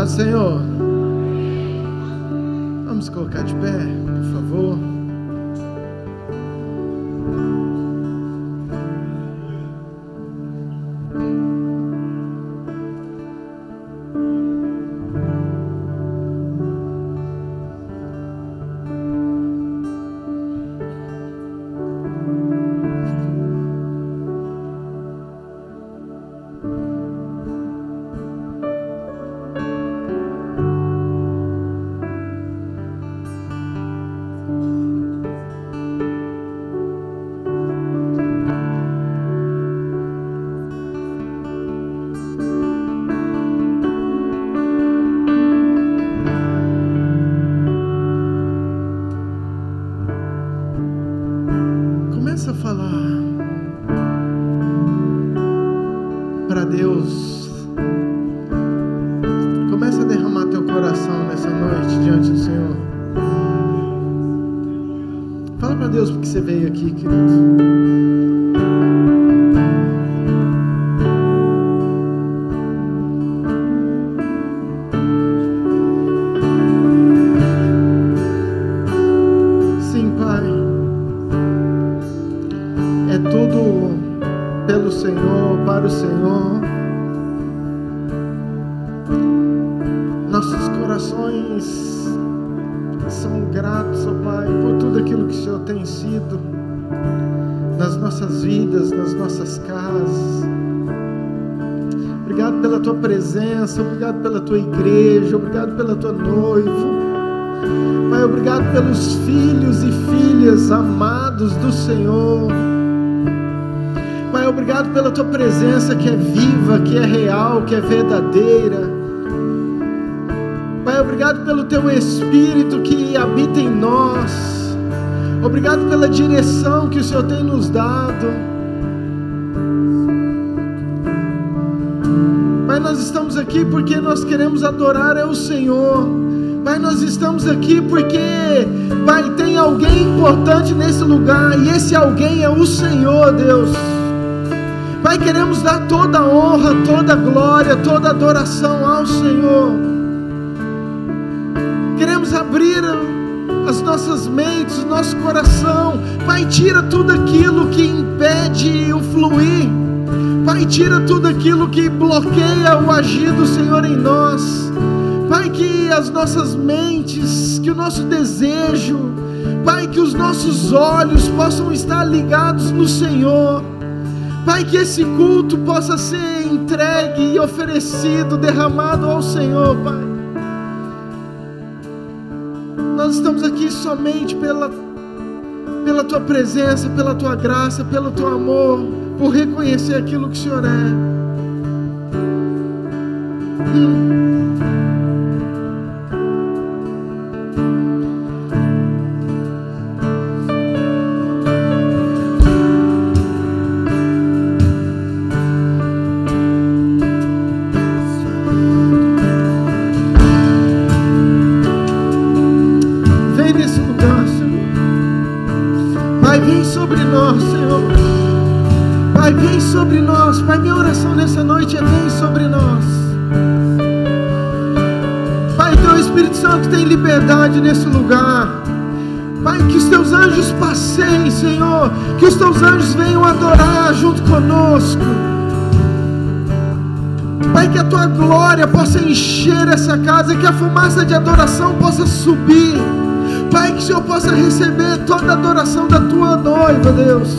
paz, Senhor. Vamos colocar de pé, por favor. Começa a falar para Deus. Começa a derramar teu coração nessa noite diante do Senhor. Fala para Deus porque você veio aqui, querido. Nas nossas vidas, nas nossas casas. Obrigado pela tua presença, obrigado pela tua igreja, obrigado pela tua noiva. Pai, obrigado pelos filhos e filhas amados do Senhor. Pai, obrigado pela tua presença que é viva, que é real, que é verdadeira. Pai, obrigado pelo teu Espírito que habita em nós. Obrigado pela direção que o Senhor tem nos dado. Pai, nós estamos aqui porque nós queremos adorar ao Senhor. Pai, nós estamos aqui porque, Pai, tem alguém importante nesse lugar, e esse alguém é o Senhor, Deus. Pai, queremos dar toda a honra, toda a glória, toda a adoração ao Senhor. Queremos abrir as nossas mentes, o nosso coração. Pai, tira tudo aquilo que impede o fluir. Pai, tira tudo aquilo que bloqueia o agir do Senhor em nós. Pai, que as nossas mentes, que o nosso desejo, Pai, que os nossos olhos possam estar ligados no Senhor. Pai, que esse culto possa ser entregue e oferecido, derramado ao Senhor, Pai. Nós estamos aqui somente pela tua presença, pela tua graça, pelo teu amor, por reconhecer aquilo que o Senhor é. Sobre nós, Pai, minha oração nessa noite é: vem sobre nós. Pai, teu Espírito Santo tem liberdade nesse lugar. Pai, que os teus anjos passeiem, Senhor, que os teus anjos venham adorar junto conosco. Pai, que a tua glória possa encher essa casa, que a fumaça de adoração possa subir. Pai, que o Senhor possa receber toda a adoração da tua noiva, Deus.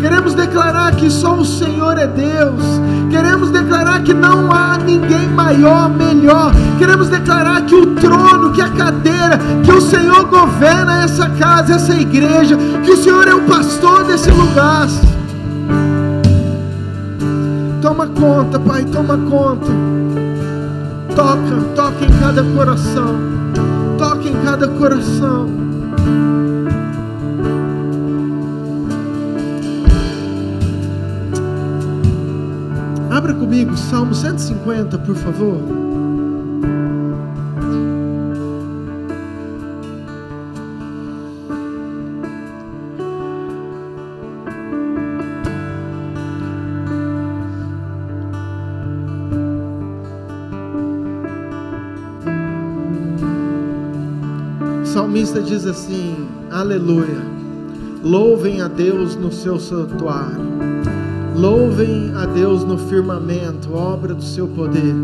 Queremos declarar que só o Senhor é Deus. Queremos declarar que não há ninguém maior, melhor. Queremos declarar que o trono, que a cadeira, que o Senhor governa essa casa, essa igreja, que o Senhor é o pastor desse lugar. Toma conta, Pai, toma conta. Toca em cada coração. Toca em cada coração. Abra comigo Salmo 150, por favor. salmista diz assim: aleluia, louvem a Deus no seu santuário, louvem a Deus no firmamento, obra do seu poder.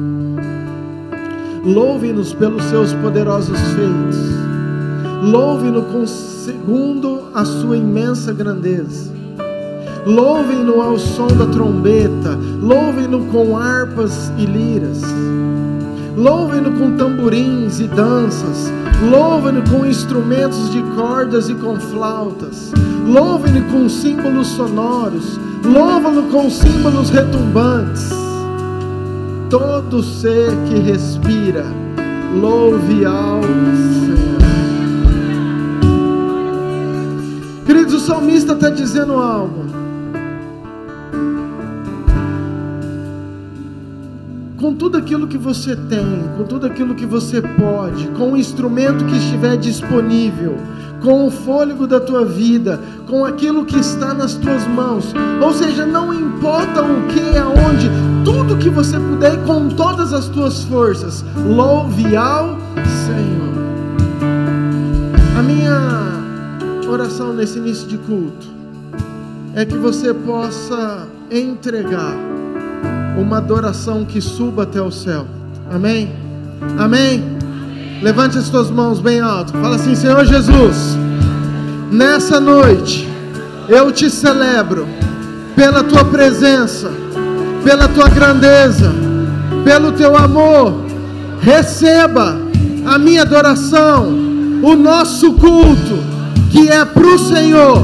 Louve-nos pelos seus poderosos feitos, louve-no segundo a sua imensa grandeza, louvem-no ao som da trombeta, louvem-no com harpas e liras, louvem-no com tamborins e danças, louvem-no com instrumentos de cordas e com flautas, louvem-no com símbolos sonoros, louvam-no com símbolos retumbantes. Todo ser que respira, louve ao Senhor. Queridos, o salmista está dizendo algo. Com tudo aquilo que você tem, com tudo aquilo que você pode, com o instrumento que estiver disponível, com o fôlego da tua vida, com aquilo que está nas tuas mãos, ou seja, não importa o que, aonde, tudo que você puder e com todas as tuas forças, louve ao Senhor. A minha oração nesse início de culto é que você possa entregar uma adoração que suba até o céu. Amém? Amém? Levante as tuas mãos bem alto. Fala assim: Senhor Jesus, nessa noite eu te celebro pela tua presença, pela tua grandeza, pelo teu amor. Receba a minha adoração, o nosso culto, que é para o Senhor,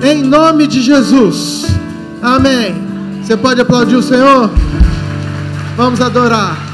em nome de Jesus. Amém. Você pode aplaudir o Senhor? Vamos adorar.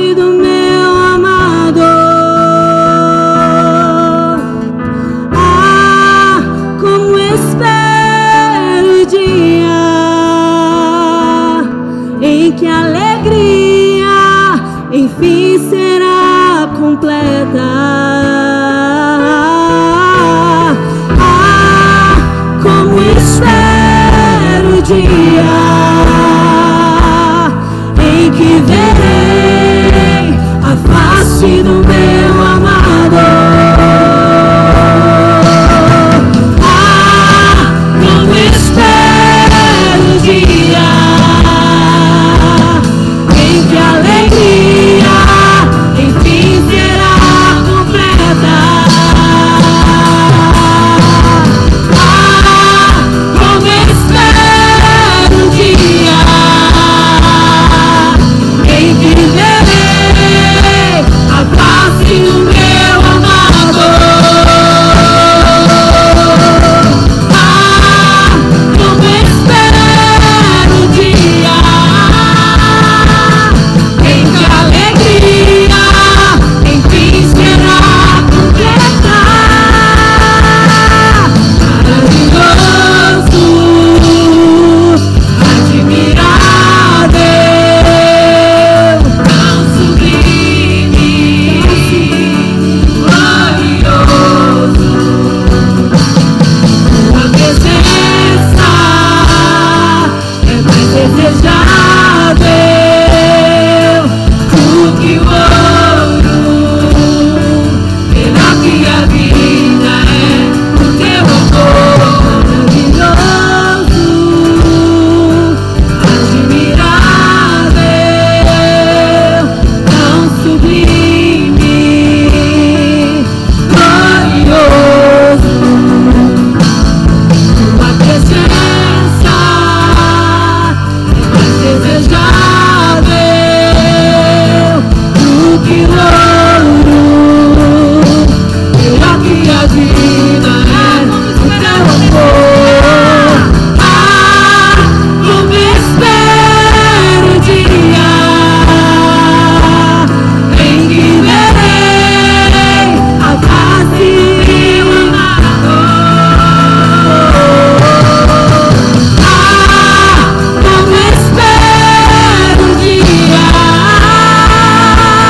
face do meu amado. Ah, como espero o dia em que a alegria enfim será completa. Ah, como espero o dia em que verei a face do meu amado. Ah, como espero o dia em que a alegria enfim será completa. Ah, como espero o dia em que verei a face do meu amado. Ah, como espero o dia em que a alegria enfim será completa. Maravilhoso, admirável, tão sublime, glorioso. Tua presença é mais desejável do que o ouro, melhor que a vida é o teu amor. Maravilhoso, admirável, tão sublime, glorioso. Tua presença é mais desejável do que o ouro, melhor que a vida é o teu amor. Ah, como espero o dia em que verei a face do amado. Ah, como espero o dia em que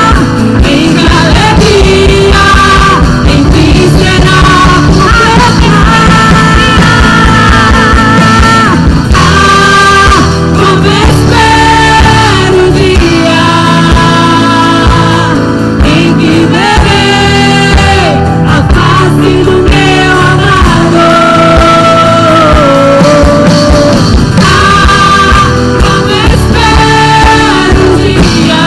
a alegria enfim será completa. Ah, como espero o dia em que verei a face do meu amado. Ah, como espero o dia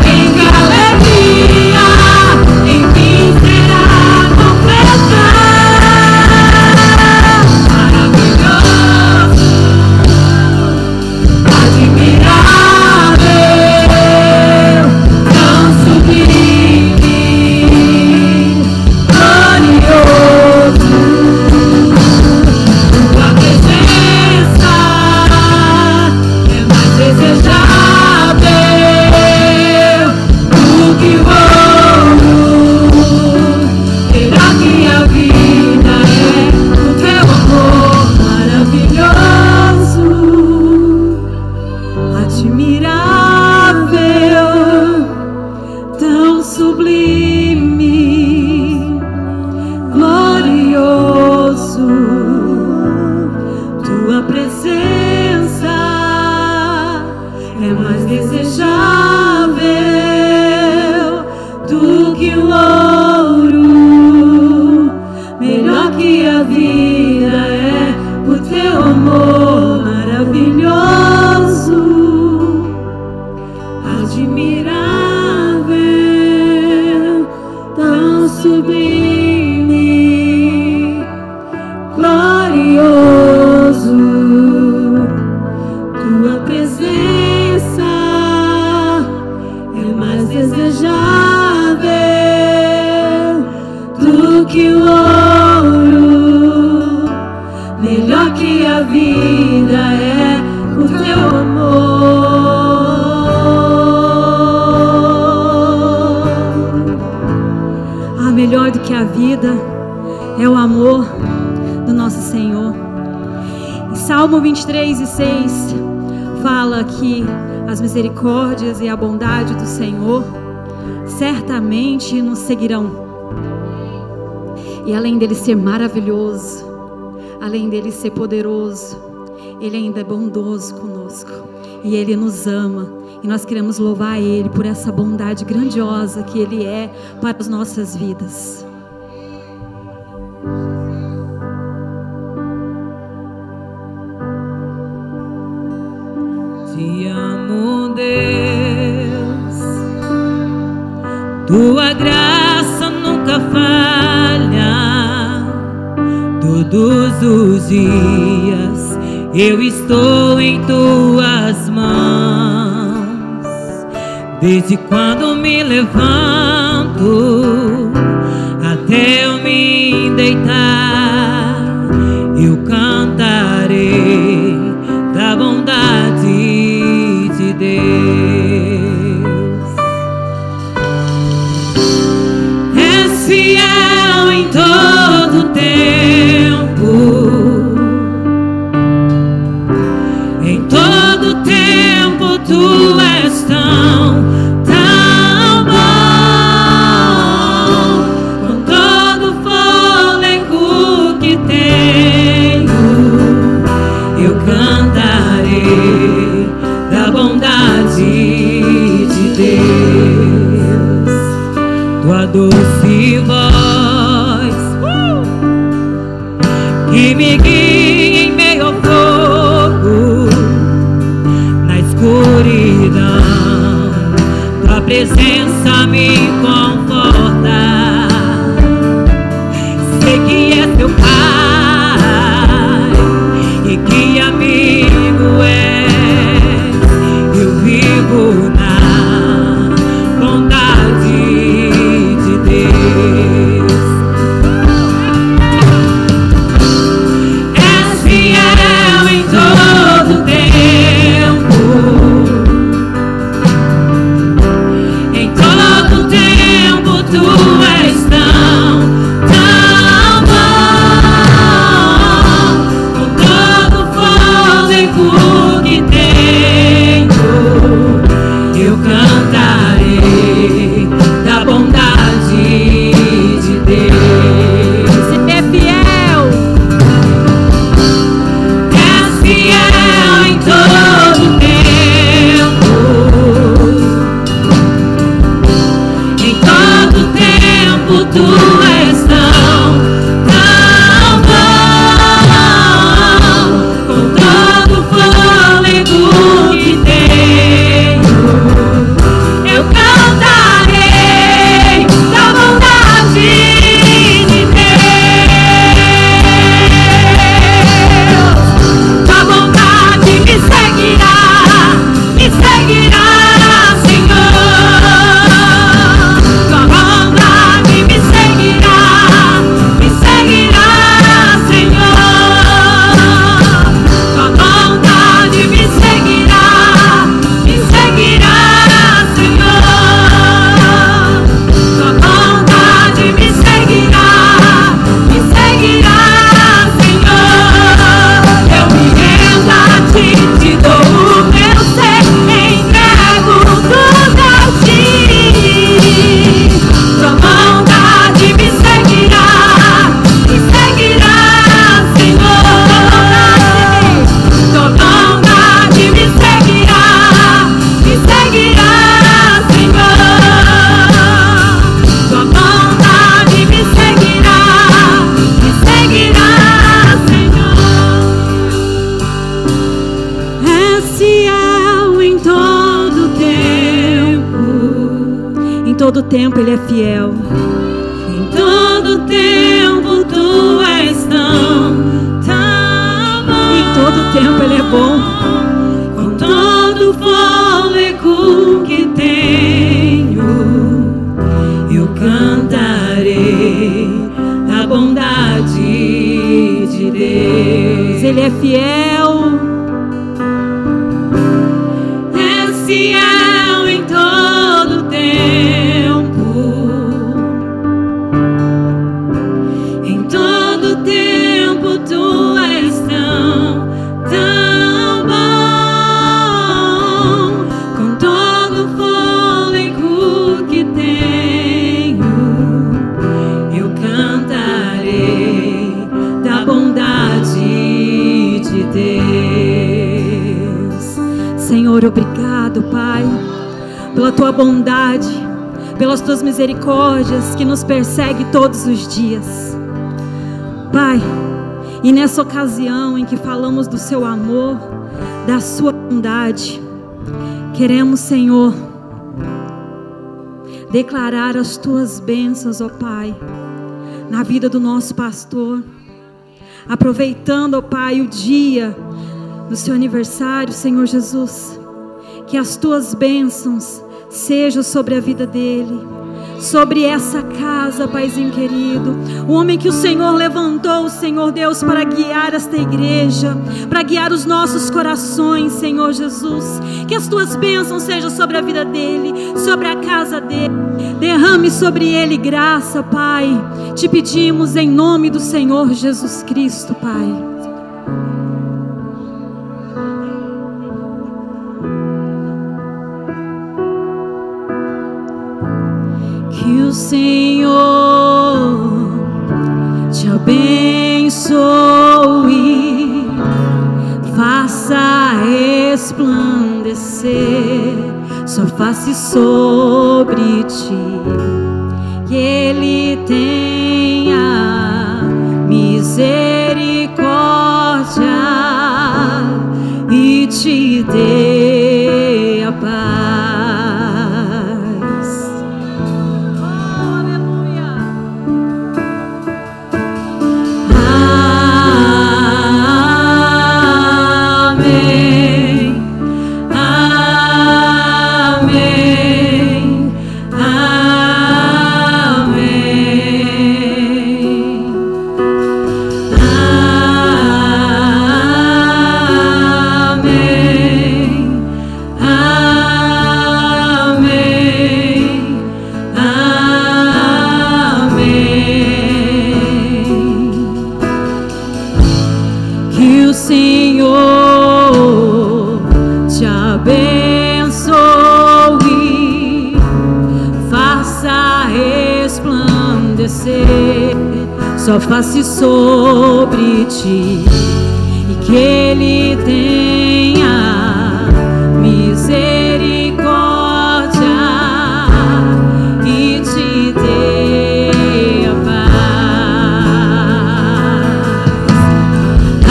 em que a alegria enfim será completa. Maravilhoso, admirável, tão sublime, glorioso. Tua presença é mais desejável do que o ouro, melhor que a vida é o teu amor. Maravilhoso, admirável, tão sublime, glorioso. Tua presença é mais desejável do que o ouro, melhor que a vida é o teu amor. Maravilhoso, admirável, tão sublime, glorioso. Tua presença é mais desejável do que o ouro, melhor que a vida é o teu amor. vida é o amor do nosso Senhor. Em Salmo 23:6 fala que as misericórdias e a bondade do Senhor certamente nos seguirão. E além dele ser maravilhoso, além dele ser poderoso, ele ainda é bondoso conosco. E ele nos ama. E nós queremos louvar ele por essa bondade grandiosa que ele é para as nossas vidas. Te amo, Deus, tua graça nunca falha. Todos os dias eu estou em tuas mãos. Desde quando me levanto até eu me deitar, eu cantarei da bondade de Deus. És fiel em todo tempo, em todo tempo tu és tão bom. Com todo fôlego que tenho, eu cantarei da bondade de Deus. Tua doce voz que me guia em meio ao fogo, na escuridão, tua presença me conforta. Sei que és teu Pai e que amigo és. Eu vivo na bondade de Deus. És fiel em todo tempo, em todo tempo tu és tão bom. Com todo fôlego que tenho, eu cantarei da bondade de Deus. Você é fiel. És fiel em todo tempo, em todo tempo tu és tão bom. Com todo fôlego que tenho, eu cantarei da bondade de Deus. Tua bondade me seguirá, Senhor. Tua bondade me seguirá, Senhor. Tua bondade me seguirá, Senhor. Tua bondade me seguirá, Senhor. Eu me rendo a ti, te dou o meu ser, entrego tudo a ti. Tua bondade me seguirá, Senhor. Tua bondade me seguirá, Senhor. Tua bondade me seguirá, Senhor. És fiel em todo tempo. Em todo tempo ele é fiel. Em todo tempo tu és tão bom. Em todo tempo ele é bom. Com todo fôlego que tenho, eu cantarei a bondade de Deus. Ele é fiel. És fiel em todo tempo, pela tua bondade, pelas tuas misericórdias que nos perseguem todos os dias. Pai, e nessa ocasião em que falamos do seu amor, da sua bondade, queremos, Senhor, declarar as tuas bênçãos, ó Pai, na vida do nosso pastor, aproveitando, ó Pai, o dia do seu aniversário, Senhor Jesus, que as tuas bênçãos sejam sobre a vida dele, sobre essa casa, Paizinho querido, o homem que o Senhor levantou, Senhor Deus, para guiar esta igreja, para guiar os nossos corações, Senhor Jesus, que as tuas bênçãos sejam sobre a vida dele, sobre a casa dele, derrame sobre ele graça, Pai, te pedimos em nome do Senhor Jesus Cristo, Pai. Que o Senhor te abençoe, faça resplandecer sua face sobre ti, que Ele tenha misericórdia e te dê a paz. Sua face sobre ti, e que Ele tenha misericórdia e te dê a paz.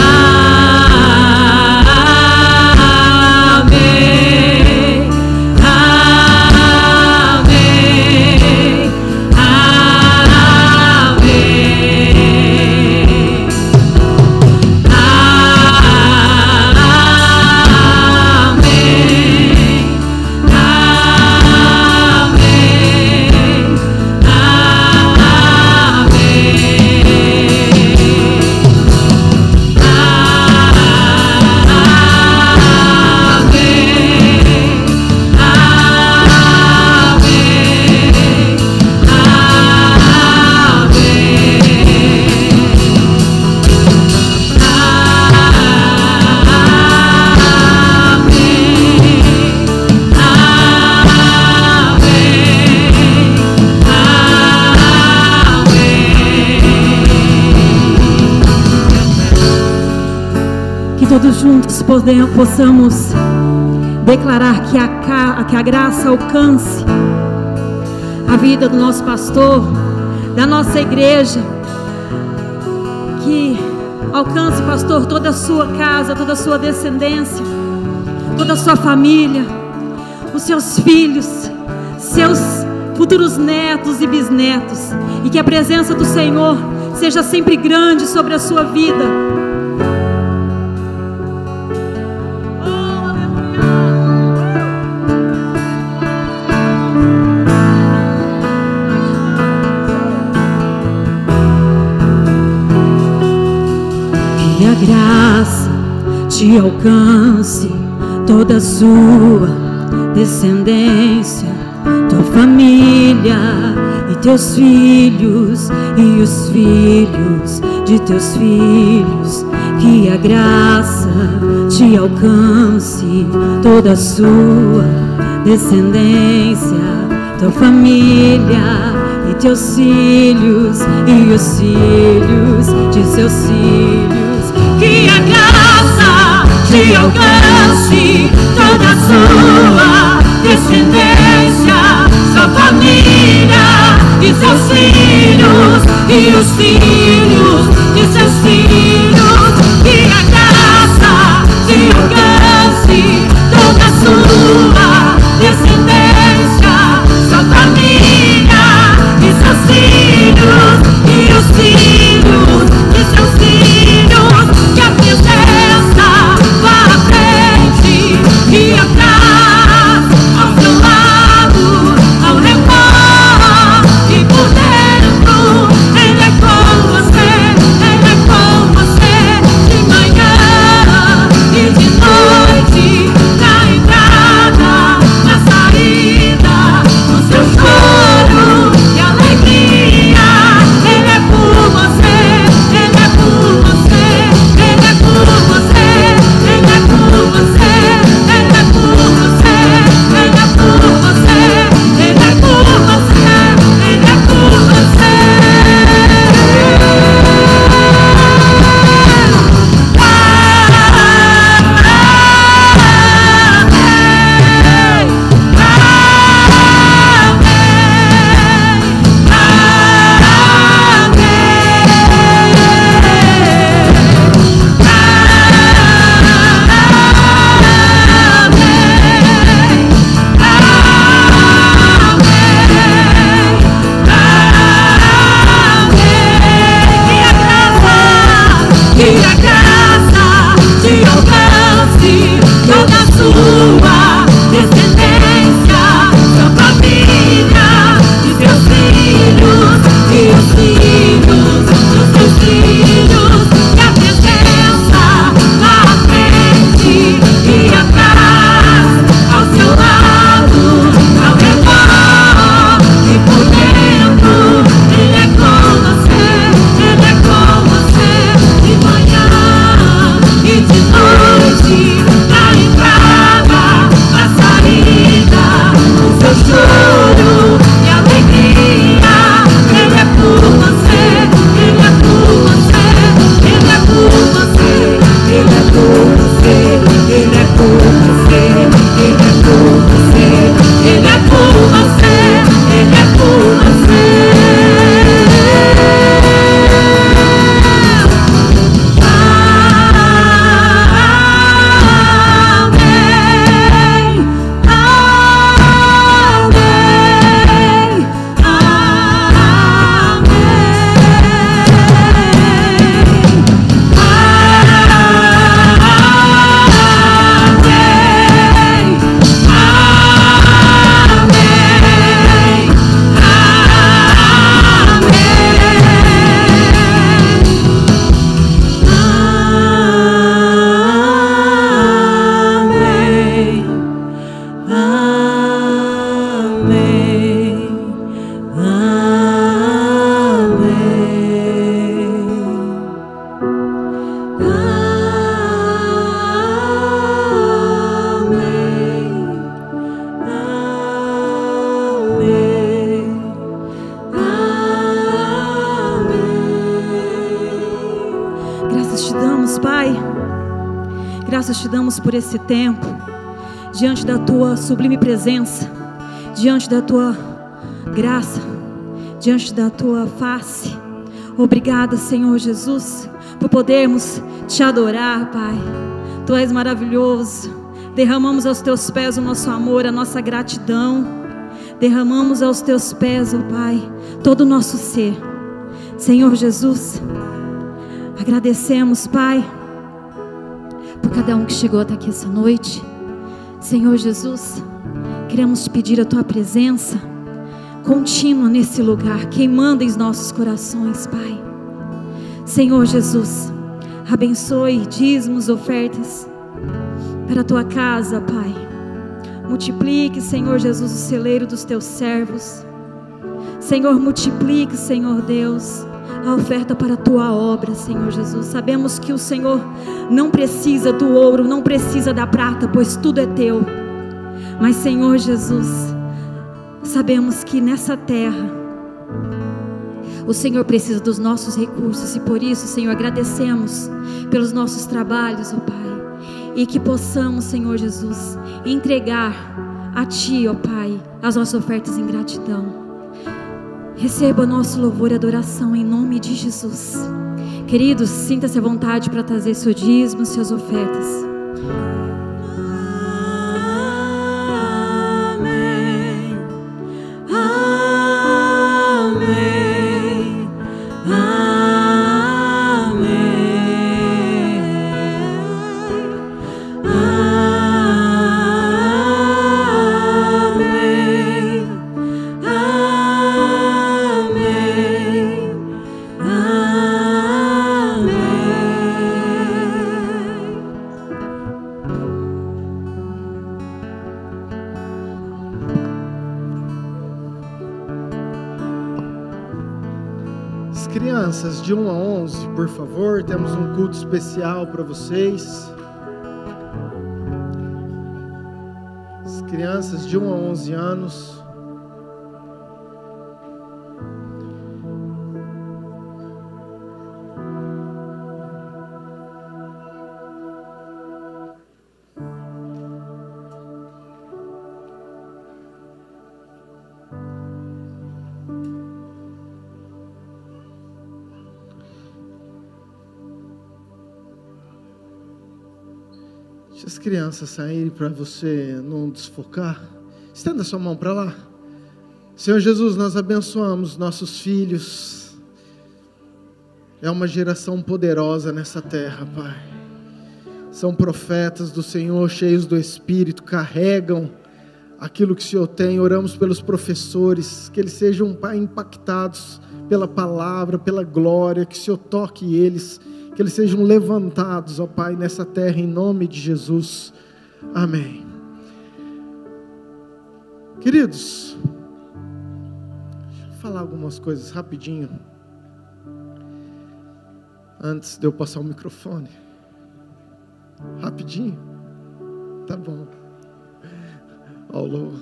Amém, todos juntos possamos declarar que a graça alcance a vida do nosso pastor, da nossa igreja, que alcance, pastor, toda a sua casa, toda a sua descendência, toda a sua família, os seus filhos, seus futuros netos e bisnetos, e que a presença do Senhor seja sempre grande sobre a sua vida. Graça te alcance, toda a sua descendência, tua família e teus filhos e os filhos de teus filhos. Que a graça te alcance, toda a sua descendência, tua família e teus filhos e os filhos de seus filhos. Que a graça te alcance, toda a sua descendência, e os filhos de seus filhos, que a graça te alcance, toda a sua descendência, sua família e seus filhos, e os filhos de seus filhos, que a presença vá à frente e atrás, ao seu lado, ao redor e por dentro. Ele é com você, Ele é com você, de manhã e de noite, na entrada, na saída, no seu choro e alegria. Ele é por você, Ele é por você, Ele é por você, Ele é por você, Ele é por você, Ele é por você, Ele é por você, Ele é por você. Que a graça te alcance, toda a sua descendência, sua família e seus filhos, e os filhos dos seus filhos, que a presença vá à frente e atrás, ao seu lado, ao redor e por dentro. Ele é com você, Ele é com você, de manhã e de noite, na entrada, na saída, no seu choro e alegria. Ele é por você, Ele é por você, Ele é por você, Ele é por você, Ele é por você, Ele é por você, Ele é por você, Ele é por você. Graças te damos, Pai. Graças te damos por esse tempo, diante da tua sublime presença, diante da tua graça, diante da tua face. Obrigada, Senhor Jesus, por podermos te adorar, Pai. Tu és maravilhoso. Derramamos aos teus pés o nosso amor, a nossa gratidão. Derramamos aos teus pés, ó Pai, todo o nosso ser. Senhor Jesus, agradecemos, Pai, por cada um que chegou até aqui essa noite. Senhor Jesus, queremos te pedir a tua presença contínua nesse lugar, queimando em nossos corações, Pai. Senhor Jesus, abençoe dízimos, ofertas para a tua casa, Pai. Multiplique, Senhor Jesus, o celeiro dos teus servos. Senhor, multiplique, Senhor Deus, a oferta para a tua obra, Senhor Jesus. Sabemos que o Senhor não precisa do ouro, não precisa da prata, pois tudo é teu. Mas, Senhor Jesus, sabemos que nessa terra o Senhor precisa dos nossos recursos, e por isso, Senhor, agradecemos pelos nossos trabalhos, ó Pai, e que possamos, Senhor Jesus, entregar a Ti, ó Pai, as nossas ofertas em gratidão. Receba nosso louvor e adoração em nome de Jesus. Queridos, sinta-se à vontade para trazer seu dízimo, suas ofertas. Crianças de 1 a 11, por favor, temos um culto especial para vocês. As crianças de 1 a 11 anos. Deixa as crianças saírem para você não desfocar. Estenda sua mão para lá. Senhor Jesus, nós abençoamos nossos filhos. É uma geração poderosa nessa terra, Pai. São profetas do Senhor, cheios do Espírito, carregam aquilo que o Senhor tem. Oramos pelos professores, que eles sejam, Pai, impactados pela palavra, pela glória, que o Senhor toque eles, que eles sejam levantados, ó Pai, nessa terra, em nome de Jesus. Amém. Queridos, deixa eu falar algumas coisas rapidinho, antes de eu passar o microfone. Rapidinho? Tá bom. Alô.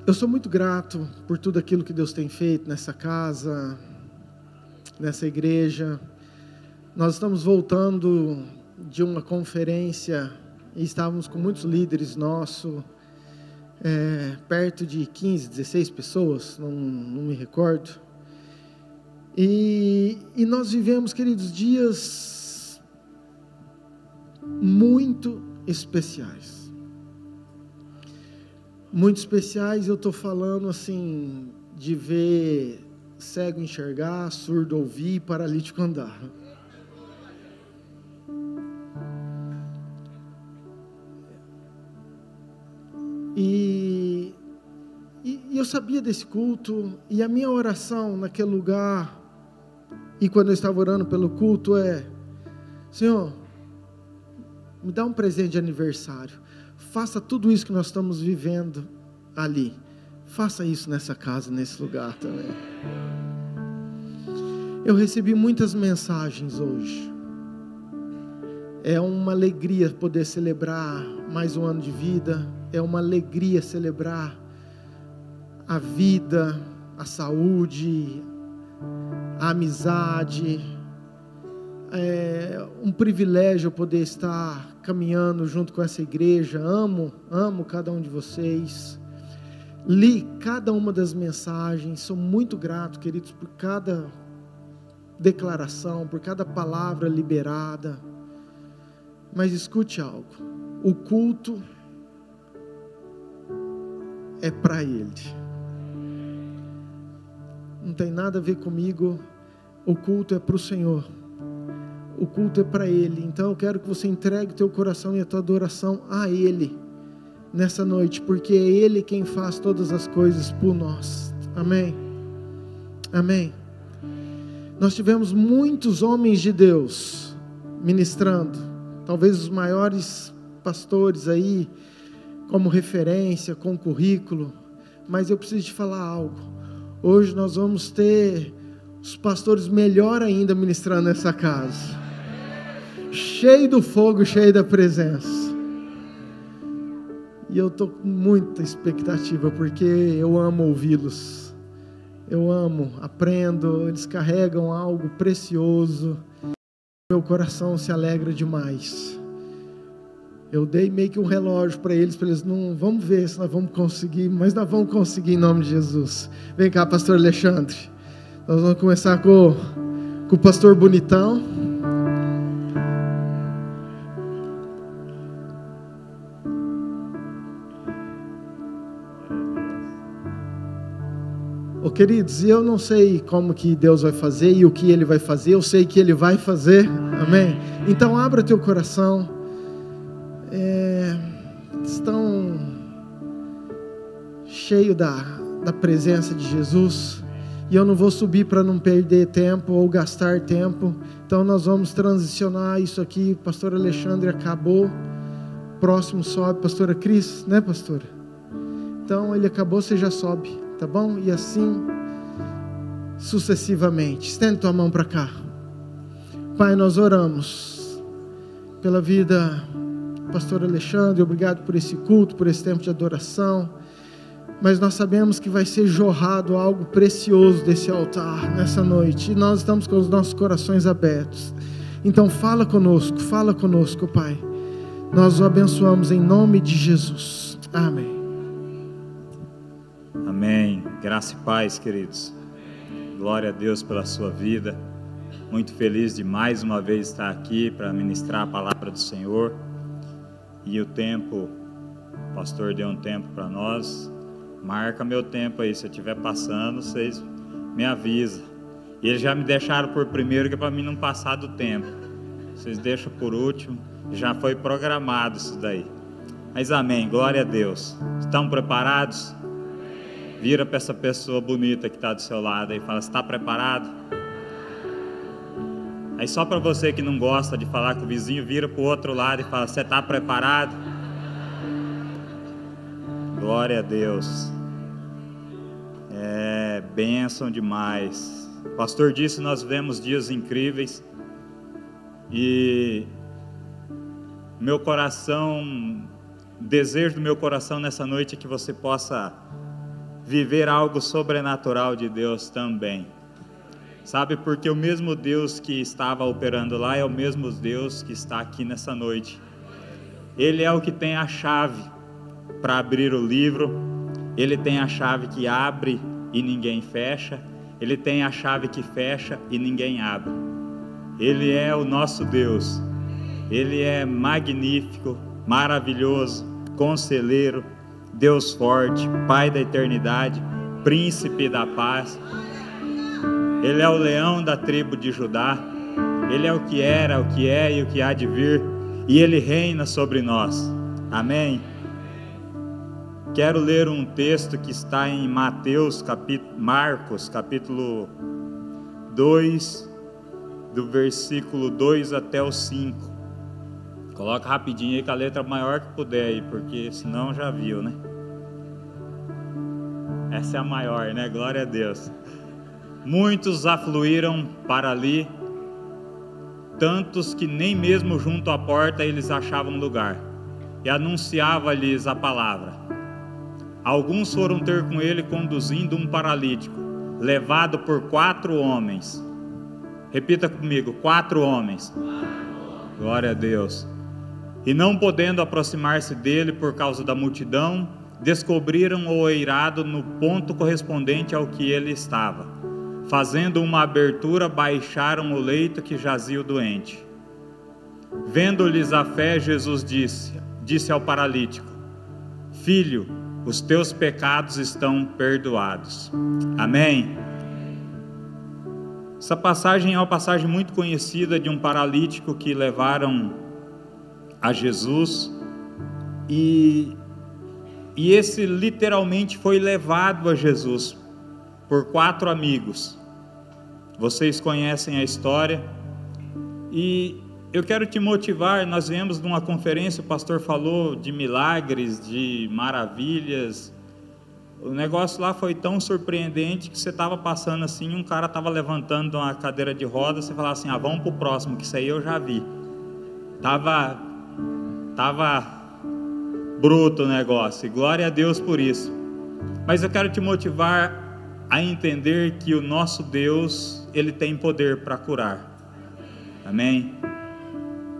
Eu sou muito grato por tudo aquilo que Deus tem feito nessa casa, nessa igreja. Nós estamos voltando de uma conferência e estávamos com muitos líderes nossos, perto de 15, 16 pessoas, não me recordo. E nós vivemos, queridos, dias muito especiais. Muito especiais, eu estou falando assim, de ver cego enxergar, surdo ouvir, paralítico andar. E eu sabia desse culto, e a minha oração naquele lugar, e quando eu estava orando pelo culto, Senhor, me dá um presente de aniversário. Faça tudo isso que nós estamos vivendo ali. Faça isso nessa casa, nesse lugar também. Eu recebi muitas mensagens hoje. É uma alegria poder celebrar mais um ano de vida. É uma alegria celebrar a vida, a saúde, a amizade. É um privilégio eu poder estar caminhando junto com essa igreja. Amo cada um de vocês. Li cada uma das mensagens. Sou muito grato, queridos, por cada declaração, por cada palavra liberada. Mas escute algo: o culto é para Ele. Não tem nada a ver comigo. O culto é para o Senhor. O culto é para Ele. Então eu quero que você entregue teu coração e a tua adoração a Ele nessa noite, porque é Ele quem faz todas as coisas por nós. Amém? Amém. Nós tivemos muitos homens de Deus ministrando, talvez os maiores pastores aí, como referência, com currículo, mas eu preciso te falar algo. Hoje nós vamos ter os pastores melhor ainda ministrando nessa casa. Cheio do fogo, cheio da presença. E eu estou com muita expectativa, porque eu amo ouvi-los. Eu amo, aprendo, eles carregam algo precioso. Meu coração se alegra demais. Eu dei meio que um relógio para eles não, vamos ver se nós vamos conseguir, mas nós vamos conseguir em nome de Jesus. Vem cá, pastor Alexandre. Nós vamos começar com o pastor bonitão. Queridos, eu não sei como que Deus vai fazer e o que Ele vai fazer, eu sei que Ele vai fazer, amém? Então abra teu coração, estão cheios da presença de Jesus, e eu não vou subir para não perder tempo ou gastar tempo, então nós vamos transicionar isso aqui. Pastor Alexandre acabou, próximo sobe, pastora Cris, né, pastora? Então ele acabou, você já sobe, tá bom? E assim sucessivamente. Estende tua mão para cá. Pai, nós oramos pela vida do pastor Alexandre, obrigado por esse culto, por esse tempo de adoração, mas nós sabemos que vai ser jorrado algo precioso desse altar nessa noite, e nós estamos com os nossos corações abertos. Então fala conosco, Pai. Nós o abençoamos em nome de Jesus. Amém. Amém. Graça e paz, queridos. Glória a Deus pela sua vida. Muito feliz de mais uma vez estar aqui para ministrar a palavra do Senhor. E o tempo, o pastor deu um tempo para nós. Marca meu tempo aí, se eu estiver passando, vocês me avisam. E eles já me deixaram por primeiro, que é para mim não passar do tempo. Vocês deixam por último, já foi programado isso daí. Mas amém, glória a Deus. Estão preparados? Vira para essa pessoa bonita que está do seu lado e fala: está preparado? Aí só para você que não gosta de falar com o vizinho, vira para o outro lado e fala: você está preparado? Glória a Deus. É bênção demais. O pastor disse, nós vivemos dias incríveis. E meu coração, o desejo do meu coração nessa noite é que você possa viver algo sobrenatural de Deus também. Sabe, porque o mesmo Deus que estava operando lá é o mesmo Deus que está aqui nessa noite. Ele é o que tem a chave para abrir o livro. Ele tem a chave que abre e ninguém fecha. Ele tem a chave que fecha e ninguém abre. Ele é o nosso Deus. Ele é magnífico, maravilhoso, conselheiro, Deus forte, Pai da eternidade, Príncipe da paz. Ele é o leão da tribo de Judá. Ele é o que era, o que é e o que há de vir. E Ele reina sobre nós. Amém? Quero ler um texto que está em Marcos, capítulo 2, do versículo 2 até o 5. Coloca rapidinho aí com a letra maior que puder aí, porque senão já viu, né? Essa é a maior, né? Glória a Deus. Muitos afluíram para ali, tantos que nem mesmo junto à porta eles achavam lugar, e anunciava-lhes a palavra. Alguns foram ter com ele conduzindo um paralítico, levado por 4 homens. Repita comigo: 4 homens. Glória a Deus. E não podendo aproximar-se dele por causa da multidão, descobriram o eirado no ponto correspondente ao que ele estava. Fazendo uma abertura, baixaram o leito que jazia o doente. Vendo-lhes a fé, Jesus disse ao paralítico: Filho, os teus pecados estão perdoados. Amém? Essa passagem é uma passagem muito conhecida de um paralítico que levaram a Jesus, e esse literalmente foi levado a Jesus por 4 amigos. Vocês conhecem a história, e eu quero te motivar. Nós viemos de uma conferência, o pastor falou de milagres, de maravilhas. O negócio lá foi tão surpreendente que você estava passando assim, um cara estava levantando uma cadeira de rodas, você falava assim: vamos para o próximo, que isso aí eu já vi. Tava bruto o negócio, e glória a Deus por isso. Mas eu quero te motivar a entender que o nosso Deus, Ele tem poder para curar. Amém?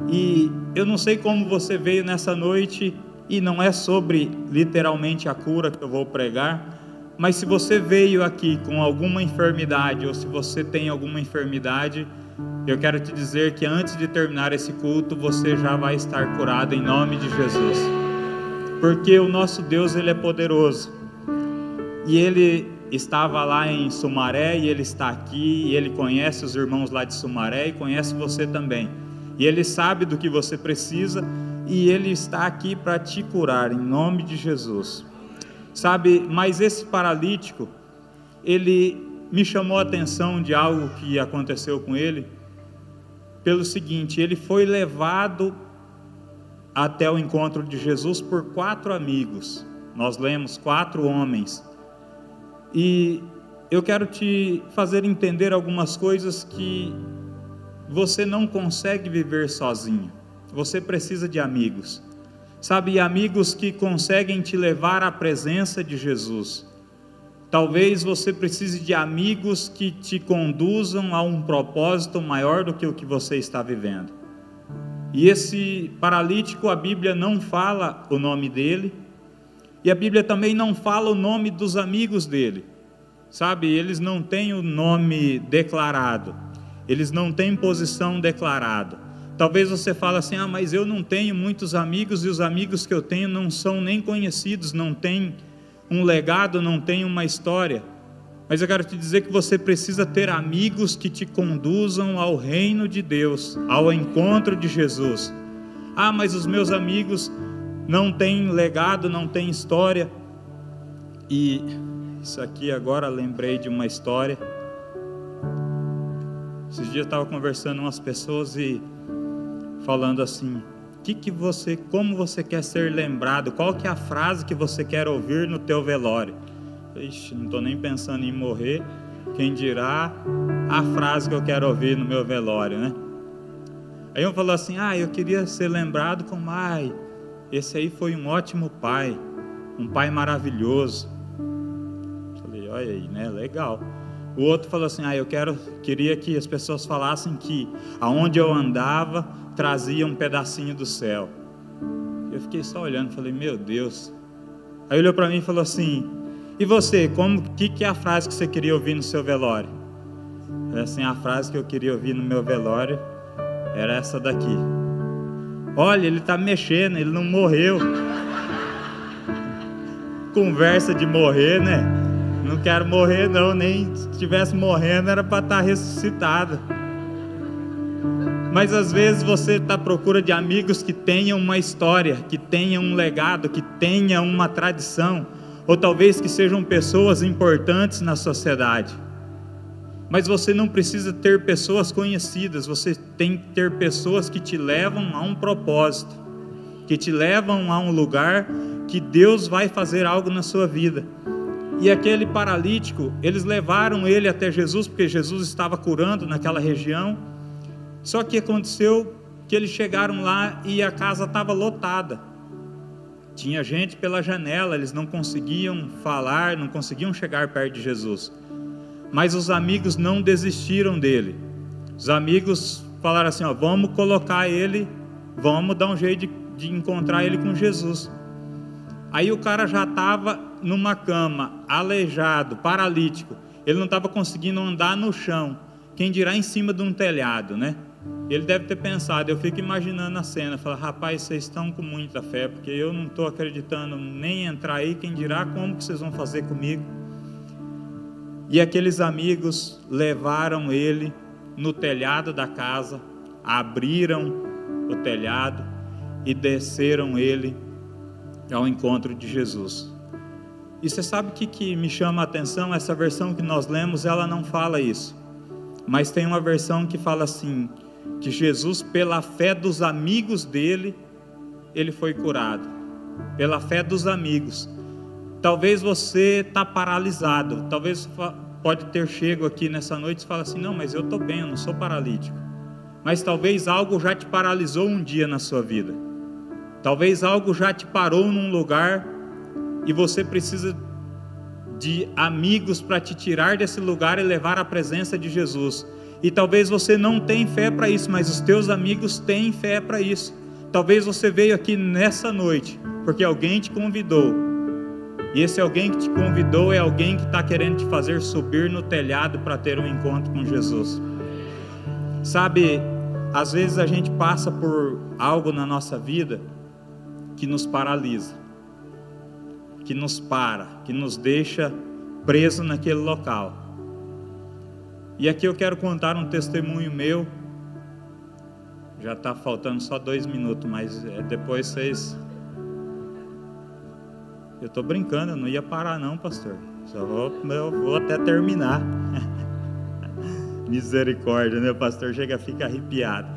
E eu não sei como você veio nessa noite, e não é sobre literalmente a cura que eu vou pregar, mas se você veio aqui com alguma enfermidade, ou se você tem alguma enfermidade, eu quero te dizer que antes de terminar esse culto, você já vai estar curado em nome de Jesus. Porque o nosso Deus, Ele é poderoso. E Ele estava lá em Sumaré, e Ele está aqui, e Ele conhece os irmãos lá de Sumaré, e conhece você também. E Ele sabe do que você precisa, e Ele está aqui para te curar, em nome de Jesus. Sabe, mas esse paralítico, ele me chamou a atenção de algo que aconteceu com ele, pelo seguinte: ele foi levado até o encontro de Jesus por 4 amigos. Nós lemos 4 homens. E eu quero te fazer entender algumas coisas que você não consegue viver sozinho. Você precisa de amigos. Sabe, amigos que conseguem te levar à presença de Jesus. Talvez você precise de amigos que te conduzam a um propósito maior do que o que você está vivendo. E esse paralítico, a Bíblia não fala o nome dele, e a Bíblia também não fala o nome dos amigos dele. Sabe, eles não têm o nome declarado, eles não têm posição declarada. Talvez você fale assim: ah, mas eu não tenho muitos amigos, e os amigos que eu tenho não são nem conhecidos, não têm um legado, não têm uma história. Mas eu quero te dizer que você precisa ter amigos que te conduzam ao reino de Deus, ao encontro de Jesus. Ah, mas os meus amigos não têm legado, não têm história. E isso aqui agora lembrei de uma história. Esses dias eu estava conversando com umas pessoas e falando assim: como você quer ser lembrado? Qual que é a frase que você quer ouvir no teu velório? Ixi, não estou nem pensando em morrer, quem dirá a frase que eu quero ouvir no meu velório, né? Aí eu falou assim: ah, eu queria ser lembrado como: ai, esse aí foi um ótimo pai, um pai maravilhoso. Falei: olha aí, né? Legal. O outro falou assim: ah, queria que as pessoas falassem que aonde eu andava trazia um pedacinho do céu. Eu fiquei só olhando, falei: meu Deus. Aí olhou para mim e falou assim: e você, que é a frase que você queria ouvir no seu velório? Era assim: a frase que eu queria ouvir no meu velório era essa daqui: olha, ele está mexendo, ele não morreu. Conversa de morrer, né? Não quero morrer não, nem se estivesse morrendo era para estar ressuscitado. Mas às vezes você está à procura de amigos que tenham uma história, que tenham um legado, que tenham uma tradição, ou talvez que sejam pessoas importantes na sociedade. Mas você não precisa ter pessoas conhecidas, você tem que ter pessoas que te levam a um propósito, que te levam a um lugar que Deus vai fazer algo na sua vida. E aquele paralítico, eles levaram ele até Jesus, porque Jesus estava curando naquela região. Só que aconteceu que eles chegaram lá e a casa estava lotada. Tinha gente pela janela, eles não conseguiam falar, não conseguiam chegar perto de Jesus. Mas os amigos não desistiram dele. Os amigos falaram assim: ó, vamos colocar ele, vamos dar um jeito de encontrar ele com Jesus. Aí o cara já estava numa cama, aleijado, paralítico. Ele não estava conseguindo andar no chão, quem dirá em cima de um telhado, né? Ele deve ter pensado, eu fico imaginando a cena, falar: rapaz, vocês estão com muita fé, porque eu não estou acreditando nem entrar aí, quem dirá como que vocês vão fazer comigo? E aqueles amigos levaram ele no telhado da casa, abriram o telhado e desceram ele ao encontro de Jesus. E você sabe o que me chama a atenção? Essa versão que nós lemos, ela não fala isso, mas tem uma versão que fala assim, que Jesus, pela fé dos amigos dele, ele foi curado. Pela fé dos amigos. Talvez você está paralisado, talvez pode ter chego aqui nessa noite e fala assim: não, mas eu estou bem, eu não sou paralítico. Mas talvez algo já te paralisou um dia na sua vida. Talvez algo já te parou num lugar e você precisa de amigos para te tirar desse lugar e levar à presença de Jesus. E talvez você não tenha fé para isso, mas os teus amigos têm fé para isso. Talvez você veio aqui nessa noite porque alguém te convidou. E esse alguém que te convidou é alguém que está querendo te fazer subir no telhado para ter um encontro com Jesus. Sabe, às vezes a gente passa por algo na nossa vida que nos paralisa, que nos para, que nos deixa preso naquele local. E aqui eu quero contar um testemunho meu. Já está faltando só 2 minutos, mas depois vocês... Eu estou brincando, eu não ia parar não, pastor. Eu vou até terminar. Misericórdia, né? O pastor chega, fica arrepiado.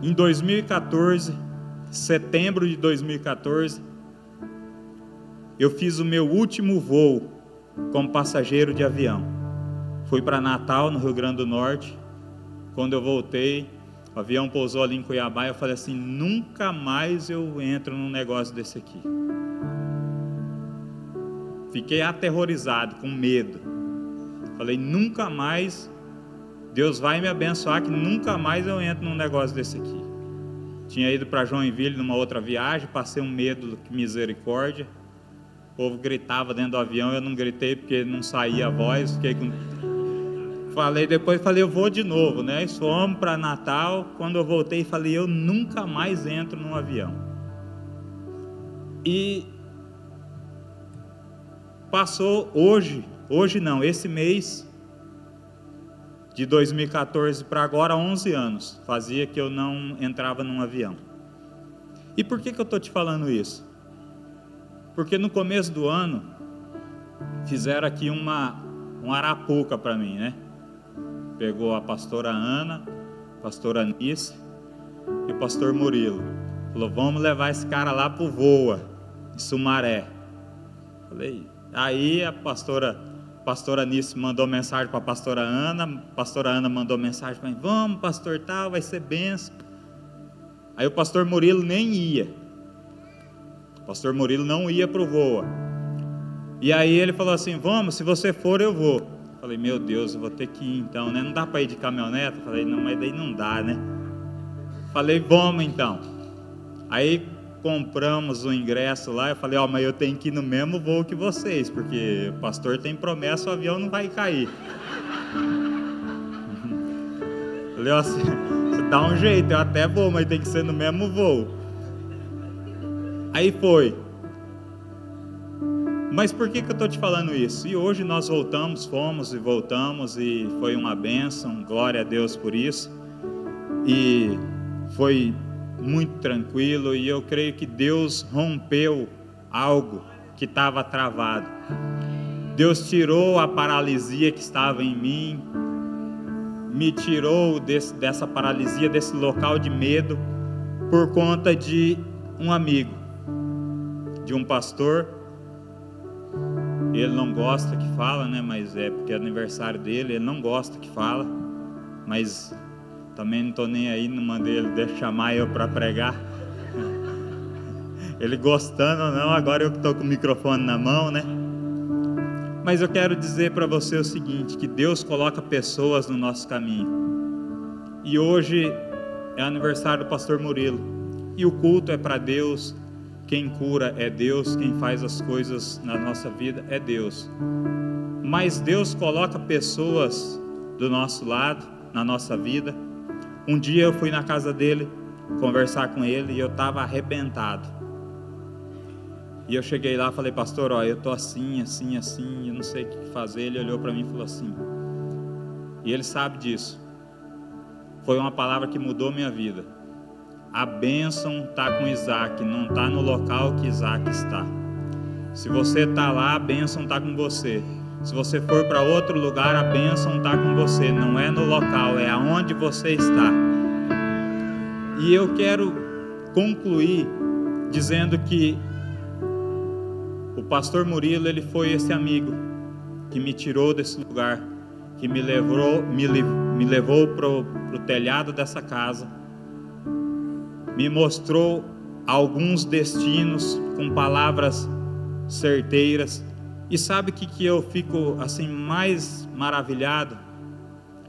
Em 2014, setembro de 2014, eu fiz o meu último voo como passageiro de avião. Fui para Natal, no Rio Grande do Norte. Quando eu voltei, o avião pousou ali em Cuiabá e eu falei assim, nunca mais eu entro num negócio desse aqui. Fiquei aterrorizado, com medo. Falei, nunca mais, Deus vai me abençoar que nunca mais eu entro num negócio desse aqui. Tinha ido para Joinville numa outra viagem, passei um medo, que misericórdia. O povo gritava dentro do avião, eu não gritei porque não saía a voz, fiquei com... Depois falei, eu vou de novo, né? E fomos para Natal. Quando eu voltei, falei, eu nunca mais entro num avião. E passou esse mês de 2014 para agora, 11 anos, fazia que eu não entrava num avião. E por que eu estou te falando isso? Porque no começo do ano, fizeram aqui uma arapuca para mim, né? Pegou a pastora Ana, a pastora Anice e o pastor Murilo. Falou, vamos levar esse cara lá pro Voa, em Sumaré. Falei, aí a pastora Anice mandou mensagem para a pastora Ana mandou mensagem para mim, vamos pastor tal, vai ser benção. Aí o pastor Murilo nem ia. O pastor Murilo não ia pro Voa. E aí ele falou assim, vamos, se você for eu vou. Falei, meu Deus, eu vou ter que ir então, né? Não dá para ir de caminhonete? Falei, não, mas daí não dá, né? Falei, vamos então. Aí compramos o ingresso lá, eu falei, mas eu tenho que ir no mesmo voo que vocês, porque o pastor tem promessa, o avião não vai cair. Falei, você dá um jeito, eu até vou, mas tem que ser no mesmo voo. Aí foi. Mas por que eu estou te falando isso? E hoje nós fomos e voltamos, e foi uma bênção, glória a Deus por isso. E foi muito tranquilo, e eu creio que Deus rompeu algo que estava travado. Deus tirou a paralisia que estava em mim, me tirou dessa paralisia, desse local de medo, por conta de um amigo, de um pastor. Ele não gosta que fala, né? Mas é porque é aniversário dele, ele não gosta que fala, mas também não estou nem aí, não mandei ele chamar eu para pregar. Ele gostando ou não, agora eu que estou com o microfone na mão, né? Mas eu quero dizer para você o seguinte, que Deus coloca pessoas no nosso caminho. E hoje é aniversário do pastor Murilo, e o culto é para Deus. Quem cura é Deus, quem faz as coisas na nossa vida é Deus. Mas Deus coloca pessoas do nosso lado, na nossa vida. Um dia eu fui na casa dele, conversar com ele, e eu estava arrebentado. E eu cheguei lá e falei, pastor, eu estou assim, eu não sei o que fazer. Ele olhou para mim e falou assim, e ele sabe disso. Foi uma palavra que mudou minha vida. A bênção está com Isaac, não está no local que Isaac está. Se você está lá, a bênção está com você. Se você for para outro lugar, a bênção está com você. Não é no local, é aonde você está. E eu quero concluir dizendo que o pastor Murilo, ele foi esse amigo que me tirou desse lugar, que me levou para o telhado dessa casa, me mostrou alguns destinos com palavras certeiras. E sabe o que eu fico assim mais maravilhado?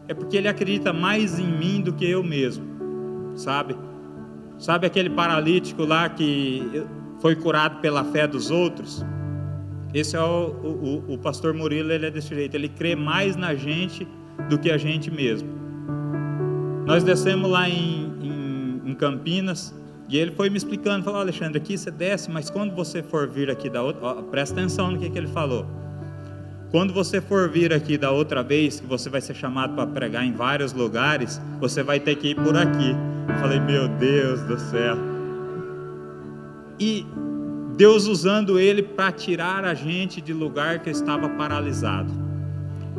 é porque ele acredita mais em mim do que eu mesmo, sabe? Sabe aquele paralítico lá que foi curado pela fé dos outros? Esse é o pastor Murilo, ele é desse jeito, ele crê mais na gente do que a gente mesmo. Nós descemos lá em Campinas, e ele foi me explicando, falou: Alexandre, aqui você desce, mas quando você for vir aqui da outra, presta atenção no que ele falou. Quando você for vir aqui da outra vez, que você vai ser chamado para pregar em vários lugares, você vai ter que ir por aqui. Eu falei: meu Deus do céu. E Deus usando ele para tirar a gente de lugar que estava paralisado.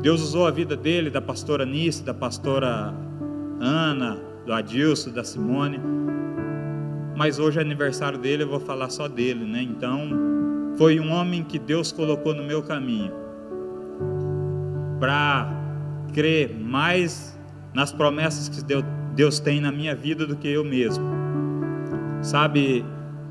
Deus usou a vida dele, da pastora Nice, da pastora Ana, do Adilson, da Simone. Mas hoje é aniversário dele, eu vou falar só dele, né? Então, foi um homem que Deus colocou no meu caminho para crer mais nas promessas que Deus tem na minha vida do que eu mesmo. Sabe,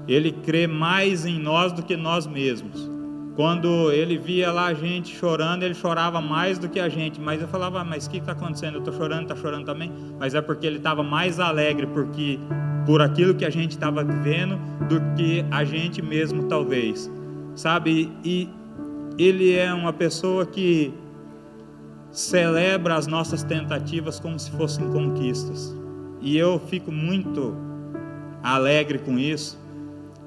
ele crê mais em nós do que nós mesmos. Quando ele via lá a gente chorando, ele chorava mais do que a gente. Mas eu falava: mas o que está acontecendo? Eu estou chorando, está chorando também? Mas é porque ele estava mais alegre por aquilo que a gente estava vivendo do que a gente mesmo, talvez. Sabe, e ele é uma pessoa que celebra as nossas tentativas como se fossem conquistas. E eu fico muito alegre com isso.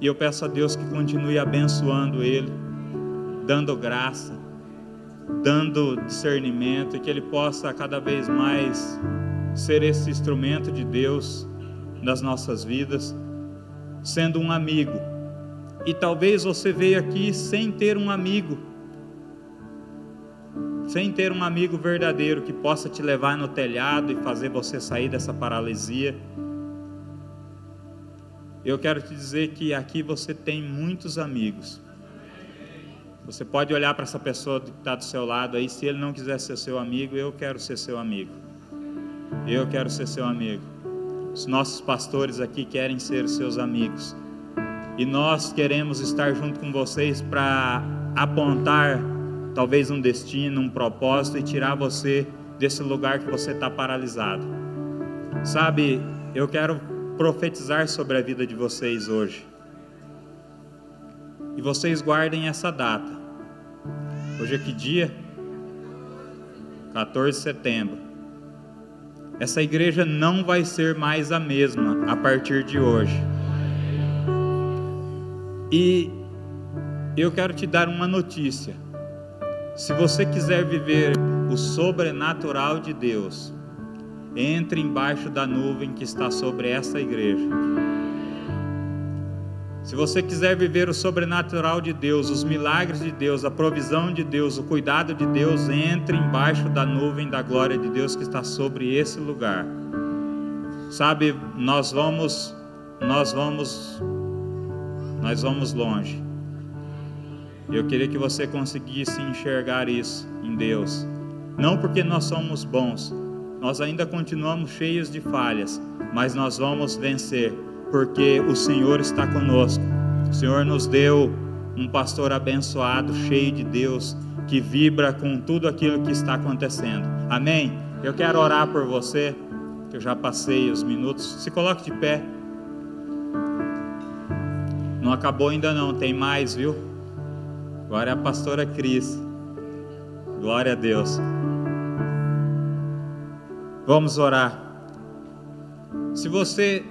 E eu peço a Deus que continue abençoando ele, dando graça, dando discernimento, e que ele possa cada vez mais ser esse instrumento de Deus nas nossas vidas, sendo um amigo. E talvez você veio aqui sem ter um amigo, sem ter um amigo verdadeiro que possa te levar no telhado e fazer você sair dessa paralisia. Eu quero te dizer que aqui você tem muitos amigos. Você pode olhar para essa pessoa que está do seu lado aí. Se ele não quiser ser seu amigo, eu quero ser seu amigo. Eu quero ser seu amigo. Os nossos pastores aqui querem ser seus amigos. E nós queremos estar junto com vocês para apontar talvez um destino, um propósito, e tirar você desse lugar que você está paralisado. Sabe, eu quero profetizar sobre a vida de vocês hoje. E vocês guardem essa data. Hoje é que dia? 14 de setembro. Essa igreja não vai ser mais a mesma a partir de hoje. E eu quero te dar uma notícia. Se você quiser viver o sobrenatural de Deus, entre embaixo da nuvem que está sobre essa igreja. Se você quiser viver o sobrenatural de Deus, os milagres de Deus, a provisão de Deus, o cuidado de Deus, entre embaixo da nuvem da glória de Deus que está sobre esse lugar. Sabe, nós vamos longe. Eu queria que você conseguisse enxergar isso em Deus. Não porque nós somos bons, nós ainda continuamos cheios de falhas, mas nós vamos vencer, porque o Senhor está conosco. O Senhor nos deu um pastor abençoado, cheio de Deus, que vibra com tudo aquilo que está acontecendo. Amém? Eu quero orar por você, que eu já passei os minutos. Se coloque de pé. Não acabou ainda não, tem mais, viu? Agora é a pastora Cris. Glória a Deus. Vamos orar. Se você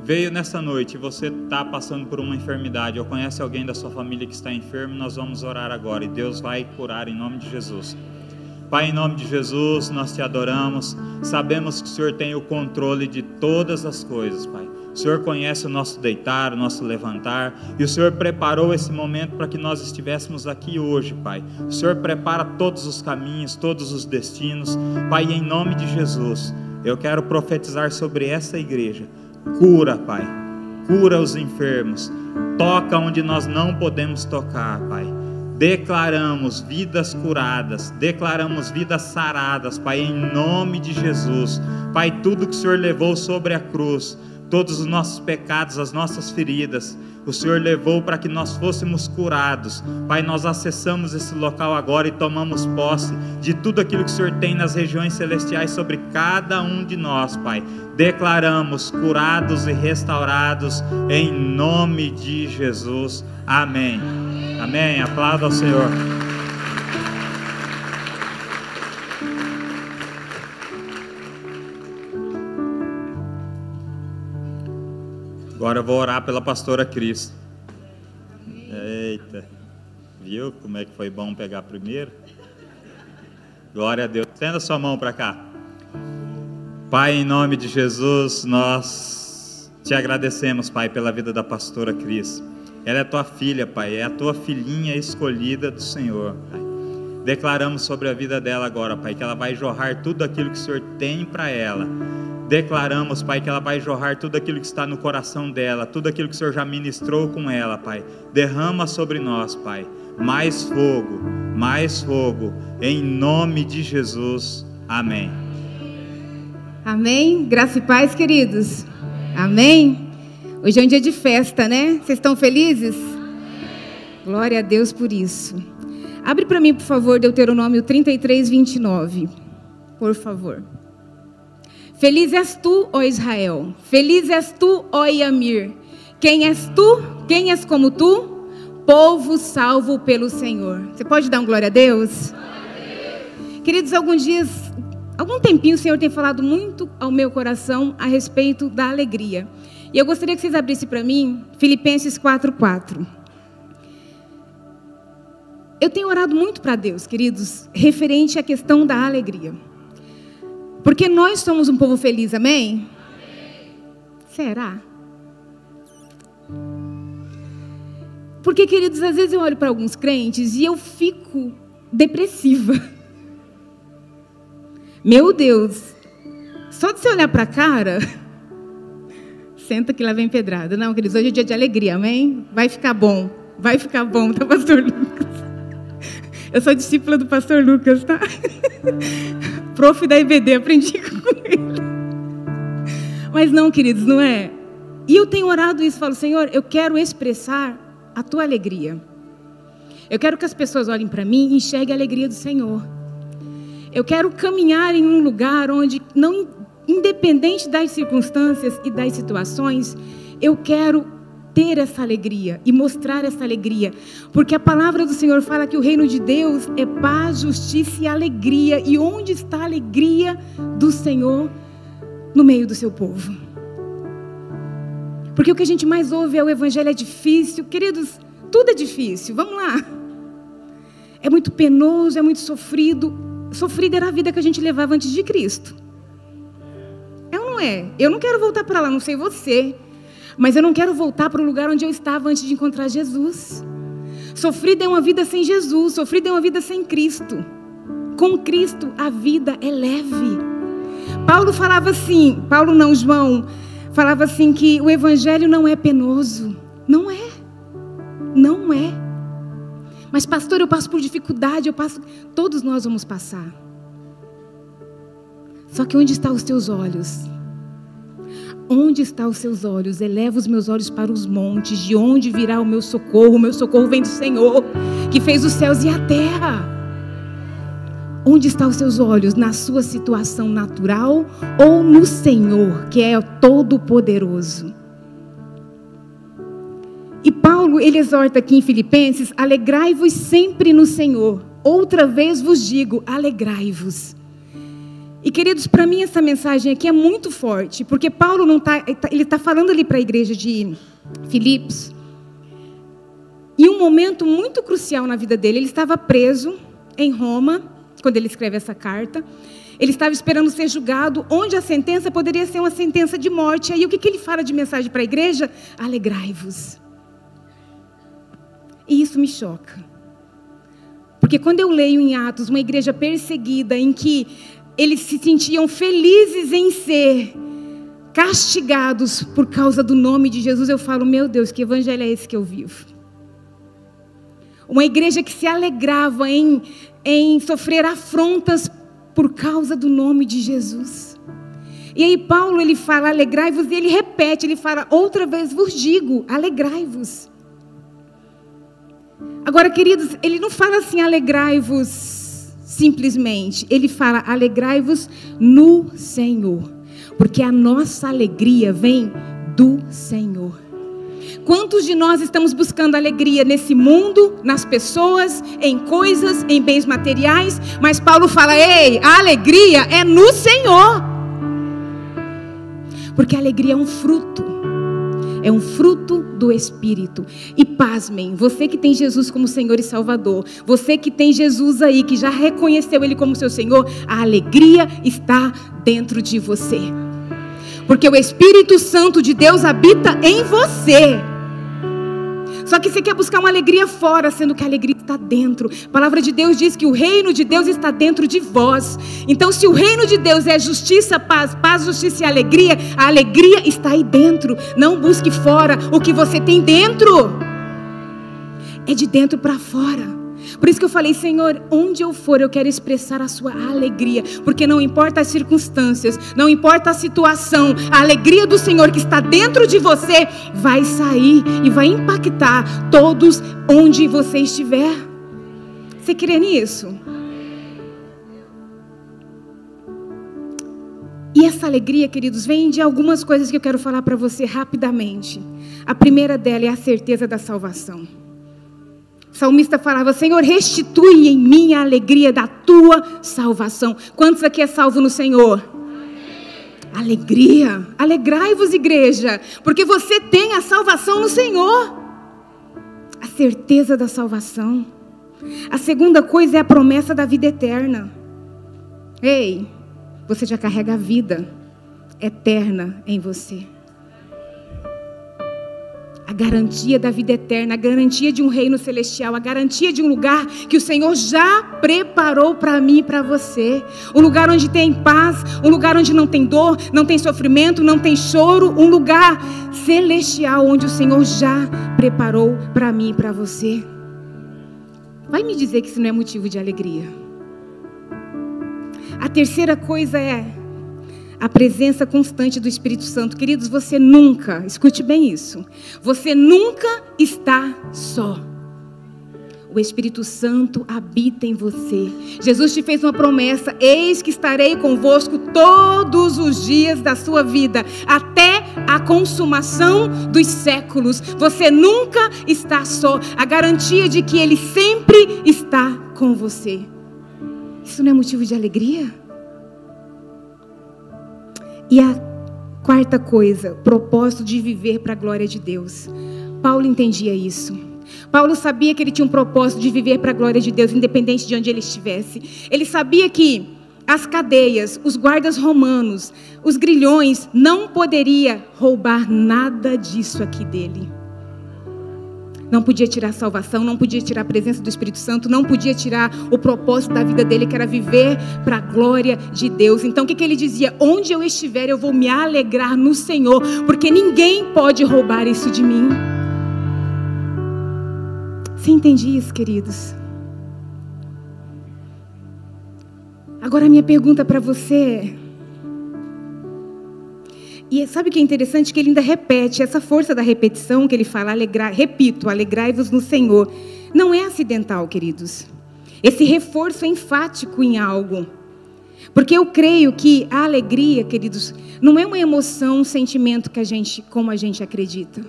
veio nessa noite e você está passando por uma enfermidade, ou conhece alguém da sua família que está enfermo, nós vamos orar agora e Deus vai curar em nome de Jesus. Pai, em nome de Jesus, nós te adoramos. Sabemos que o Senhor tem o controle de todas as coisas, Pai. O Senhor conhece o nosso deitar, o nosso levantar, e o Senhor preparou esse momento para que nós estivéssemos aqui hoje, Pai. O Senhor prepara todos os caminhos, todos os destinos. Pai, em nome de Jesus, eu quero profetizar sobre essa igreja. Cura, Pai. Cura os enfermos. Toca onde nós não podemos tocar, Pai. Declaramos vidas curadas, declaramos vidas saradas, Pai, em nome de Jesus. Pai, tudo que o Senhor levou sobre a cruz, todos os nossos pecados, as nossas feridas, o Senhor levou para que nós fôssemos curados. Pai, nós acessamos esse local agora e tomamos posse de tudo aquilo que o Senhor tem nas regiões celestiais sobre cada um de nós, Pai. Declaramos curados e restaurados em nome de Jesus. Amém. Amém. Aplauda ao Senhor. Agora eu vou orar pela pastora Cris. Eita, viu como é que foi bom pegar primeiro? Glória a Deus. Estenda sua mão para cá. Pai, em nome de Jesus, nós te agradecemos, Pai, pela vida da pastora Cris. Ela é tua filha, Pai, é a tua filhinha escolhida do Senhor, Pai. Declaramos sobre a vida dela agora, Pai, que ela vai jorrar tudo aquilo que o Senhor tem para ela. Declaramos, Pai, que ela vai jorrar tudo aquilo que está no coração dela, tudo aquilo que o Senhor já ministrou com ela, Pai. Derrama sobre nós, Pai, mais fogo, em nome de Jesus. Amém. Amém. Graça e paz, queridos. Amém. Hoje é um dia de festa, né? Vocês estão felizes? Glória a Deus por isso. Abre para mim, por favor, Deuteronômio 33, 29. Por favor. Feliz és tu, ó Israel. Feliz és tu, ó Iamir. Quem és tu? Quem és como tu? Povo salvo pelo Senhor. Você pode dar um glória a Deus? Queridos, algum tempinho o Senhor tem falado muito ao meu coração a respeito da alegria. E eu gostaria que vocês abrissem para mim Filipenses 4:4. Eu tenho orado muito para Deus, queridos, referente à questão da alegria. Porque nós somos um povo feliz, amém? Será? Porque, queridos, às vezes eu olho para alguns crentes e eu fico depressiva. Meu Deus, só de você olhar para a cara, senta que lá vem pedrada. Não, queridos, hoje é dia de alegria, amém? Vai ficar bom, tá, pastor Lucas? Eu sou discípula do pastor Lucas, tá? Prof da IBD, aprendi com ele. Mas não, queridos, não é? E eu tenho orado isso, falo, Senhor, eu quero expressar a tua alegria. Eu quero que as pessoas olhem para mim e enxerguem a alegria do Senhor. Eu quero caminhar em um lugar onde, não, independente das circunstâncias e das situações, eu quero ter essa alegria e mostrar essa alegria, porque a palavra do Senhor fala que o reino de Deus é paz, justiça e alegria. E onde está a alegria do Senhor? No meio do seu povo. Porque o que a gente mais ouve é o evangelho é difícil. Queridos, tudo é difícil, vamos lá. É muito penoso, é muito sofrido. Sofrida era a vida que a gente levava antes de Cristo. É ou não é? Eu não quero voltar para lá, não sei você, mas eu não quero voltar para o lugar onde eu estava antes de encontrar Jesus. Sofrida é uma vida sem Jesus, sofrida é uma vida sem Cristo. Com Cristo a vida é leve. João falava assim que o evangelho não é penoso. Não é. Mas pastor, eu passo por dificuldade, todos nós vamos passar. Só que onde estão os teus olhos? Onde estão os seus olhos? Eleva os meus olhos para os montes, de onde virá o meu socorro? O meu socorro vem do Senhor, que fez os céus e a terra. Onde estão os seus olhos? Na sua situação natural ou no Senhor, que é todo-poderoso? E Paulo, ele exorta aqui em Filipenses, alegrai-vos sempre no Senhor. Outra vez vos digo, alegrai-vos. E queridos, para mim essa mensagem aqui é muito forte, porque Paulo ele está falando ali para a igreja de Filipos, em um momento muito crucial na vida dele. Ele estava preso em Roma, quando ele escreve essa carta. Ele estava esperando ser julgado, onde a sentença poderia ser uma sentença de morte. Aí o que ele fala de mensagem para a igreja? Alegrai-vos. E isso me choca. Porque quando eu leio em Atos uma igreja perseguida, em que eles se sentiam felizes em ser castigados por causa do nome de Jesus, eu falo, meu Deus, que evangelho é esse que eu vivo? Uma igreja que se alegrava em sofrer afrontas por causa do nome de Jesus. E aí Paulo, ele fala, alegrai-vos, e ele repete, ele fala, outra vez vos digo, alegrai-vos. Agora, queridos, ele não fala assim, alegrai-vos simplesmente. Ele fala, alegrai-vos no Senhor. Porque a nossa alegria vem do Senhor. Quantos de nós estamos buscando alegria nesse mundo, nas pessoas, em coisas, em bens materiais? Mas Paulo fala, ei, a alegria é no Senhor. Porque a alegria é um fruto do Espírito. E pasmem, você que tem Jesus como Senhor e Salvador, você que tem Jesus aí, que já reconheceu Ele como seu Senhor, a alegria está dentro de você. Porque o Espírito Santo de Deus habita em você. Só que você quer buscar uma alegria fora, sendo que a alegria está dentro. A palavra de Deus diz que o reino de Deus está dentro de vós. Então, se o reino de Deus é justiça, paz, justiça e alegria, a alegria está aí dentro. Não busque fora o que você tem dentro. É de dentro para fora. Por isso que eu falei, Senhor, onde eu for, eu quero expressar a sua alegria. Porque não importa as circunstâncias, não importa a situação, a alegria do Senhor que está dentro de você vai sair e vai impactar todos onde você estiver. Você crê nisso? E essa alegria, queridos, vem de algumas coisas que eu quero falar para você rapidamente. A primeira dela é a certeza da salvação. O salmista falava, Senhor, restitui em mim a alegria da tua salvação. Quantos aqui é salvo no Senhor? Alegria. Alegrai-vos, igreja, porque você tem a salvação no Senhor. A certeza da salvação. A segunda coisa é a promessa da vida eterna. Ei, você já carrega a vida eterna em você. A garantia da vida eterna, a garantia de um reino celestial, a garantia de um lugar que o Senhor já preparou para mim e para você. Um lugar onde tem paz, um lugar onde não tem dor, não tem sofrimento, não tem choro. Um lugar celestial onde o Senhor já preparou para mim e para você. Vai me dizer que isso não é motivo de alegria. A terceira coisa é a presença constante do Espírito Santo. Queridos, você nunca, escute bem isso, você nunca está só. O Espírito Santo habita em você. Jesus te fez uma promessa, eis que estarei convosco todos os dias da sua vida, até a consumação dos séculos. Você nunca está só. A garantia de que Ele sempre está com você. Isso não é motivo de alegria? E a quarta coisa, propósito de viver para a glória de Deus. Paulo entendia isso. Paulo sabia que ele tinha um propósito de viver para a glória de Deus, independente de onde ele estivesse. Ele sabia que as cadeias, os guardas romanos, os grilhões, não poderia roubar nada disso aqui dele. Não podia tirar a salvação, não podia tirar a presença do Espírito Santo, não podia tirar o propósito da vida dele, que era viver para a glória de Deus. Então o que ele dizia? Onde eu estiver, eu vou me alegrar no Senhor, porque ninguém pode roubar isso de mim. Você entende isso, queridos? Agora a minha pergunta para você é... E sabe o que é interessante? Que ele ainda repete, essa força da repetição que ele fala, repito, alegrai-vos no Senhor. Não é acidental, queridos. Esse reforço é enfático em algo. Porque eu creio que a alegria, queridos, não é uma emoção, um sentimento como a gente acredita.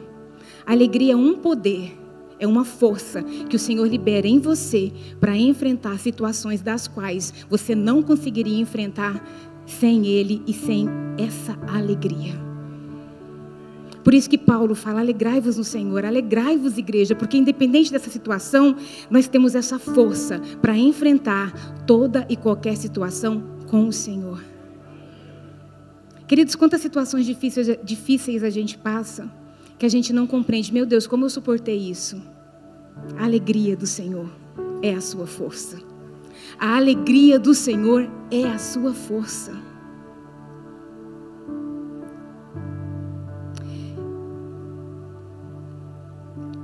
A alegria é um poder, é uma força que o Senhor libera em você para enfrentar situações das quais você não conseguiria enfrentar sem Ele e sem essa alegria. Por isso que Paulo fala, alegrai-vos no Senhor, alegrai-vos, igreja, porque independente dessa situação, nós temos essa força para enfrentar toda e qualquer situação com o Senhor. Queridos, quantas situações difíceis a gente passa, que a gente não compreende. Meu Deus, como eu suportei isso? A alegria do Senhor é a sua força. A alegria do Senhor é a sua força.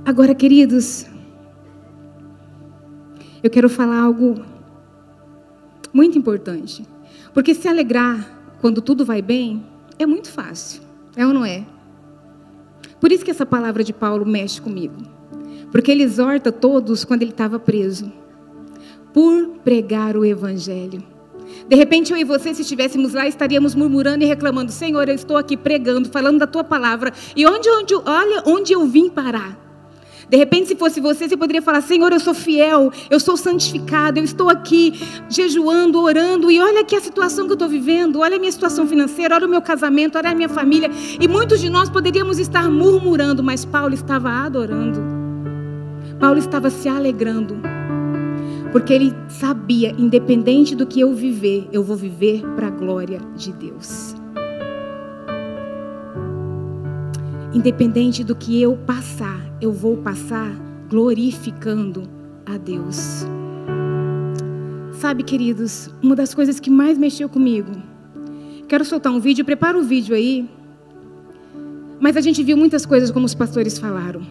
Agora, queridos, eu quero falar algo muito importante. Porque se alegrar quando tudo vai bem É muito fácil, é ou não é? Por isso que essa palavra de Paulo mexe comigo. Porque ele exorta todos quando ele estava preso, por pregar o evangelho. De repente eu e você, se estivéssemos lá, estaríamos murmurando e reclamando: Senhor, eu estou aqui pregando, falando da tua palavra, e olha onde eu vim parar. De repente, se fosse você poderia falar: Senhor, eu sou fiel, eu sou santificado, eu estou aqui jejuando, orando, e olha aqui a situação que eu estou vivendo, olha a minha situação financeira, olha o meu casamento, olha a minha família. E muitos de nós poderíamos estar murmurando, mas Paulo estava adorando. Paulo estava se alegrando, porque ele sabia, independente do que eu viver, eu vou viver para a glória de Deus. Independente do que eu passar, eu vou passar glorificando a Deus. Sabe, queridos, uma das coisas que mais mexeu comigo, quero soltar um vídeo, prepara o vídeo aí, mas a gente viu muitas coisas como os pastores falaram.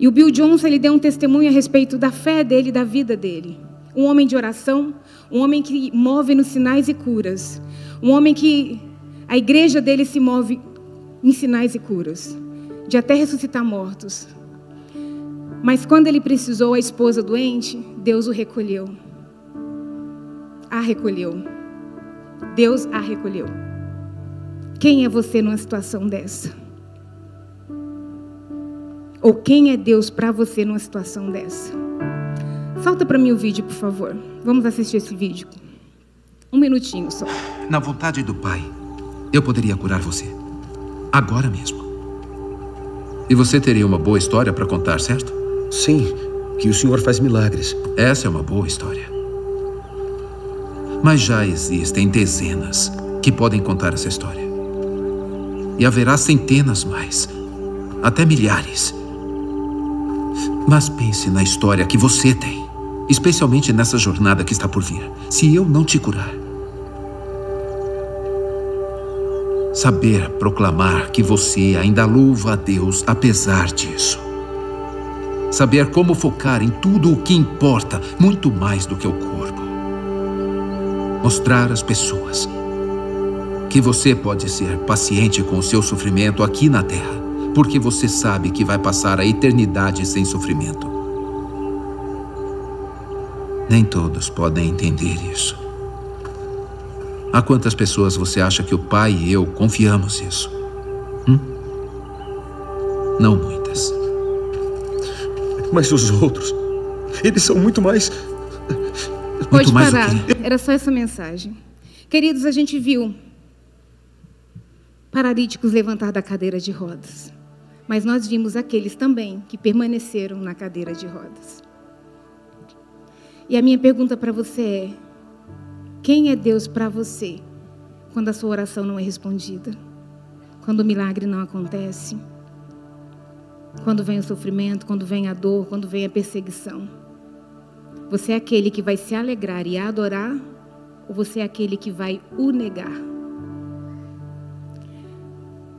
E o Bill Johnson, ele deu um testemunho a respeito da fé dele, da vida dele. Um homem de oração, um homem que move nos sinais e curas. Um homem que a igreja dele se move em sinais e curas, de até ressuscitar mortos. Mas quando ele precisou, a esposa doente, Deus o recolheu. A recolheu. Deus a recolheu. Quem é você numa situação dessa? Ou quem é Deus para você numa situação dessa? Solta para mim o vídeo, por favor. Vamos assistir esse vídeo. Um minutinho só. Na vontade do Pai, eu poderia curar você. Agora mesmo. E você teria uma boa história para contar, certo? Sim, que o Senhor faz milagres. Essa é uma boa história. Mas já existem dezenas que podem contar essa história. E haverá centenas mais. Até milhares. Mas pense na história que você tem, especialmente nessa jornada que está por vir. Se eu não te curar, saber proclamar que você ainda louva a Deus apesar disso. Saber como focar em tudo o que importa, muito mais do que o corpo. Mostrar às pessoas que você pode ser paciente com o seu sofrimento aqui na terra, porque você sabe que vai passar a eternidade sem sofrimento. Nem todos podem entender isso. A quantas pessoas você acha que o Pai e eu confiamos isso? Não muitas. Mas os outros, eles são muito mais... Pode parar. Era só essa mensagem. Queridos, a gente viu paralíticos levantar da cadeira de rodas. Mas nós vimos aqueles também que permaneceram na cadeira de rodas. E a minha pergunta para você é: quem é Deus para você quando a sua oração não é respondida? Quando o milagre não acontece? Quando vem o sofrimento, quando vem a dor, quando vem a perseguição? Você é aquele que vai se alegrar e adorar? Ou você é aquele que vai o negar?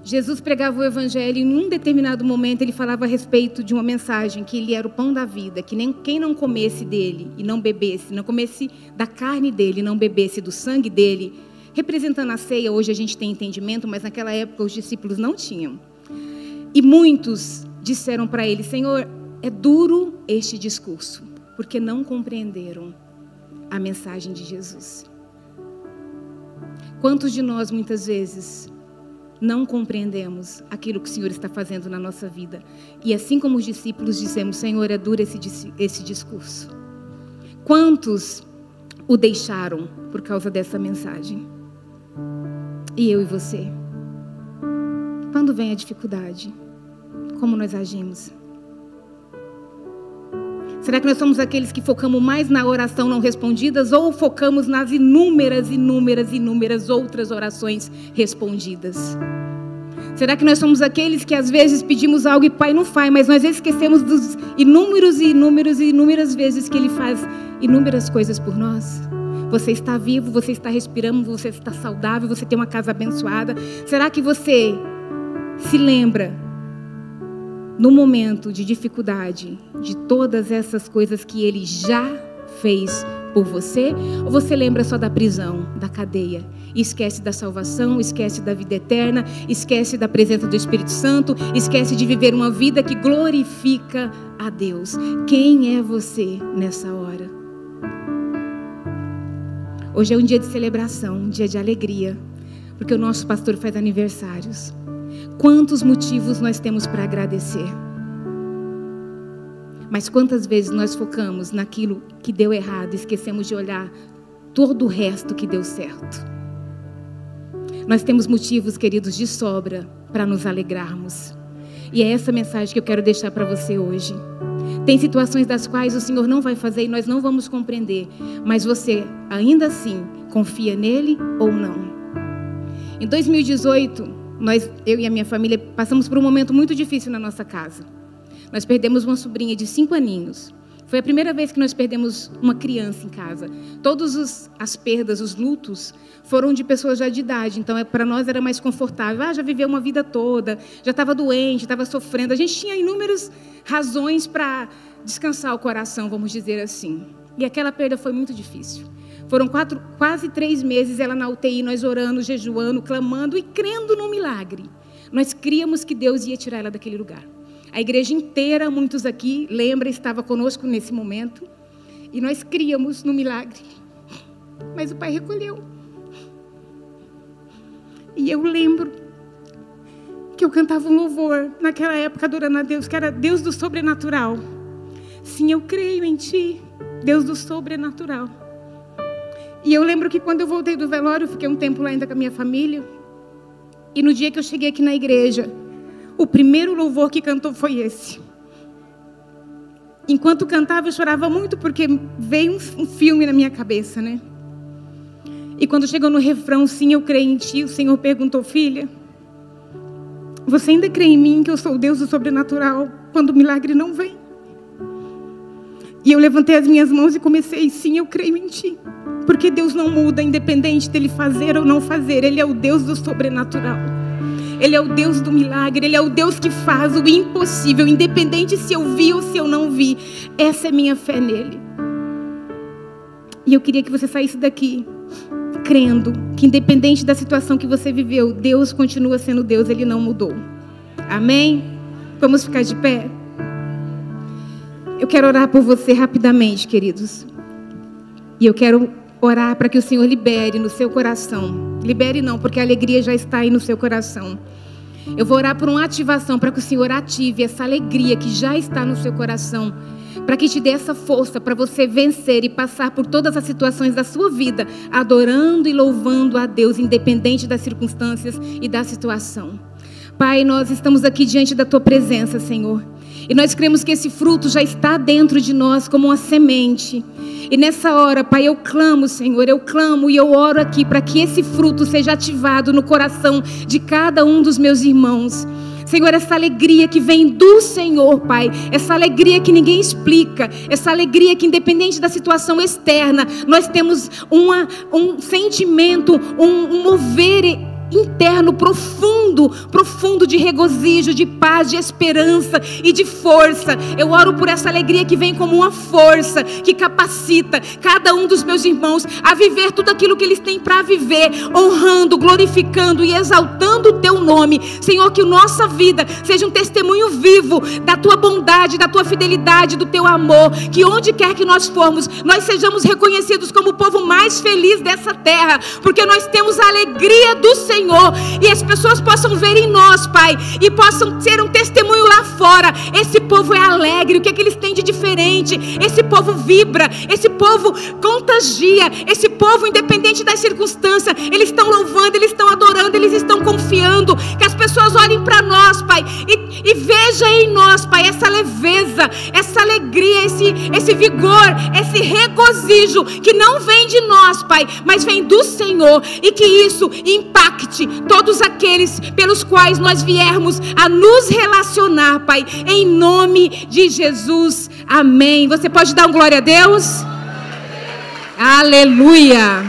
Jesus pregava o evangelho e em um determinado momento ele falava a respeito de uma mensagem, que ele era o pão da vida, que nem quem não comesse dele e não bebesse, não comesse da carne dele e não bebesse do sangue dele, representando a ceia. Hoje a gente tem entendimento, mas naquela época os discípulos não tinham. E muitos disseram para ele: Senhor, é duro este discurso, porque não compreenderam a mensagem de Jesus. Quantos de nós muitas vezes não compreendemos aquilo que o Senhor está fazendo na nossa vida? E assim como os discípulos dizemos: Senhor, é duro esse discurso. Quantos o deixaram por causa dessa mensagem? E eu e você? Quando vem a dificuldade, como nós agimos? Será que nós somos aqueles que focamos mais na oração não respondidas ou focamos nas inúmeras outras orações respondidas? Será que nós somos aqueles que às vezes pedimos algo e Pai não faz, mas nós esquecemos dos inúmeras vezes que Ele faz inúmeras coisas por nós? Você está vivo, você está respirando, você está saudável, você tem uma casa abençoada. Será que você se lembra, no momento de dificuldade, de todas essas coisas que Ele já fez por você? Ou você lembra só da prisão, da cadeia? E esquece da salvação, esquece da vida eterna, esquece da presença do Espírito Santo, esquece de viver uma vida que glorifica a Deus. Quem é você nessa hora? Hoje é um dia de celebração, um dia de alegria, porque o nosso pastor faz aniversários. Quantos motivos nós temos para agradecer? Mas quantas vezes nós focamos naquilo que deu errado e esquecemos de olhar todo o resto que deu certo? Nós temos motivos, queridos, de sobra para nos alegrarmos. E é essa mensagem que eu quero deixar para você hoje. Tem situações das quais o Senhor não vai fazer e nós não vamos compreender. Mas você, ainda assim, confia nele ou não? Em 2018, eu e a minha família passamos por um momento muito difícil na nossa casa. Nós perdemos uma sobrinha de 5 aninhos. Foi a primeira vez que nós perdemos uma criança em casa. Todas as perdas, os lutos, foram de pessoas já de idade. Então, para nós era mais confortável. Já viveu uma vida toda, já estava doente, estava sofrendo. A gente tinha inúmeras razões para descansar o coração, vamos dizer assim. E aquela perda foi muito difícil. Foram quase 3 meses ela na UTI, nós orando, jejuando, clamando e crendo no milagre. Nós críamos que Deus ia tirar ela daquele lugar. A igreja inteira, muitos aqui, lembra, estava conosco nesse momento. E nós críamos no milagre. Mas o pai recolheu. E eu lembro que eu cantava um louvor, naquela época, adorando a Deus, que era Deus do sobrenatural. Sim, eu creio em Ti, Deus do sobrenatural. E eu lembro que quando eu voltei do velório, eu fiquei um tempo lá ainda com a minha família. E no dia que eu cheguei aqui na igreja, o primeiro louvor que cantou foi esse. Enquanto cantava, eu chorava muito, porque veio um filme na minha cabeça, né? E quando chegou no refrão, sim, eu creio em Ti, o Senhor perguntou, filha, você ainda crê em mim, que eu sou o Deus do sobrenatural, quando o milagre não vem? E eu levantei as minhas mãos e comecei, sim, eu creio em Ti. Porque Deus não muda, independente dele fazer ou não fazer, Ele é o Deus do sobrenatural. Ele é o Deus do milagre, Ele é o Deus que faz o impossível, independente se eu vi ou se eu não vi. Essa é minha fé nele. E eu queria que você saísse daqui crendo que independente da situação que você viveu, Deus continua sendo Deus, Ele não mudou. Amém? Vamos ficar de pé? Eu quero orar por você rapidamente, queridos. E eu quero orar para que o Senhor libere no seu coração. Libere não, porque a alegria já está aí no seu coração. Eu vou orar por uma ativação, para que o Senhor ative essa alegria que já está no seu coração. Para que te dê essa força para você vencer e passar por todas as situações da sua vida, adorando e louvando a Deus, independente das circunstâncias e da situação. Pai, nós estamos aqui diante da Tua presença, Senhor. E nós cremos que esse fruto já está dentro de nós como uma semente. E nessa hora, Pai, eu clamo, Senhor, eu clamo e eu oro aqui para que esse fruto seja ativado no coração de cada um dos meus irmãos. Senhor, essa alegria que vem do Senhor, Pai, essa alegria que ninguém explica, essa alegria que independente da situação externa, nós temos um sentimento, um mover interno profundo de regozijo, de paz, de esperança e de força. Eu oro por essa alegria que vem como uma força que capacita cada um dos meus irmãos a viver tudo aquilo que eles têm para viver, honrando, glorificando e exaltando o Teu nome. Senhor, que a nossa vida seja um testemunho vivo da Tua bondade, da Tua fidelidade, do Teu amor, que onde quer que nós formos, nós sejamos reconhecidos como o povo mais feliz dessa terra, porque nós temos a alegria do Senhor. E as pessoas possam ver em nós, Pai, e possam ser um testemunho lá fora. Esse povo é alegre, o que é que eles têm de diferente? Esse povo vibra, esse povo contagia, esse povo, independente das circunstâncias, eles estão louvando, eles estão adorando, eles estão confiando. Que as pessoas olhem para nós, Pai, e vejam em nós, Pai, essa leveza, essa alegria, esse vigor, esse regozijo que não vem de nós, Pai, mas vem do Senhor, e que isso impacte todos aqueles pelos quais nós viermos a nos relacionar, Pai, em nome de Jesus, amém. Você pode dar um glória a Deus? Aleluia.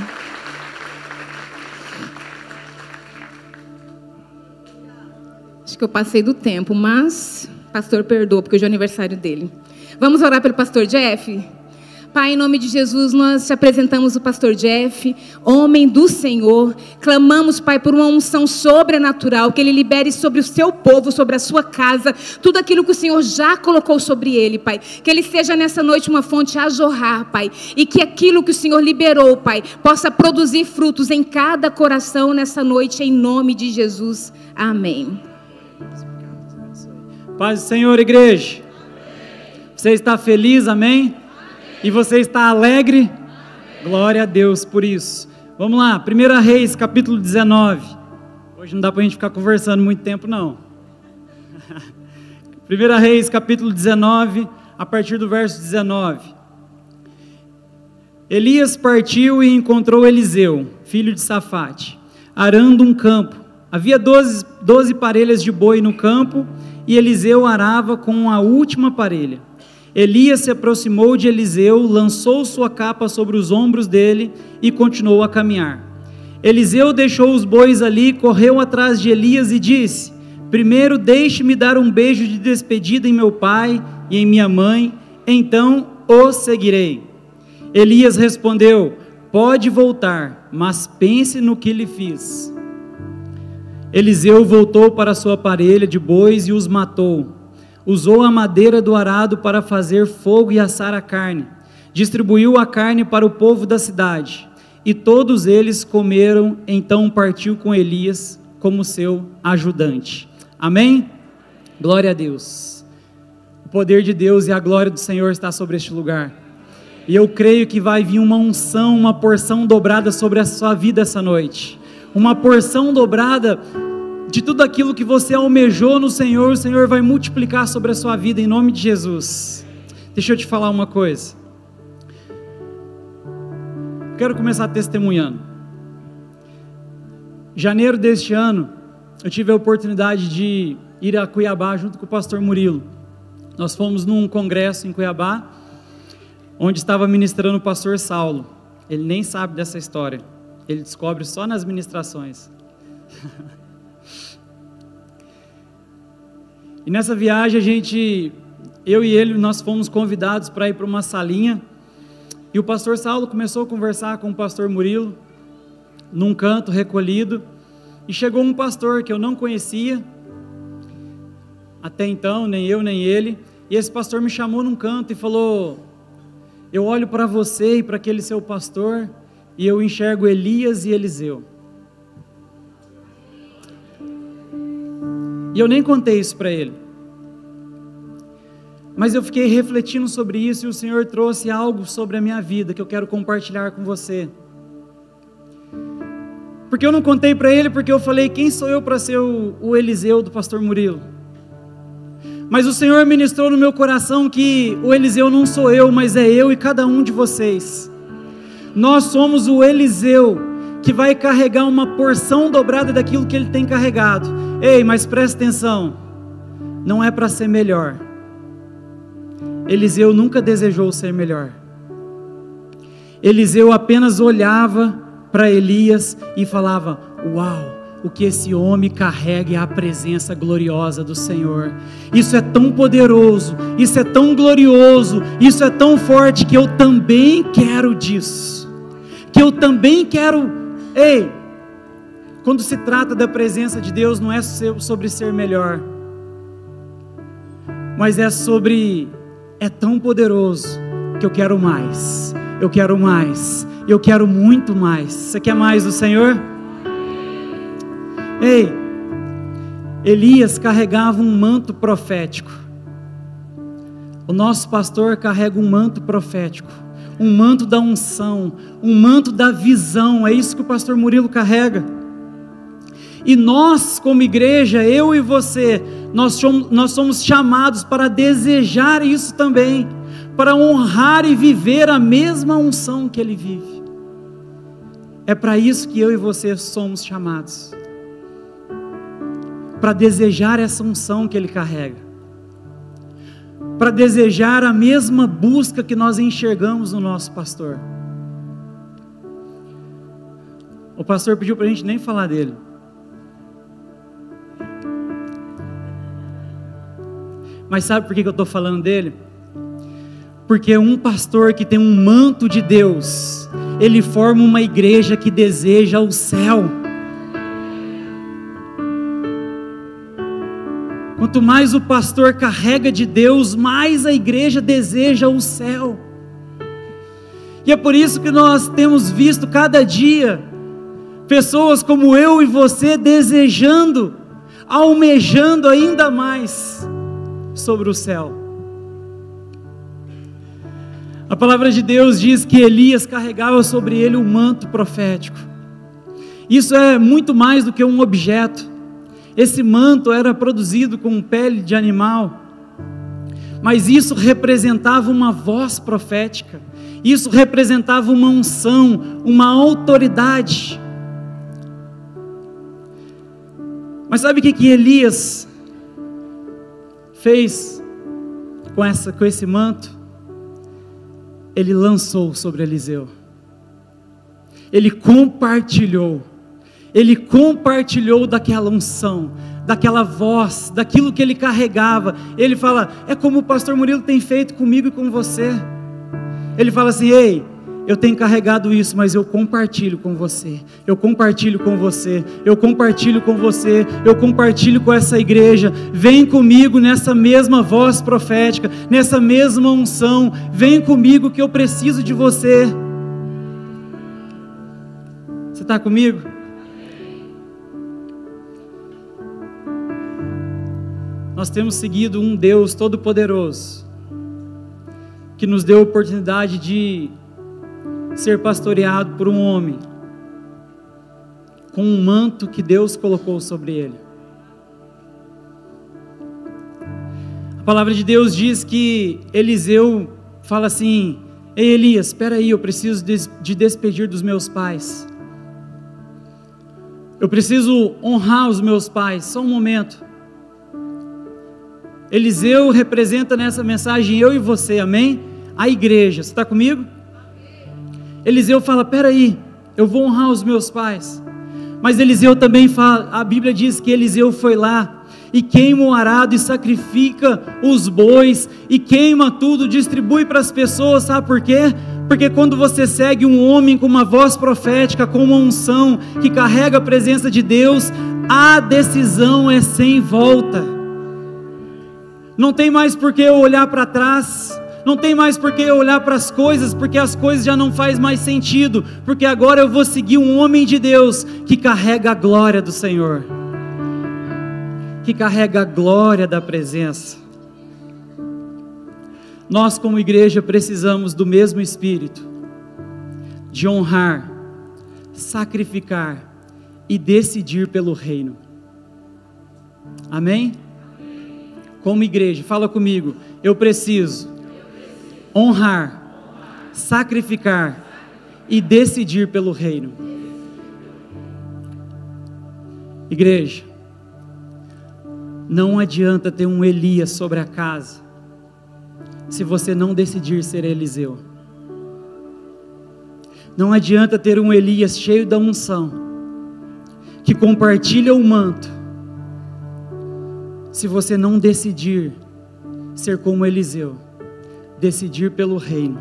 Acho que eu passei do tempo, mas pastor perdoa, porque hoje é o aniversário dele. Vamos orar pelo pastor Jeff? Pai, em nome de Jesus, nós te apresentamos o pastor Jeff, homem do Senhor. Clamamos, Pai, por uma unção sobrenatural, que ele libere sobre o seu povo, sobre a sua casa, tudo aquilo que o Senhor já colocou sobre ele, Pai. Que ele seja nessa noite uma fonte a jorrar, Pai. E que aquilo que o Senhor liberou, Pai, possa produzir frutos em cada coração nessa noite, em nome de Jesus. Amém. Paz do Senhor, igreja. Você está feliz, amém? E você está alegre? Glória a Deus por isso. Vamos lá, 1 Reis, capítulo 19. Hoje não dá para a gente ficar conversando muito tempo, não. 1 Reis, capítulo 19, a partir do verso 19. Elias partiu e encontrou Eliseu, filho de Safate, arando um campo. Havia 12 parelhas de boi no campo, e Eliseu arava com a última parelha. Elias se aproximou de Eliseu, lançou sua capa sobre os ombros dele e continuou a caminhar. Eliseu deixou os bois ali, correu atrás de Elias e disse: primeiro deixe-me dar um beijo de despedida em meu pai e em minha mãe, então o seguirei. Elias respondeu: pode voltar, mas pense no que lhe fiz. Eliseu voltou para sua parelha de bois e os matou. Usou a madeira do arado para fazer fogo e assar a carne. Distribuiu a carne para o povo da cidade. E todos eles comeram, então partiu com Elias como seu ajudante. Amém? Glória a Deus. O poder de Deus e a glória do Senhor está sobre este lugar. E eu creio que vai vir uma unção, uma porção dobrada sobre a sua vida essa noite. Uma porção dobrada de tudo aquilo que você almejou no Senhor, o Senhor vai multiplicar sobre a sua vida em nome de Jesus. Deixa eu te falar uma coisa. Quero começar testemunhando. Em janeiro deste ano, eu tive a oportunidade de ir a Cuiabá junto com o pastor Murilo. Nós fomos num congresso em Cuiabá, onde estava ministrando o pastor Saulo. Ele nem sabe dessa história. Ele descobre só nas ministrações. E nessa viagem eu e ele, nós fomos convidados para ir para uma salinha, e o pastor Saulo começou a conversar com o pastor Murilo, num canto recolhido, e chegou um pastor que eu não conhecia, até então, nem eu nem ele, e esse pastor me chamou num canto e falou: eu olho para você e para aquele seu pastor, e eu enxergo Elias e Eliseu. E eu nem contei isso para ele, mas eu fiquei refletindo sobre isso, e o Senhor trouxe algo sobre a minha vida, que eu quero compartilhar com você. Porque eu não contei para ele, porque eu falei: quem sou eu para ser o Eliseu do pastor Murilo? Mas o Senhor ministrou no meu coração que o Eliseu não sou eu, mas é eu e cada um de vocês. Nós somos o Eliseu, que vai carregar uma porção dobrada daquilo que ele tem carregado. Ei, mas presta atenção, não é para ser melhor. Eliseu nunca desejou ser melhor. Eliseu apenas olhava para Elias e falava: uau, o que esse homem carrega é a presença gloriosa do Senhor. Isso é tão poderoso, isso é tão glorioso, isso é tão forte, que eu também quero disso, que eu também quero. Ei, quando se trata da presença de Deus, não é sobre ser melhor, mas é sobre, é tão poderoso que eu quero mais, eu quero mais, eu quero muito mais. Você quer mais do Senhor? Ei, Elias carregava um manto profético. O nosso pastor carrega um manto profético, um manto da unção, um manto da visão. É isso que o pastor Murilo carrega. E nós, como igreja, eu e você, nós somos chamados para desejar isso também, para honrar e viver a mesma unção que ele vive. É para isso que eu e você somos chamados, para desejar essa unção que ele carrega, para desejar a mesma busca que nós enxergamos no nosso pastor. O pastor pediu para a gente nem falar dele. Mas sabe por que eu estou falando dele? Porque um pastor que tem um manto de Deus, ele forma uma igreja que deseja o céu. Quanto mais o pastor carrega de Deus, mais a igreja deseja o céu. E é por isso que nós temos visto cada dia pessoas como eu e você desejando, almejando ainda mais sobre o céu. A palavra de Deus diz que Elias carregava sobre ele um manto profético. Isso é muito mais do que um objeto. Esse manto era produzido com pele de animal, mas isso representava uma voz profética, isso representava uma unção, uma autoridade. Mas sabe o que Elias fez com esse manto? Ele lançou sobre Eliseu, ele compartilhou daquela unção, daquela voz, daquilo que ele carregava. Ele fala, é como o pastor Murilo tem feito comigo e com você. Ele fala assim, ei, eu tenho carregado isso, mas eu compartilho com você, eu compartilho com você, eu compartilho com você, eu compartilho com essa igreja. Vem comigo nessa mesma voz profética, nessa mesma unção, vem comigo que eu preciso de você. Você está comigo? Nós temos seguido um Deus Todo-Poderoso, que nos deu a oportunidade de ser pastoreado por um homem, com um manto que Deus colocou sobre ele. A palavra de Deus diz que Eliseu fala assim, ei Elias, espera aí, eu preciso de despedir dos meus pais, eu preciso honrar os meus pais, só um momento. Eliseu representa nessa mensagem eu e você, amém? A igreja, você está comigo? Eliseu fala, peraí, eu vou honrar os meus pais. Mas Eliseu também fala, a Bíblia diz que Eliseu foi lá e queima o arado e sacrifica os bois e queima tudo, distribui para as pessoas. Sabe por quê? Porque quando você segue um homem com uma voz profética, com uma unção que carrega a presença de Deus, a decisão é sem volta. Não tem mais por que eu olhar para trás, não tem mais por que eu olhar para as coisas, porque as coisas já não fazem mais sentido, porque agora eu vou seguir um homem de Deus que carrega a glória do Senhor, que carrega a glória da presença. Nós como igreja precisamos do mesmo espírito, de honrar, sacrificar e decidir pelo reino. Amém? Como igreja, fala comigo, eu preciso honrar, sacrificar e decidir pelo reino. Igreja, não adianta ter um Elias sobre a casa, se você não decidir ser Eliseu. Não adianta ter um Elias cheio da unção, que compartilha o manto, se você não decidir ser como Eliseu, decidir pelo reino.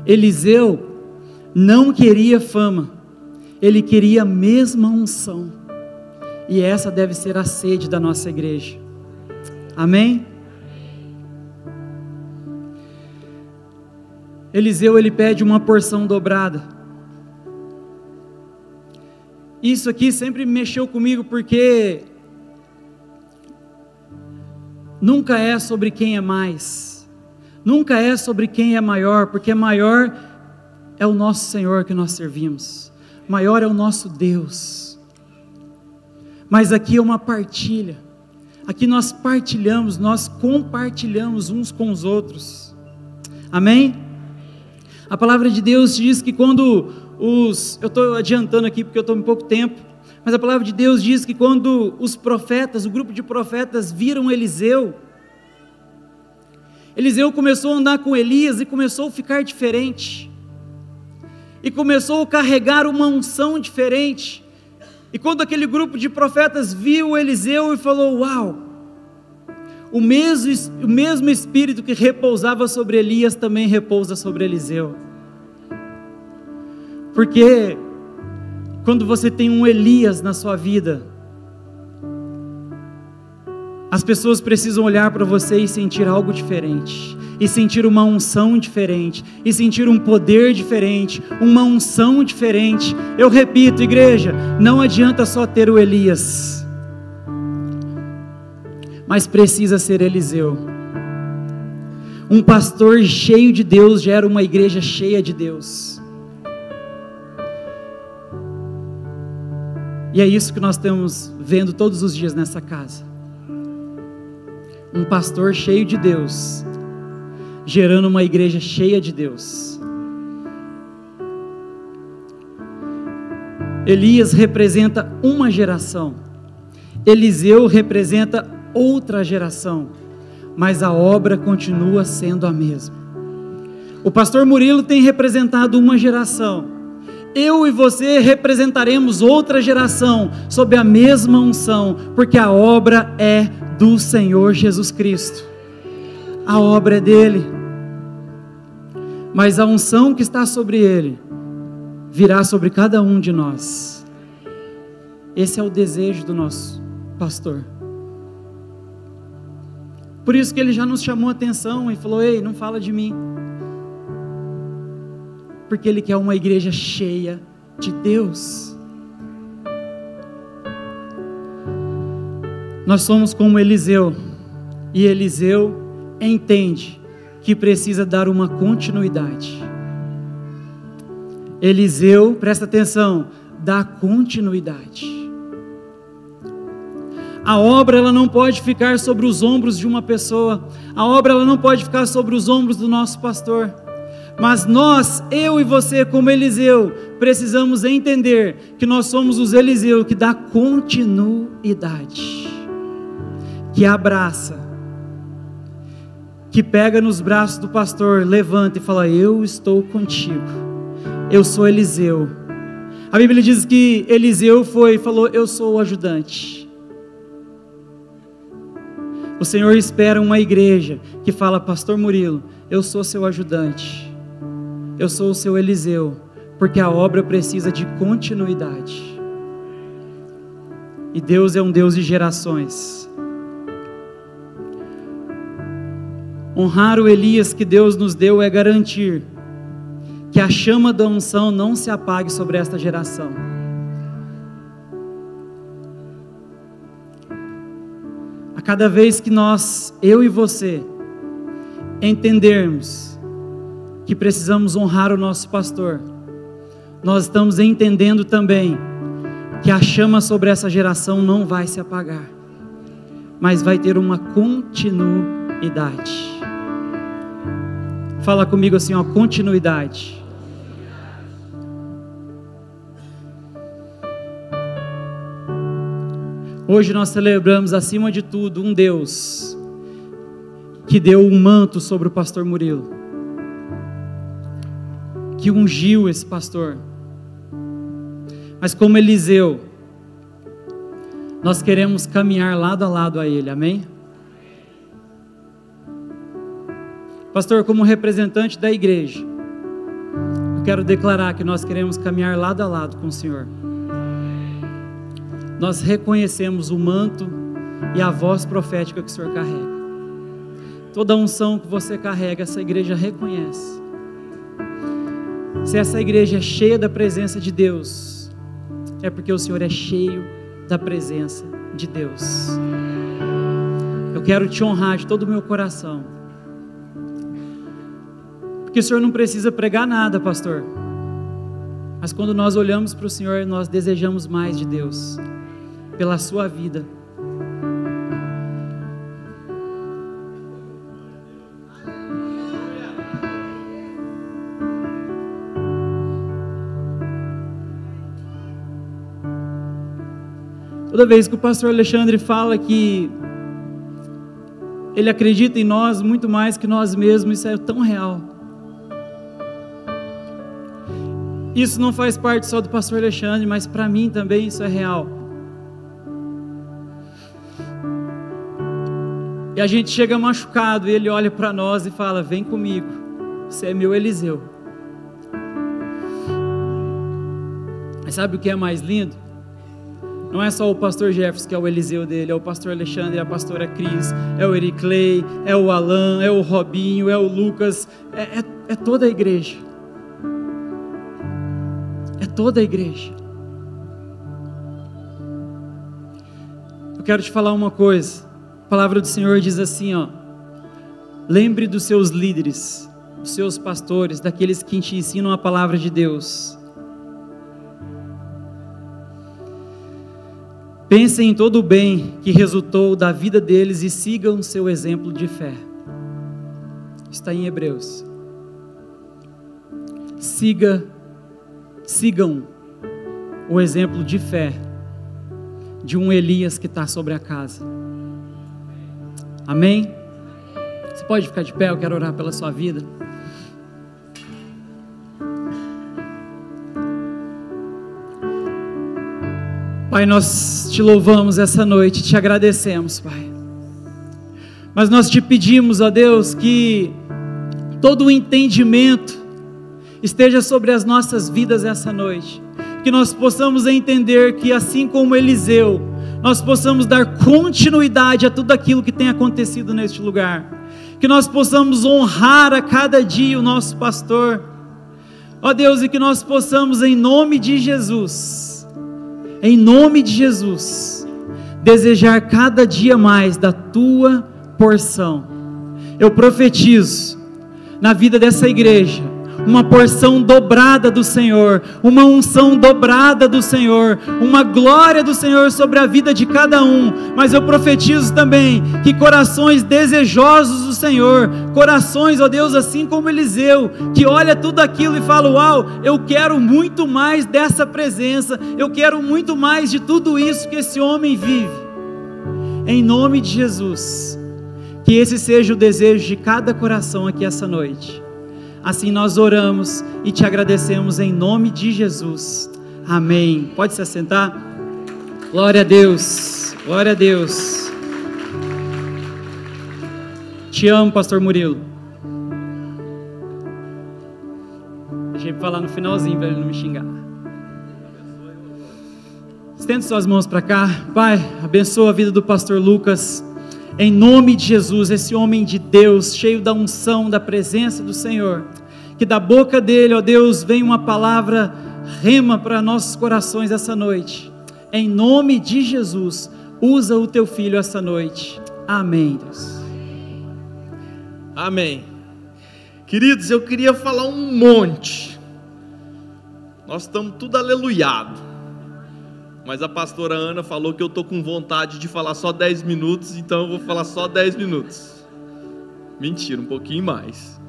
Eliseu não queria fama, ele queria a mesma unção, e essa deve ser a sede da nossa igreja. Amém? Eliseu, ele pede uma porção dobrada. Isso aqui sempre mexeu comigo, porque nunca é sobre quem é mais, nunca é sobre quem é maior, porque maior é o nosso Senhor que nós servimos, maior é o nosso Deus. Mas aqui é uma partilha, aqui nós partilhamos, nós compartilhamos uns com os outros. Amém? A palavra de Deus diz que quando eu estou adiantando aqui porque eu estou em pouco tempo, mas a palavra de Deus diz que quando os profetas, o grupo de profetas viram Eliseu, Eliseu começou a andar com Elias e começou a ficar diferente, e começou a carregar uma unção diferente. E quando aquele grupo de profetas viu Eliseu e falou, uau, O mesmo Espírito que repousava sobre Elias também repousa sobre Eliseu. Porque quando você tem um Elias na sua vida, as pessoas precisam olhar para você e sentir algo diferente, e sentir uma unção diferente, e sentir um poder diferente, uma unção diferente. Eu repito, igreja, não adianta só ter o Elias, mas precisa ser Eliseu. Um pastor cheio de Deus gera uma igreja cheia de Deus. E é isso que nós estamos vendo todos os dias nessa casa. Um pastor cheio de Deus, gerando uma igreja cheia de Deus. Elias representa uma geração, Eliseu representa outra geração, mas a obra continua sendo a mesma. O pastor Murilo tem representado uma geração, eu e você representaremos outra geração, sob a mesma unção, porque a obra é do Senhor Jesus Cristo, a obra é dele, mas a unção que está sobre ele, virá sobre cada um de nós. Esse é o desejo do nosso pastor. Por isso que ele já nos chamou a atenção e falou: ei, não fala de mim, porque ele quer uma igreja cheia de Deus. Nós somos como Eliseu, e Eliseu entende que precisa dar uma continuidade. Eliseu, presta atenção, dá continuidade. A obra ela não pode ficar sobre os ombros de uma pessoa, a obra ela não pode ficar sobre os ombros do nosso pastor, mas nós, eu e você como Eliseu, precisamos entender que nós somos os Eliseu que dá continuidade, que abraça, que pega nos braços do pastor, levanta e fala: eu estou contigo, eu sou Eliseu. A Bíblia diz que Eliseu falou: eu sou o ajudante. O Senhor espera uma igreja que fala: pastor Murilo, eu sou seu ajudante, eu sou o seu Eliseu, porque a obra precisa de continuidade. E Deus é um Deus de gerações. Honrar o Elias que Deus nos deu é garantir que a chama da unção não se apague sobre esta geração. A cada vez que nós, eu e você, entendermos que precisamos honrar o nosso pastor, nós estamos entendendo também que a chama sobre essa geração não vai se apagar, mas vai ter uma continuidade. Fala comigo assim, ó, continuidade. Hoje nós celebramos, acima de tudo, um Deus que deu um manto sobre o pastor Murilo, que ungiu esse pastor. Mas como Eliseu, nós queremos caminhar lado a lado a ele, amém? Pastor, como representante da igreja, eu quero declarar que nós queremos caminhar lado a lado com o Senhor. Nós reconhecemos o manto e a voz profética que o Senhor carrega. Toda a unção que você carrega, essa igreja reconhece. Se essa igreja é cheia da presença de Deus, é porque o Senhor é cheio da presença de Deus. Eu quero te honrar de todo o meu coração, porque o Senhor não precisa pregar nada, pastor, mas quando nós olhamos para o Senhor, nós desejamos mais de Deus, pela sua vida. Toda vez que o pastor Alexandre fala que ele acredita em nós muito mais que nós mesmos, isso é tão real. Isso não faz parte só do pastor Alexandre, mas para mim também isso é real. E a gente chega machucado e ele olha para nós e fala: vem comigo, você é meu Eliseu. Mas sabe o que é mais lindo? Não é só o pastor Jefferson que é o Eliseu dele, é o pastor Alexandre, é a pastora Cris, é o Eri Clay, é o Alan, é o Robinho, é o Lucas, é toda a igreja. É toda a igreja. Eu quero te falar uma coisa. A palavra do Senhor diz assim, ó: lembre dos seus líderes, dos seus pastores, daqueles que te ensinam a palavra de Deus. Pensem em todo o bem que resultou da vida deles e sigam seu exemplo de fé. Está em Hebreus. Sigam o exemplo de fé de um Elias que está sobre a casa. Amém? Você pode ficar de pé, eu quero orar pela sua vida. Pai, nós te louvamos essa noite, te agradecemos, Pai. Mas nós te pedimos, ó Deus, que todo o entendimento esteja sobre as nossas vidas essa noite. Que nós possamos entender que, assim como Eliseu, nós possamos dar continuidade a tudo aquilo que tem acontecido neste lugar. Que nós possamos honrar a cada dia o nosso pastor. Ó Deus, e que nós possamos, em nome de Jesus, desejar cada dia mais da tua porção. Eu profetizo na vida dessa igreja uma porção dobrada do Senhor, uma unção dobrada do Senhor, uma glória do Senhor sobre a vida de cada um. Mas eu profetizo também que corações desejosos do Senhor, corações, ó Deus, assim como Eliseu, que olha tudo aquilo e fala: uau, eu quero muito mais dessa presença, eu quero muito mais de tudo isso que esse homem vive. Em nome de Jesus, que esse seja o desejo de cada coração aqui essa noite. Assim nós oramos e te agradecemos em nome de Jesus. Amém. Pode se assentar. Glória a Deus. Glória a Deus. Te amo, pastor Murilo. Deixei para falar no finalzinho para ele não me xingar. Estende suas mãos para cá. Pai, abençoa a vida do pastor Lucas. Em nome de Jesus, esse homem de Deus, cheio da unção, da presença do Senhor, que da boca dele, ó Deus, venha uma palavra rema para nossos corações essa noite. Em nome de Jesus, usa o teu filho essa noite. Amém, Deus. Amém. Queridos, eu queria falar um monte. Nós estamos tudo aleluiado. Mas a pastora Ana falou que eu estou com vontade de falar só 10 minutos, então eu vou falar só 10 minutos. Mentira, um pouquinho mais.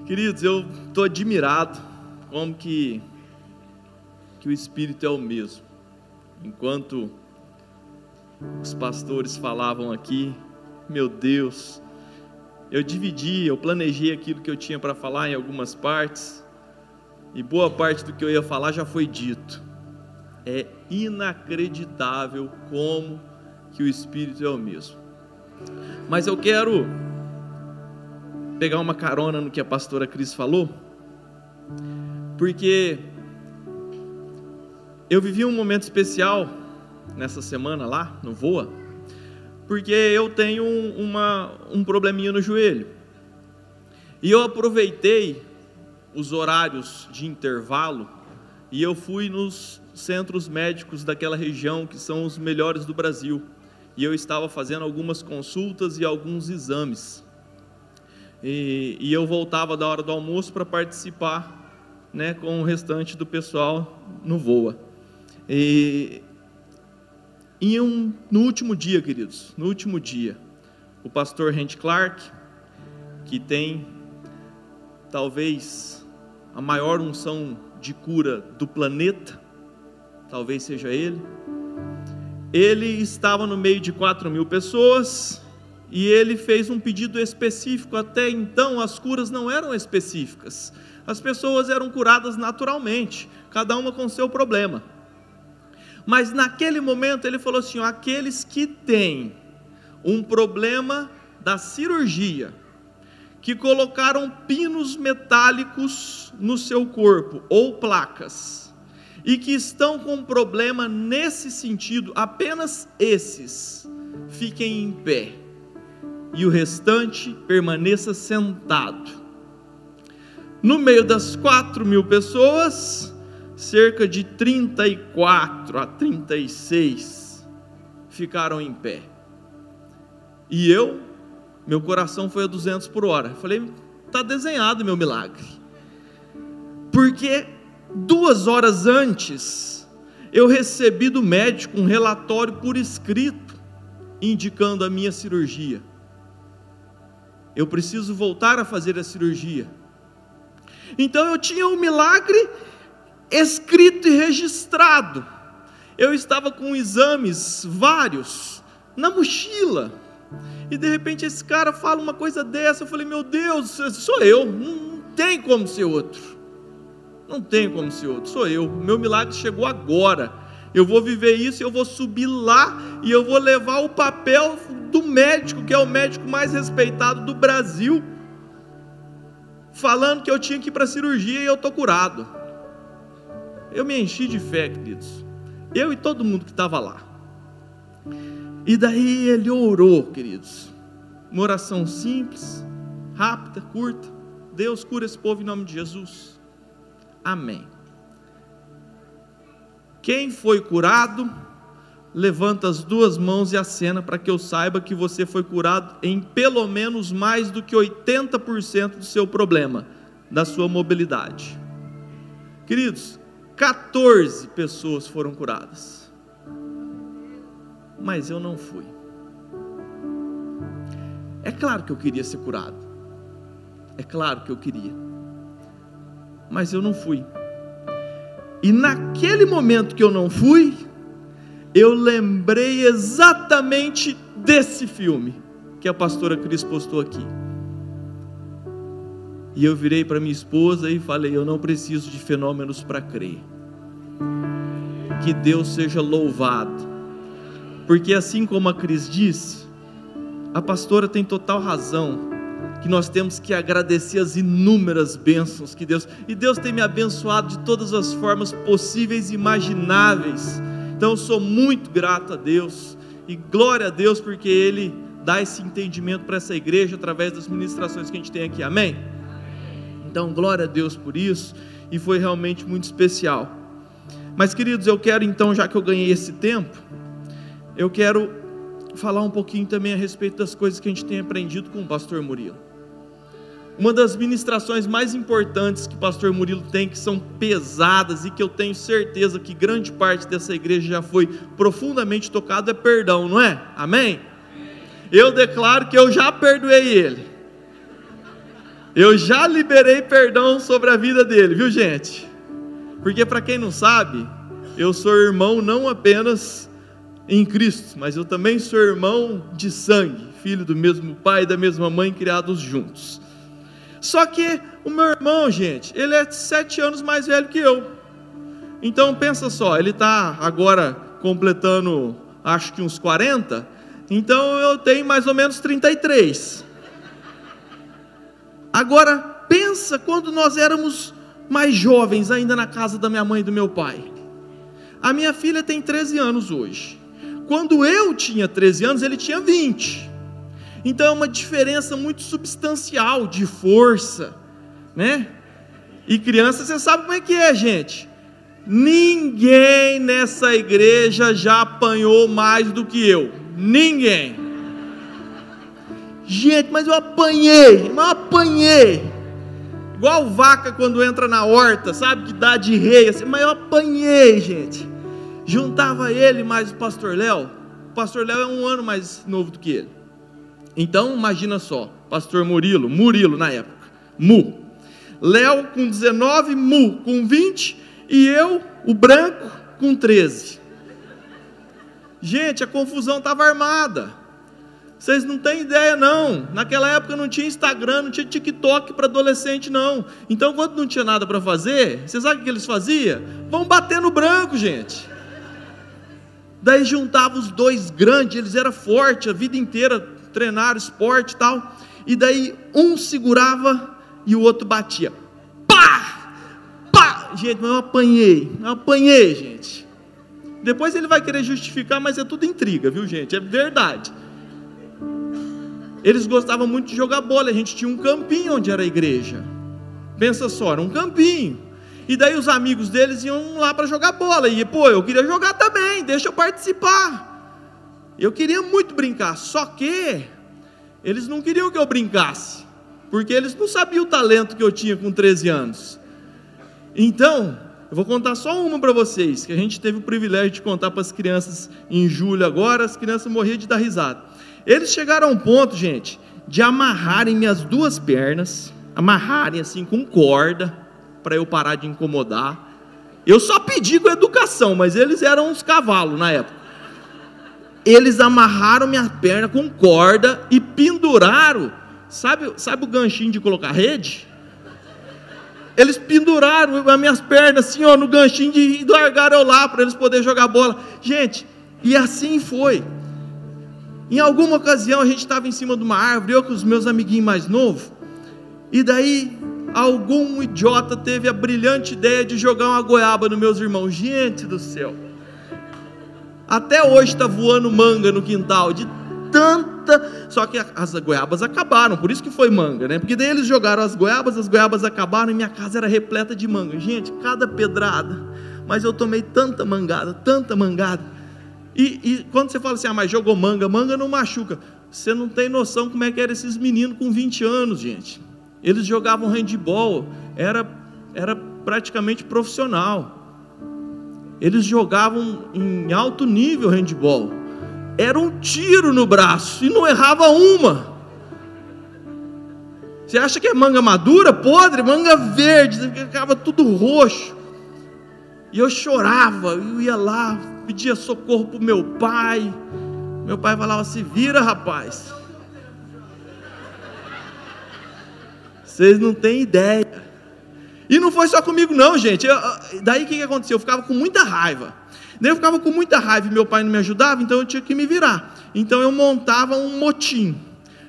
Queridos, eu estou admirado como que o Espírito é o mesmo. Enquanto os pastores falavam aqui, meu Deus, eu planejei aquilo que eu tinha para falar em algumas partes, e boa parte do que eu ia falar já foi dito. É inacreditável como que o Espírito é o mesmo. Mas eu quero pegar uma carona no que a pastora Cris falou, porque eu vivi um momento especial nessa semana lá no Voa, porque eu tenho um probleminha no joelho, e eu aproveitei os horários de intervalo e eu fui nos centros médicos daquela região, que são os melhores do Brasil, e eu estava fazendo algumas consultas e alguns exames, e eu voltava da hora do almoço para participar, né, com o restante do pessoal no Voa. No último dia, queridos, o pastor Randy Clark, que tem talvez a maior unção de cura do planeta, talvez seja ele estava no meio de 4.000 pessoas, e ele fez um pedido específico. Até então as curas não eram específicas, as pessoas eram curadas naturalmente, cada uma com seu problema, mas naquele momento ele falou assim: aqueles que têm um problema da cirurgia, que colocaram pinos metálicos no seu corpo, ou placas, e que estão com problema nesse sentido, apenas esses, fiquem em pé, e o restante permaneça sentado. No meio das 4.000 pessoas, cerca de 34 a 36 ficaram em pé. E meu coração foi a 200 por hora. Falei, está desenhado meu milagre. Porque 2 horas antes, eu recebi do médico um relatório por escrito, indicando a minha cirurgia. Eu preciso voltar a fazer a cirurgia. Então eu tinha um milagre escrito e registrado. Eu estava com exames vários na mochila, e de repente esse cara fala uma coisa dessa. Eu falei, meu Deus, sou eu, não tem como ser outro, não tem como ser outro, sou eu, meu milagre chegou agora, eu vou viver isso, eu vou subir lá, e eu vou levar o papel do médico, que é o médico mais respeitado do Brasil, falando que eu tinha que ir para a cirurgia, e eu estou curado. Eu me enchi de fé, queridos, eu e todo mundo que estava lá. E daí ele orou, queridos, uma oração simples, rápida, curta: Deus, cura esse povo em nome de Jesus, amém. Quem foi curado, levanta as 2 mãos e acena, para que eu saiba que você foi curado em pelo menos mais do que 80% do seu problema, da sua mobilidade. Queridos, 14 pessoas foram curadas, mas eu não fui. É claro que eu queria ser curado, é claro que eu queria, mas eu não fui. E naquele momento que eu não fui, eu lembrei exatamente desse filme que a pastora Cris postou aqui. E eu virei para minha esposa e falei, eu não preciso de fenômenos para crer. Que Deus seja louvado. Porque assim como a Cris disse, a pastora tem total razão, que nós temos que agradecer as inúmeras bênçãos que Deus, e Deus tem me abençoado de todas as formas possíveis e imagináveis. Então eu sou muito grato a Deus, e glória a Deus, porque Ele dá esse entendimento para essa igreja, através das ministrações que a gente tem aqui, amém? Então glória a Deus por isso, e foi realmente muito especial. Mas queridos, eu quero então, já que eu ganhei esse tempo, eu quero falar um pouquinho também a respeito das coisas que a gente tem aprendido com o pastor Murilo. Uma das ministrações mais importantes que o pastor Murilo tem, que são pesadas e que eu tenho certeza que grande parte dessa igreja já foi profundamente tocado, é perdão, não é? Amém? Eu declaro que eu já perdoei ele, eu já liberei perdão sobre a vida dele, viu gente? Porque para quem não sabe, eu sou irmão não apenas em Cristo, mas eu também sou irmão de sangue, filho do mesmo pai e da mesma mãe, criados juntos. Só que o meu irmão, gente, ele é 7 anos mais velho que eu. Então pensa só, ele está agora completando, acho que uns 40, então eu tenho mais ou menos 33. Agora pensa quando nós éramos mais jovens, ainda na casa da minha mãe e do meu pai. A minha filha tem 13 anos hoje. Quando eu tinha 13 anos, ele tinha 20. Então é uma diferença muito substancial de força, né? E criança, você sabe como é que é, gente? Ninguém nessa igreja já apanhou mais do que eu. Ninguém. Gente, mas eu apanhei. Igual vaca quando entra na horta, sabe? Que dá de rei, assim, mas eu apanhei, gente. Juntava ele mais o pastor Léo. O pastor Léo é 1 ano mais novo do que ele. Então imagina só, pastor Murilo na época, Léo com 19, com 20, e eu, o branco, com 13. Gente, a confusão estava armada. Vocês não têm ideia não, naquela época não tinha Instagram, não tinha TikTok para adolescente não. Então quando não tinha nada para fazer, vocês sabem o que eles faziam? Vão bater no branco, gente. Daí juntava os dois grandes, eles eram fortes a vida inteira, treinaram esporte e tal. E daí um segurava e o outro batia. Pá! Pá! Gente, mas eu apanhei, gente. Depois ele vai querer justificar, mas é tudo intriga, viu, gente? É verdade. Eles gostavam muito de jogar bola. A gente tinha um campinho onde era a igreja. Pensa só, era um campinho. E daí os amigos deles iam lá para jogar bola. E pô, eu queria jogar também, deixa eu participar. Eu queria muito brincar, só que eles não queriam que eu brincasse, porque eles não sabiam o talento que eu tinha com 13 anos. Então, eu vou contar só uma para vocês, que a gente teve o privilégio de contar para as crianças em julho agora. As crianças morriam de dar risada. Eles chegaram a um ponto, gente, de amarrarem minhas duas pernas, amarrarem assim com corda, para eu parar de incomodar. Eu só pedi com educação, mas eles eram uns cavalos na época. Eles amarraram minha perna com corda e penduraram, sabe o ganchinho de colocar rede? Eles penduraram as minhas pernas assim, ó, no ganchinho e largaram eu lá para eles poderem jogar bola. Gente, e assim foi. Em alguma ocasião a gente estava em cima de uma árvore, eu com os meus amiguinhos mais novos, e daí algum idiota teve a brilhante ideia de jogar uma goiaba nos meus irmãos. Gente do céu, até hoje está voando manga no quintal, de tanta... Só que as goiabas acabaram, por isso que foi manga, né? Porque daí eles jogaram as goiabas acabaram, e minha casa era repleta de manga. Gente, cada pedrada, mas eu tomei tanta mangada. E quando você fala assim, mas jogou manga não machuca. Você não tem noção como é que eram esses meninos com 20 anos, gente. Eles jogavam handebol, era praticamente profissional. Eles jogavam em alto nível handebol. Era um tiro no braço e não errava uma. Você acha que é manga madura, podre? Manga verde, ficava tudo roxo. E eu chorava, eu ia lá, pedia socorro para o meu pai. Meu pai falava, se vira, rapaz. Vocês não têm ideia. E não foi só comigo não, gente. Daí o que aconteceu? Eu ficava com muita raiva. Daí eu ficava com muita raiva e meu pai não me ajudava, então eu tinha que me virar. Então eu montava um motim,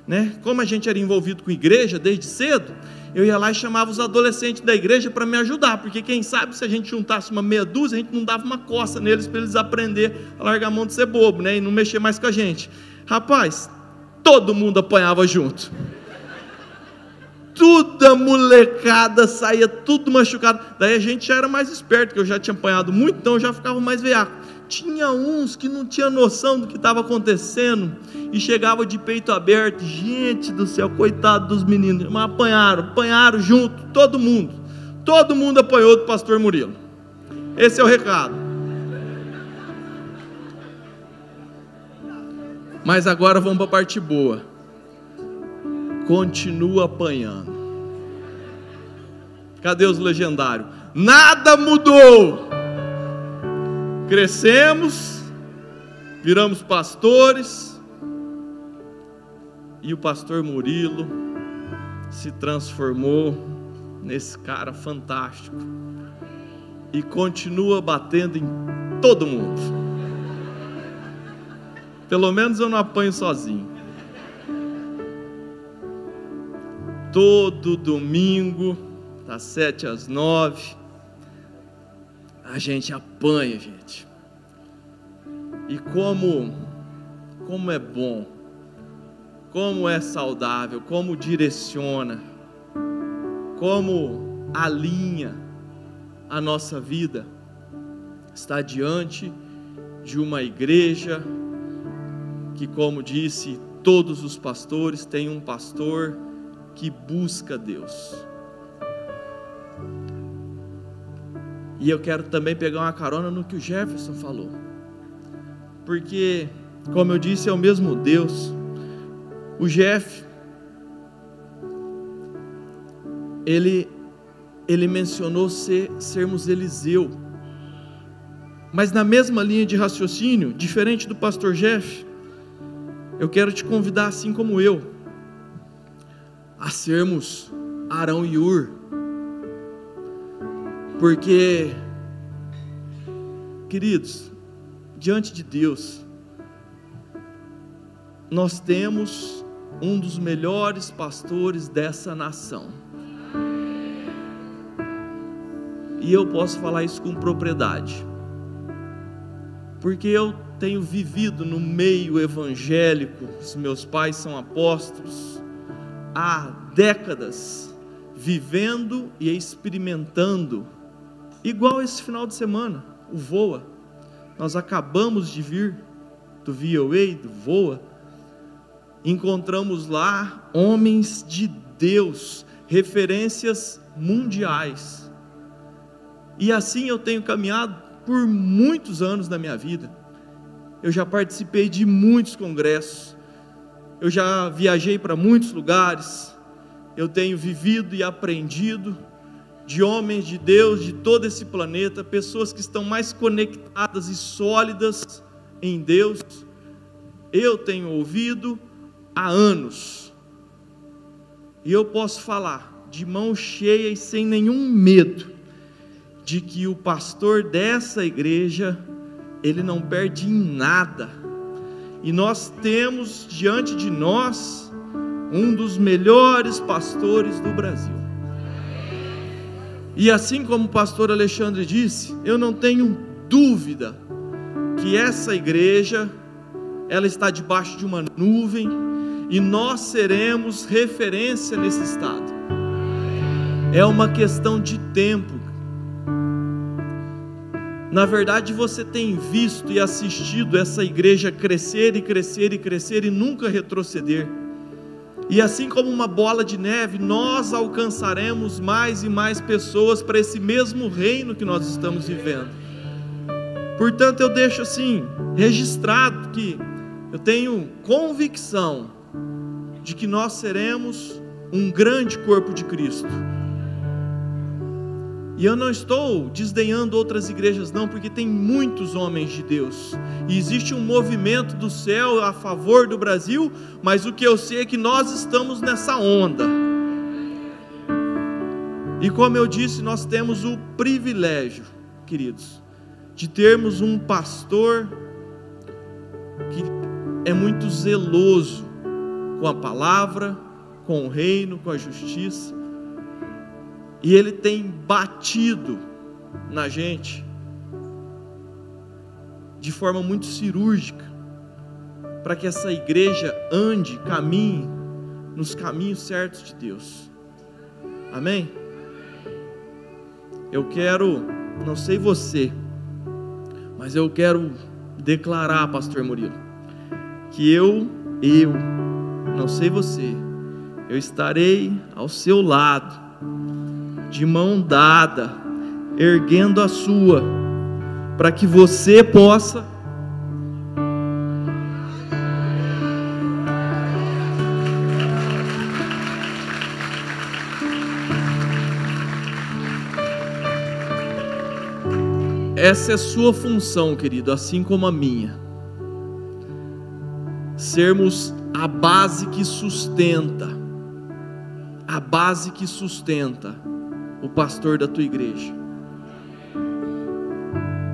né? Como a gente era envolvido com igreja desde cedo, eu ia lá e chamava os adolescentes da igreja para me ajudar, porque quem sabe se a gente juntasse uma meia dúzia, a gente não dava uma coça neles para eles aprender a largar a mão de ser bobo, né? E não mexer mais com a gente. Rapaz, todo mundo apanhava junto. Toda molecada saía tudo machucado. Daí a gente já era mais esperto, que eu já tinha apanhado muito, então eu já ficava mais veaco. Tinha uns que não tinha noção do que estava acontecendo e chegava de peito aberto. Gente do céu, coitado dos meninos, mas apanharam junto, todo mundo apanhou do pastor Murilo. Esse é o recado. Mas agora vamos para a parte boa. Continua apanhando. Cadê os legendários? Nada mudou. Crescemos, viramos pastores, e o pastor Murilo se transformou nesse cara fantástico e continua batendo em todo mundo. Pelo menos eu não apanho sozinho. Todo domingo, das 7 às 9, a gente apanha, gente. E como é bom, como é saudável, como direciona, como alinha a nossa vida, estar diante de uma igreja que, como disse, todos os pastores têm um pastor que busca Deus. E eu quero também pegar uma carona no que o Jefferson falou, porque, como eu disse, é o mesmo Deus. O Jeff, ele mencionou sermos Eliseu, mas na mesma linha de raciocínio, diferente do pastor Jeff, eu quero te convidar, assim como eu, a sermos Arão e Ur, porque, queridos, diante de Deus, nós temos um dos melhores pastores dessa nação. E eu posso falar isso com propriedade, porque eu tenho vivido no meio evangélico, os meus pais são apóstolos, há décadas, vivendo e experimentando, igual esse final de semana, o VOA. Nós acabamos de vir do VOA, do VOA, encontramos lá homens de Deus, referências mundiais, e assim eu tenho caminhado por muitos anos da minha vida. Eu já participei de muitos congressos, eu já viajei para muitos lugares, eu tenho vivido e aprendido de homens de Deus, de todo esse planeta, pessoas que estão mais conectadas e sólidas em Deus. Eu tenho ouvido há anos, e eu posso falar de mão cheia e sem nenhum medo, de que o pastor dessa igreja, ele não perde em nada, e nós temos diante de nós um dos melhores pastores do Brasil. E assim como o pastor Alexandre disse, eu não tenho dúvida que essa igreja, ela está debaixo de uma nuvem, e nós seremos referência nesse estado. É uma questão de tempo. Na verdade, você tem visto e assistido essa igreja crescer e crescer e crescer e nunca retroceder. E assim como uma bola de neve, nós alcançaremos mais e mais pessoas para esse mesmo reino que nós estamos vivendo. Portanto, eu deixo assim registrado que eu tenho convicção de que nós seremos um grande corpo de Cristo. E eu não estou desdenhando outras igrejas não, porque tem muitos homens de Deus, e existe um movimento do céu a favor do Brasil, mas o que eu sei é que nós estamos nessa onda. E como eu disse, nós temos o privilégio, queridos, de termos um pastor que é muito zeloso com a palavra, com o reino, com a justiça. E ele tem batido na gente de forma muito cirúrgica, para que essa igreja ande, caminhe nos caminhos certos de Deus. Amém? Eu quero, não sei você, mas eu quero declarar, pastor Murilo, que eu, não sei você, eu estarei ao seu lado, de mão dada, erguendo a sua, para que você possa essa é a sua função, querido, assim como a minha, sermos a base que sustenta o pastor da tua igreja.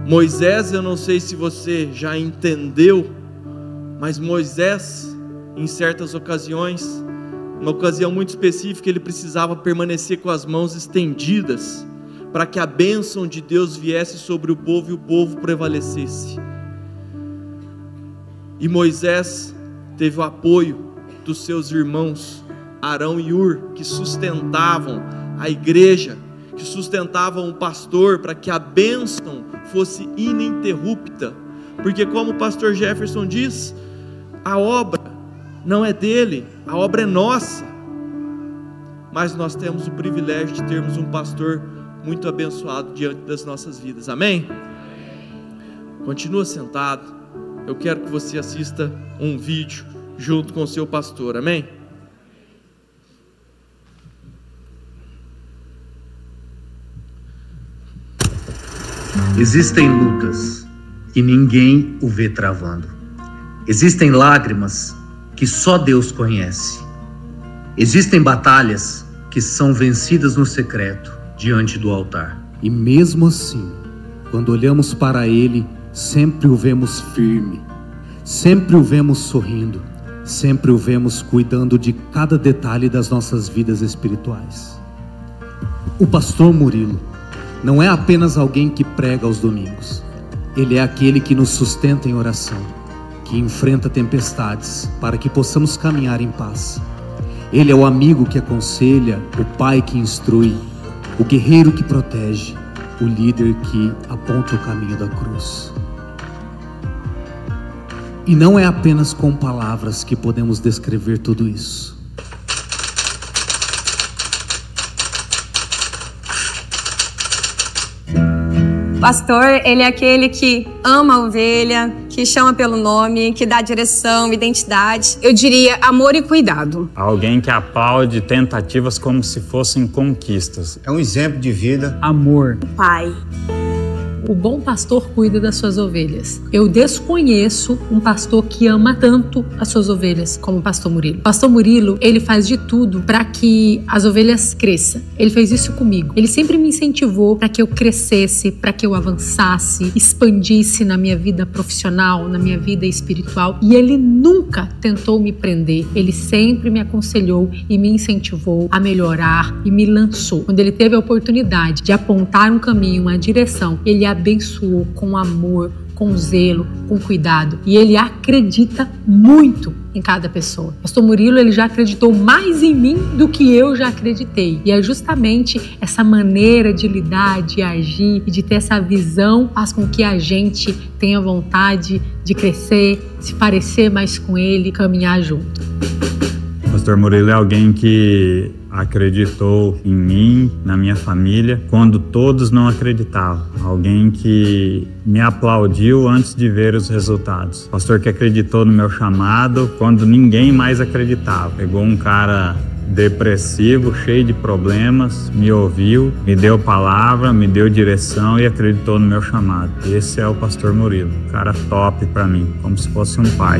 Moisés, eu não sei se você já entendeu, mas Moisés, em certas ocasiões, uma ocasião muito específica, ele precisava permanecer com as mãos estendidas, para que a bênção de Deus viesse sobre o povo e o povo prevalecesse. E Moisés teve o apoio dos seus irmãos Arão e Hur, que sustentavam a igreja, que sustentavam o pastor, para que a bênção fosse ininterrupta, porque como o pastor Jefferson diz, a obra não é dele, a obra é nossa, mas nós temos o privilégio de termos um pastor muito abençoado diante das nossas vidas, amém? Continua sentado, eu quero que você assista um vídeo junto com o seu pastor, amém? Existem lutas que ninguém o vê travando. Existem lágrimas que só Deus conhece. Existem batalhas que são vencidas no secreto, diante do altar. E mesmo assim, quando olhamos para Ele, sempre o vemos firme, sempre o vemos sorrindo, sempre o vemos cuidando de cada detalhe das nossas vidas espirituais. O pastor Murilo não é apenas alguém que prega aos domingos. Ele é aquele que nos sustenta em oração, que enfrenta tempestades para que possamos caminhar em paz. Ele é o amigo que aconselha, o pai que instrui, o guerreiro que protege, o líder que aponta o caminho da cruz. E não é apenas com palavras que podemos descrever tudo isso. Pastor, ele é aquele que ama a ovelha, que chama pelo nome, que dá direção, identidade. Eu diria amor e cuidado. Alguém que aplaude tentativas como se fossem conquistas. É um exemplo de vida. Amor. Pai. O bom pastor cuida das suas ovelhas. Eu desconheço um pastor que ama tanto as suas ovelhas como o pastor Murilo. O pastor Murilo, ele faz de tudo para que as ovelhas cresçam. Ele fez isso comigo. Ele sempre me incentivou para que eu crescesse, para que eu avançasse, expandisse na minha vida profissional, na minha vida espiritual. E ele nunca tentou me prender. Ele sempre me aconselhou e me incentivou a melhorar e me lançou. Quando ele teve a oportunidade de apontar um caminho, uma direção, ele abençoou com amor, com zelo, com cuidado. E ele acredita muito em cada pessoa. Pastor Murilo, ele já acreditou mais em mim do que eu já acreditei. E é justamente essa maneira de lidar, de agir e de ter essa visão faz com que a gente tenha vontade de crescer, se parecer mais com ele, caminhar junto. Pastor Murilo é alguém que acreditou em mim, na minha família, quando todos não acreditavam. Alguém que me aplaudiu antes de ver os resultados. Pastor que acreditou no meu chamado quando ninguém mais acreditava. Pegou um cara depressivo, cheio de problemas, me ouviu, me deu palavra, me deu direção e acreditou no meu chamado. Esse é o pastor Murilo, um cara top pra mim, como se fosse um pai.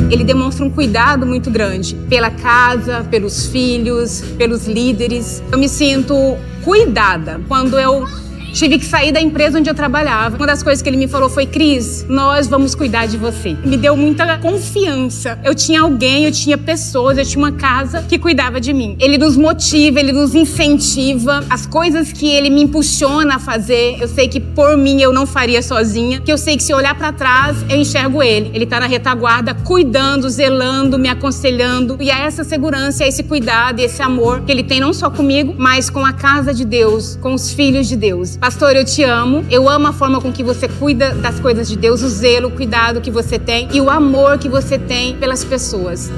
Ele demonstra um cuidado muito grande pela casa, pelos filhos, pelos líderes. Eu me sinto cuidada quando eu tive que sair da empresa onde eu trabalhava. Uma das coisas que ele me falou foi: Cris, nós vamos cuidar de você. Me deu muita confiança. Eu tinha alguém, eu tinha pessoas, eu tinha uma casa que cuidava de mim. Ele nos motiva, ele nos incentiva. As coisas que ele me impulsiona a fazer, eu sei que por mim eu não faria sozinha. Que eu sei que se eu olhar pra trás, eu enxergo ele. Ele tá na retaguarda, cuidando, zelando, me aconselhando. E é essa segurança, é esse cuidado e esse amor que ele tem não só comigo, mas com a casa de Deus, com os filhos de Deus. Pastor, eu te amo. Eu amo a forma com que você cuida das coisas de Deus, o zelo, o cuidado que você tem e o amor que você tem pelas pessoas.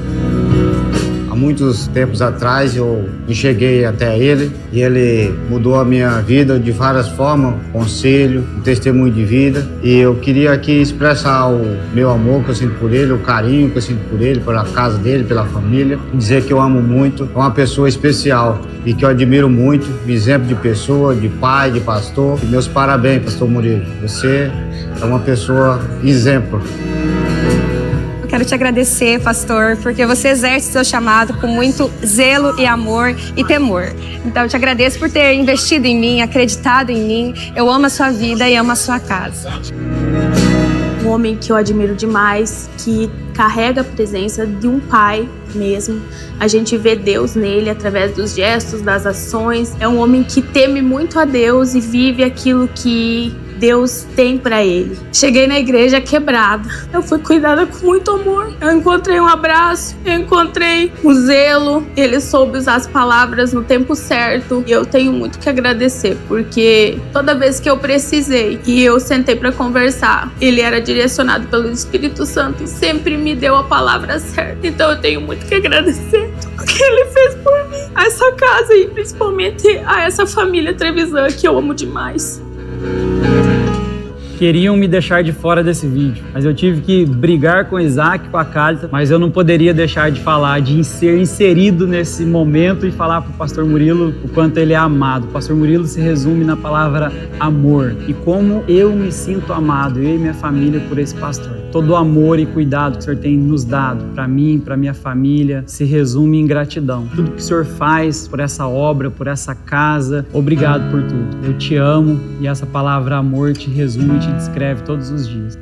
Há muitos tempos atrás eu cheguei até ele e ele mudou a minha vida de várias formas, conselho, um testemunho de vida. E eu queria aqui expressar o meu amor que eu sinto por ele, o carinho que eu sinto por ele, pela casa dele, pela família. Dizer que eu amo muito, é uma pessoa especial e que eu admiro muito, exemplo de pessoa, de pai, de pastor. E meus parabéns, pastor Murilo. Você é uma pessoa exemplo. Quero te agradecer, pastor, porque você exerce seu chamado com muito zelo e amor e temor. Então, eu te agradeço por ter investido em mim, acreditado em mim. Eu amo a sua vida e amo a sua casa. Um homem que eu admiro demais, que carrega a presença de um pai mesmo. A gente vê Deus nele através dos gestos, das ações. É um homem que teme muito a Deus e vive aquilo que Deus tem pra ele. Cheguei na igreja quebrada. Eu fui cuidada com muito amor. Eu encontrei um abraço, eu encontrei um zelo. Ele soube usar as palavras no tempo certo. E eu tenho muito que agradecer, porque toda vez que eu precisei e eu sentei pra conversar, ele era direcionado pelo Espírito Santo e sempre me deu a palavra certa. Então eu tenho muito que agradecer o que ele fez por mim, a essa casa e principalmente a essa família Trevisan que eu amo demais. Queriam me deixar de fora desse vídeo, mas eu tive que brigar com o Isaac, com a Cálita, mas eu não poderia deixar de falar, de ser inserido nesse momento e falar para o pastor Murilo o quanto ele é amado. O pastor Murilo se resume na palavra amor e como eu me sinto amado, eu e minha família, por esse pastor. Todo o amor e cuidado que o Senhor tem nos dado para mim, para minha família, se resume em gratidão. Tudo que o Senhor faz por essa obra, por essa casa, obrigado por tudo. Eu te amo e essa palavra amor te resume e te descreve todos os dias.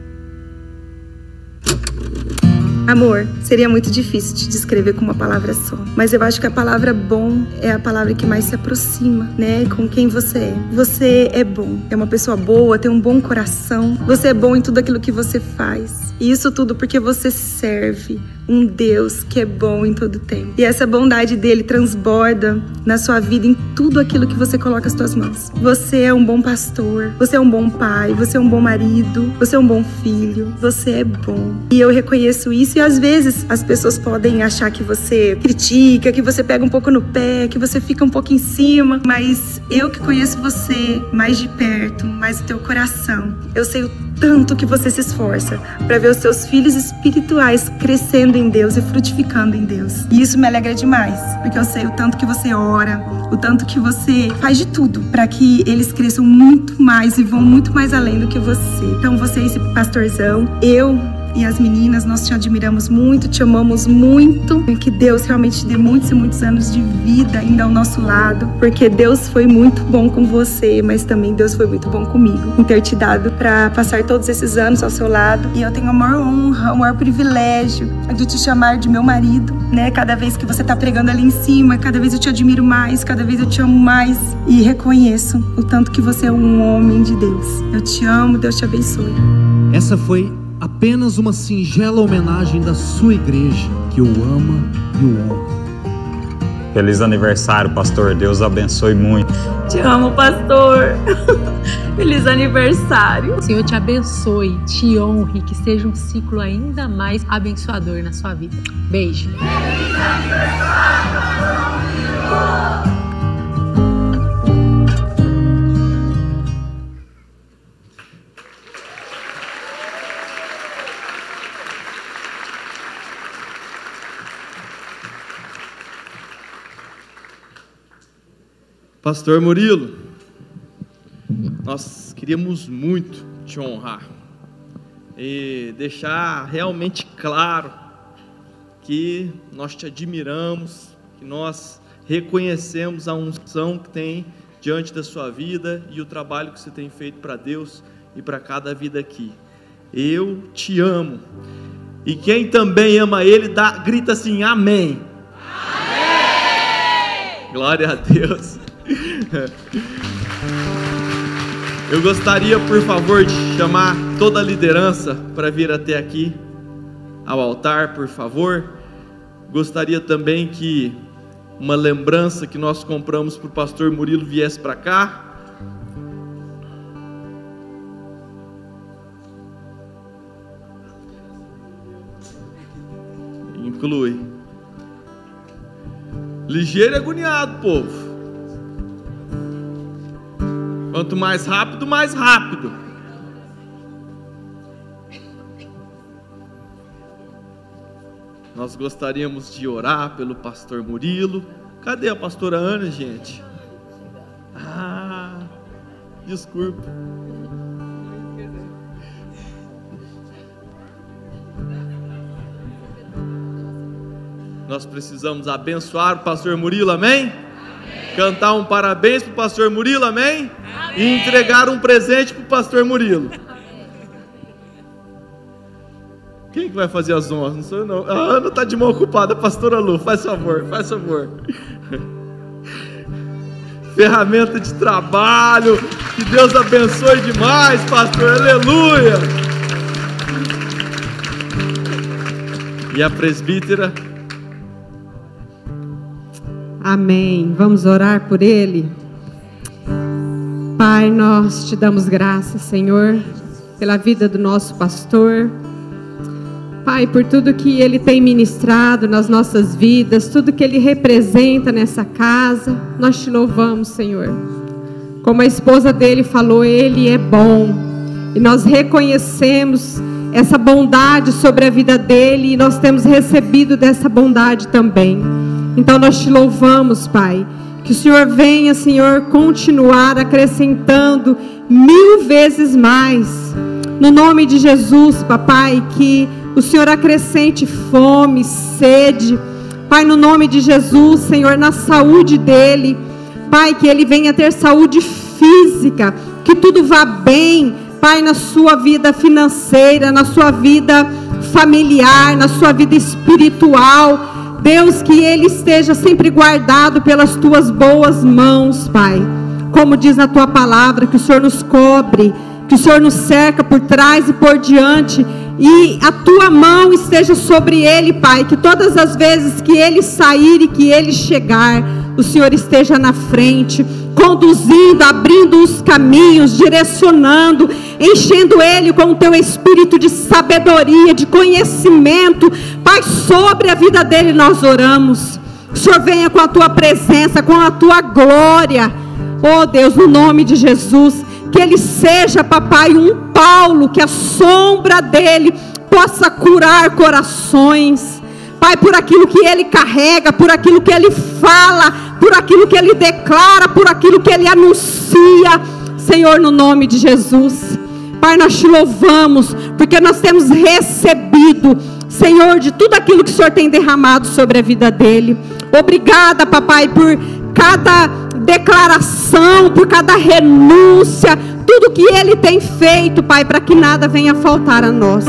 Amor, seria muito difícil de descrever com uma palavra só. Mas eu acho que a palavra bom é a palavra que mais se aproxima, né? Com quem você é. Você é bom. É uma pessoa boa, tem um bom coração. Você é bom em tudo aquilo que você faz. E isso tudo porque você serve um Deus que é bom em todo tempo. E essa bondade dele transborda na sua vida em tudo aquilo que você coloca as suas mãos. Você é um bom pastor, você é um bom pai, você é um bom marido, você é um bom filho, você é bom. E eu reconheço isso, e às vezes as pessoas podem achar que você critica, que você pega um pouco no pé, que você fica um pouco em cima, mas eu que conheço você mais de perto, mais o teu coração, eu sei o tanto que você se esforça para ver os seus filhos espirituais crescendo em Deus e frutificando em Deus. E isso me alegra demais, porque eu sei o tanto que você ora, o tanto que você faz de tudo para que eles cresçam muito mais e vão muito mais além do que você. Então você, esse pastorzão, eu e as meninas, nós te admiramos muito, te amamos muito, e que Deus realmente te dê muitos e muitos anos de vida ainda ao nosso lado, porque Deus foi muito bom com você, mas também Deus foi muito bom comigo, em ter te dado para passar todos esses anos ao seu lado. E eu tenho a maior honra, o maior privilégio de te chamar de meu marido, né? Cada vez que você tá pregando ali em cima, cada vez eu te admiro mais, cada vez eu te amo mais, e reconheço o tanto que você é um homem de Deus. Eu te amo, Deus te abençoe. Essa foi apenas uma singela homenagem da sua igreja, que o ama e o honra. Feliz aniversário, pastor. Deus abençoe muito. Te amo, pastor. Feliz aniversário. O Senhor te abençoe, te honre, que seja um ciclo ainda mais abençoador na sua vida. Beijo. Feliz aniversário, pastor. Pastor Murilo, nós queríamos muito te honrar e deixar realmente claro que nós te admiramos, que nós reconhecemos a unção que tem diante da sua vida e o trabalho que você tem feito para Deus e para cada vida aqui. Eu te amo. E quem também ama Ele, grita assim, amém. Amém! Glória a Deus. Eu gostaria, por favor, de chamar toda a liderança para vir até aqui ao altar, por favor. Gostaria também que uma lembrança que nós compramos para o pastor Murilo viesse para cá. Inclui. Ligeiro e agoniado, povo. Quanto mais rápido, mais rápido. Nós gostaríamos de orar pelo pastor Murilo. Cadê a pastora Ana, gente? Desculpa. Nós precisamos abençoar o pastor Murilo, amém? Cantar um parabéns para o pastor Murilo, amém? E entregar um presente para o pastor Murilo. Quem que vai fazer as honras? Não sou eu, não. A Ana está de mão ocupada. Pastora Lu, faz favor, faz favor. Ferramenta de trabalho. Que Deus abençoe demais, pastor. Aleluia. E a presbítera? Amém. Vamos orar por ele. Pai, nós te damos graças, Senhor, pela vida do nosso pastor. Pai, por tudo que ele tem ministrado nas nossas vidas, tudo que ele representa nessa casa, nós te louvamos, Senhor. Como a esposa dele falou, ele é bom. E nós reconhecemos essa bondade sobre a vida dele e nós temos recebido dessa bondade também. Então nós te louvamos, Pai. Que o Senhor venha, Senhor, continuar acrescentando 1000 vezes mais. No nome de Jesus, Papai, que o Senhor acrescente fome, sede. Pai, no nome de Jesus, Senhor, na saúde dele. Pai, que ele venha ter saúde física, que tudo vá bem Pai, na sua vida financeira, na sua vida familiar, na sua vida espiritual. Deus, que ele esteja sempre guardado pelas tuas boas mãos, Pai. Como diz na tua palavra, que o Senhor nos cobre, que o Senhor nos cerca por trás e por diante, e a tua mão esteja sobre ele, Pai, que todas as vezes que ele sair e que ele chegar, o Senhor esteja na frente, conduzindo, abrindo os caminhos, direcionando, enchendo ele com o teu espírito de sabedoria, de conhecimento. Pai, sobre a vida dele nós oramos. O Senhor venha com a tua presença, com a tua glória, oh Deus, no nome de Jesus. Que ele seja, papai, um Paulo, que a sombra dele possa curar corações, Pai, por aquilo que ele carrega, por aquilo que ele fala, por aquilo que ele declara, por aquilo que ele anuncia, Senhor, no nome de Jesus. Pai, nós te louvamos, porque nós temos recebido, Senhor, de tudo aquilo que o Senhor tem derramado sobre a vida dele. Obrigada, papai, por cada declaração, por cada renúncia, tudo que ele tem feito, Pai, para que nada venha faltar a nós.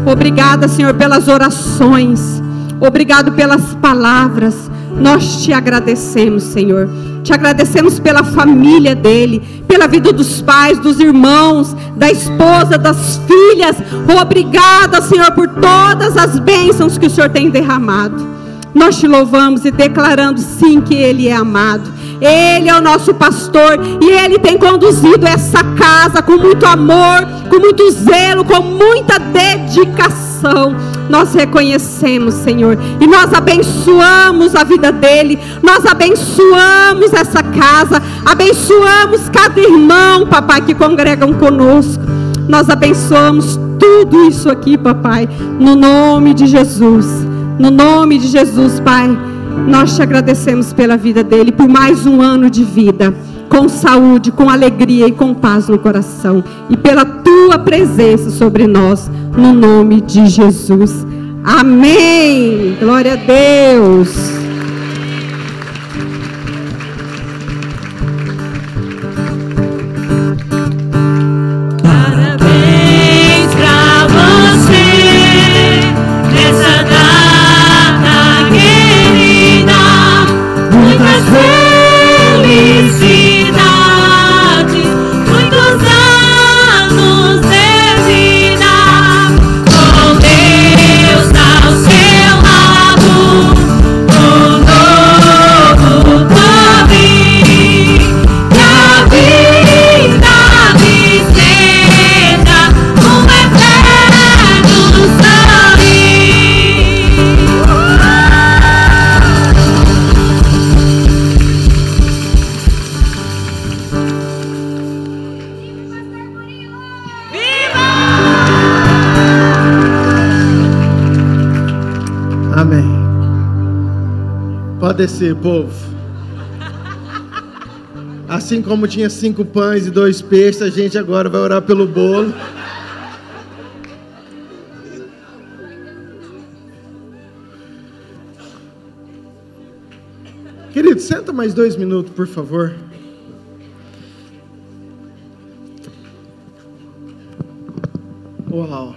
Obrigada, Senhor, pelas orações, obrigado pelas palavras. Nós te agradecemos, Senhor. Te agradecemos pela família dele, pela vida dos pais, dos irmãos, da esposa, das filhas. Obrigada, Senhor, por todas as bênçãos que o Senhor tem derramado. Nós te louvamos e declarando sim que ele é amado. Ele é o nosso pastor e ele tem conduzido essa casa com muito amor, com muito zelo, com muita dedicação. Nós reconhecemos, Senhor, e nós abençoamos a vida dele, nós abençoamos essa casa, abençoamos cada irmão, papai, que congregam conosco. Nós abençoamos tudo isso aqui, papai, no nome de Jesus. No nome de Jesus, Pai, nós te agradecemos pela vida dele, por mais um ano de vida, com saúde, com alegria e com paz no coração, e pela tua presença sobre nós, no nome de Jesus. Amém. Glória a Deus. Parabéns pra você nessa data querida, muitas felicidades, muitos anos de vida, com Deus ao seu lado, um novo caminho, que a vida lhe seja um eterno Amém. Pode descer, povo. Assim como tinha 5 pães e 2 peixes, a gente agora vai orar pelo bolo. Querido, senta mais 2 minutos, por favor. Uau.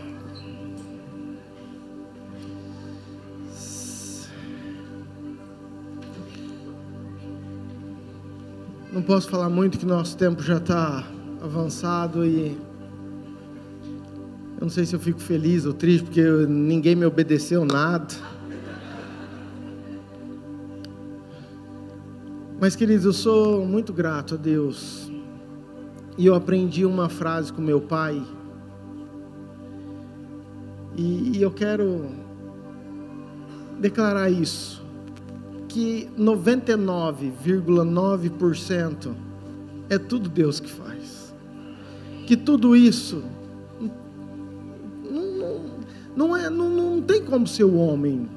Não posso falar muito, que nosso tempo já está avançado e eu não sei se eu fico feliz ou triste, porque ninguém me obedeceu nada. Mas, queridos, eu sou muito grato a Deus. E eu aprendi uma frase com meu pai. E eu quero declarar isso. Que 99,9% é tudo Deus que faz. Que tudo isso não tem como ser o homem,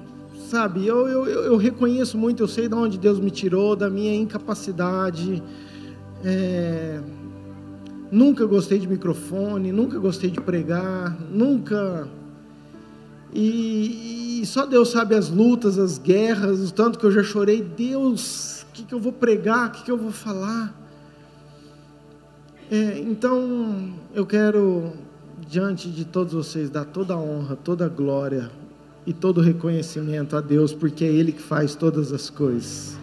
sabe? Eu reconheço muito, eu sei de onde Deus me tirou, da minha incapacidade. Nunca gostei de microfone, nunca gostei de pregar, nunca. E só Deus sabe as lutas, as guerras, o tanto que eu já chorei. Deus, o que eu vou pregar, o que eu vou falar? Então, eu quero, diante de todos vocês, dar toda a honra, toda a glória e todo o reconhecimento a Deus, porque é Ele que faz todas as coisas.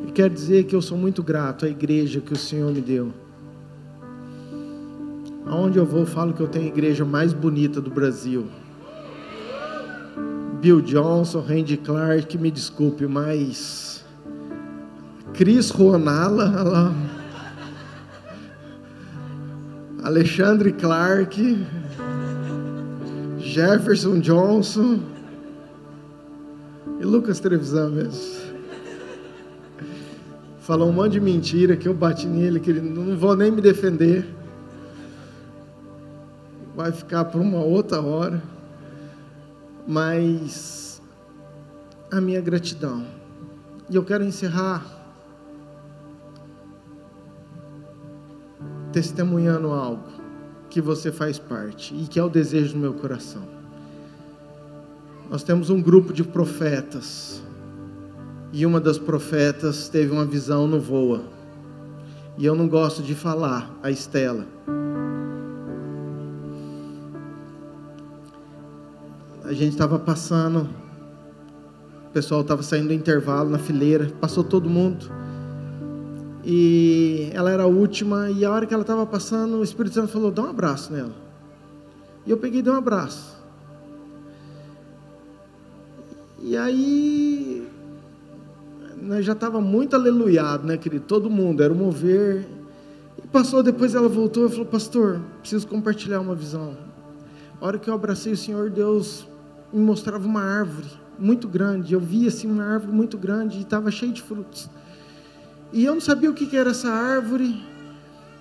E quero dizer que eu sou muito grato à igreja que o Senhor me deu. Aonde eu vou, eu falo que eu tenho a igreja mais bonita do Brasil. Bill Johnson, Randy Clark, me desculpe, mas Cris Ronala, Alexandre Clark, Jefferson Johnson e Lucas Trevisan mesmo. Falou um monte de mentira que eu bati nele, que ele não vou nem me defender. Vai ficar por uma outra hora. Mas a minha gratidão. E eu quero encerrar testemunhando algo que você faz parte e que é o desejo do meu coração. Nós temos um grupo de profetas e uma das profetas teve uma visão no Voa. E eu não gosto de falar, a Estela. A gente estava passando, o pessoal estava saindo do intervalo na fileira, passou todo mundo. E ela era a última, e a hora que ela estava passando, o Espírito Santo falou, dá um abraço nela. E eu peguei e dei um abraço. E aí, nós já estava muito aleluiado, né, querido? Todo mundo, era o mover. E passou, depois ela voltou e falou, pastor, preciso compartilhar uma visão. A hora que eu abracei o Senhor, Deus me mostrava uma árvore muito grande. Eu via assim uma árvore muito grande e estava cheia de frutos. E eu não sabia o que era essa árvore.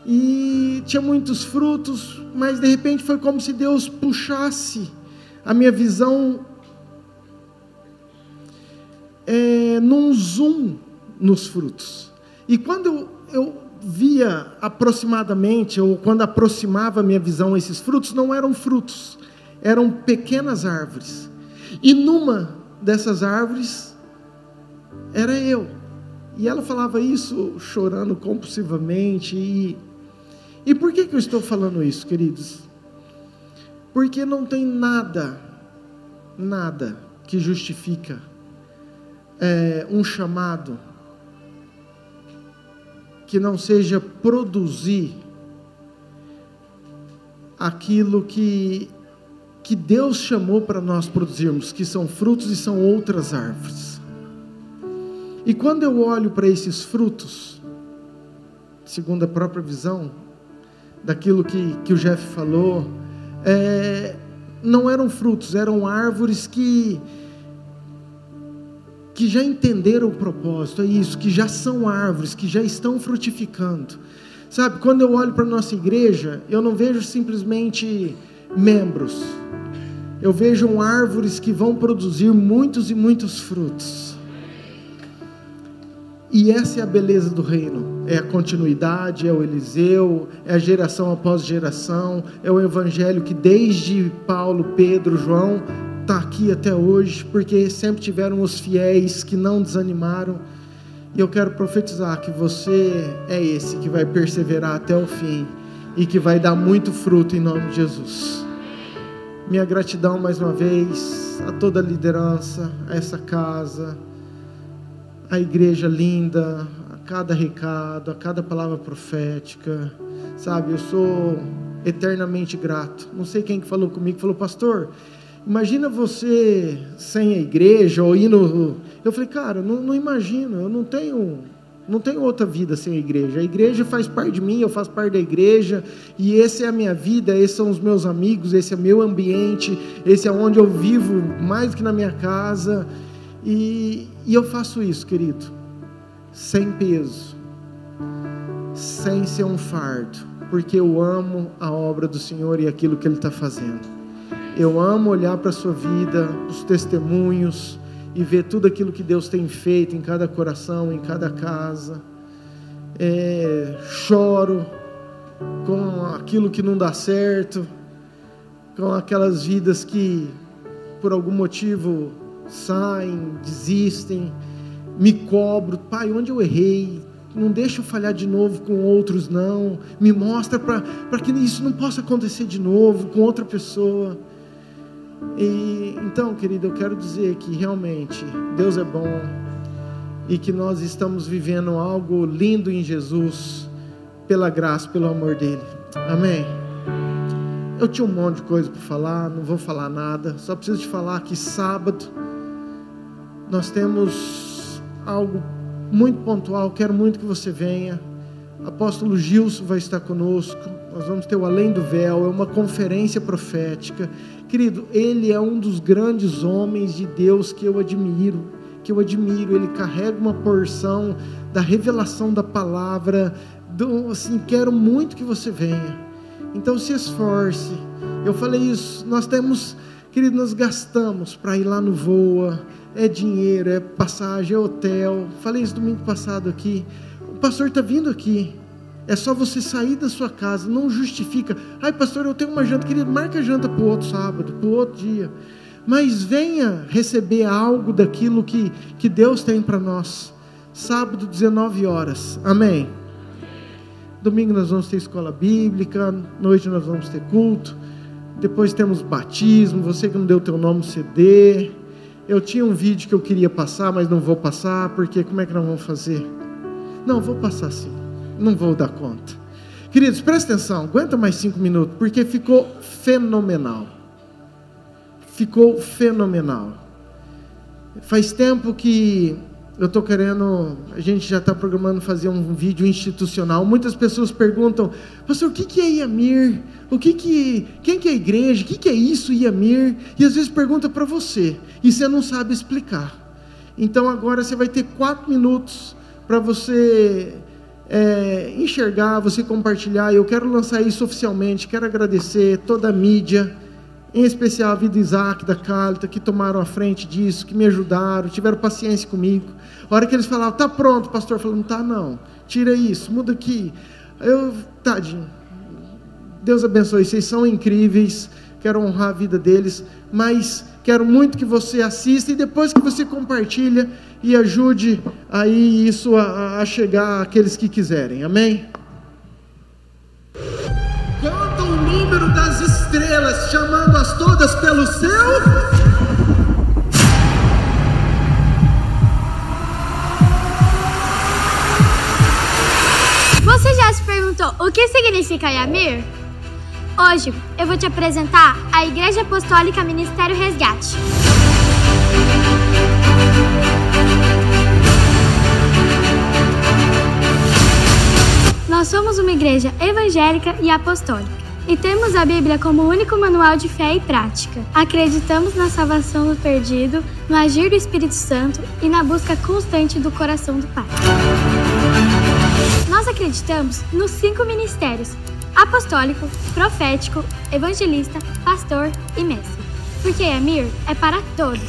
E tinha muitos frutos, mas de repente foi como se Deus puxasse a minha visão num zoom nos frutos. E quando eu via aproximadamente, ou quando aproximava a minha visão esses frutos, não eram frutos, eram pequenas árvores. E numa dessas árvores era eu. E ela falava isso chorando compulsivamente. E por que eu estou falando isso, queridos? Porque não tem nada que justifica um chamado que não seja produzir aquilo que Deus chamou para nós produzirmos, que são frutos e são outras árvores. E quando eu olho para esses frutos, segundo a própria visão, daquilo que o Jeff falou, não eram frutos, eram árvores que já entenderam o propósito, é isso, que já são árvores, que já estão frutificando. Sabe, quando eu olho para a nossa igreja, eu não vejo simplesmente membros, eu vejo árvores que vão produzir muitos e muitos frutos. E essa é a beleza do reino, é a continuidade, é o Eliseu, é a geração após geração, é o evangelho que desde Paulo, Pedro, João, está aqui até hoje, porque sempre tiveram os fiéis que não desanimaram. E eu quero profetizar que você é esse que vai perseverar até o fim e que vai dar muito fruto em nome de Jesus. Minha gratidão mais uma vez a toda a liderança, a essa casa, a igreja linda, a cada recado, a cada palavra profética, sabe, eu sou eternamente grato. Não sei quem que falou comigo, falou, pastor, imagina você sem a igreja, ou indo... Eu falei, cara, não imagino, eu não tenho outra vida sem a igreja faz parte de mim, eu faço parte da igreja, e essa é a minha vida, esses são os meus amigos, esse é meu ambiente, esse é onde eu vivo mais do que na minha casa, e eu faço isso, querido, sem peso, sem ser um fardo, porque eu amo a obra do Senhor e aquilo que Ele está fazendo. Eu amo olhar para a sua vida, os testemunhos, e ver tudo aquilo que Deus tem feito em cada coração, em cada casa. Choro com aquilo que não dá certo, com aquelas vidas que por algum motivo saem, desistem, me cobro, pai, onde eu errei, não deixa eu falhar de novo com outros, não. Me mostra para que isso não possa acontecer de novo com outra pessoa. E então, querido, eu quero dizer que realmente Deus é bom e que nós estamos vivendo algo lindo em Jesus, pela graça, pelo amor dele. Amém? Eu tinha um monte de coisa para falar, não vou falar nada, só preciso te falar que sábado nós temos algo muito pontual. Quero muito que você venha. Apóstolo Gilson vai estar conosco. Nós vamos ter o Além do Véu, é uma conferência profética. Querido, ele é um dos grandes homens de Deus que eu admiro. Ele carrega uma porção da revelação da palavra. Assim, quero muito que você venha. Então se esforce. Eu falei isso, nós temos, querido, nós gastamos para ir lá no Voa. É dinheiro, é passagem, é hotel. Falei isso domingo passado aqui. O pastor está vindo aqui. É só você sair da sua casa. Não justifica. Ai, pastor, eu tenho uma janta. Querido, marca a janta para o outro sábado, para o outro dia. Mas venha receber algo daquilo que Deus tem para nós. Sábado, 19 horas. Amém? Domingo nós vamos ter escola bíblica. Noite nós vamos ter culto. Depois temos batismo. Você que não deu teu nome no CD. Eu tinha um vídeo que eu queria passar, mas não vou passar, porque como é que nós vamos fazer? Não, vou passar sim, não vou dar conta. Queridos, presta atenção, aguenta mais 5 minutos, porque ficou fenomenal. Ficou fenomenal. Faz tempo que eu estou querendo, a gente já está programando fazer um vídeo institucional. Muitas pessoas perguntam, pastor, o que é IAMIR? Quem que é a igreja? O que é isso, IAMIR? E às vezes pergunta para você, e você não sabe explicar. Então agora você vai ter 4 minutos para você enxergar, você compartilhar. Eu quero lançar isso oficialmente, quero agradecer toda a mídia, em especial a vida do Isaac, da Cálita, que tomaram a frente disso, que me ajudaram, tiveram paciência comigo. A hora que eles falavam, tá pronto, pastor, eu falei, não tá não, tira isso, muda aqui. Tadinho, Deus abençoe, vocês são incríveis, quero honrar a vida deles, mas quero muito que você assista e depois que você compartilha e ajude aí isso a chegar àqueles que quiserem, amém? Conta o número das estrelas, chamando-as todas pelo seu... Você já se perguntou o que significa IAMIR? Hoje eu vou te apresentar a Igreja Apostólica Ministério Resgate. Nós somos uma igreja evangélica e apostólica e temos a Bíblia como o único manual de fé e prática. Acreditamos na salvação do perdido, no agir do Espírito Santo e na busca constante do coração do Pai. Nós acreditamos nos 5 ministérios: apostólico, profético, evangelista, pastor e mestre. Porque IAMIR é para todos.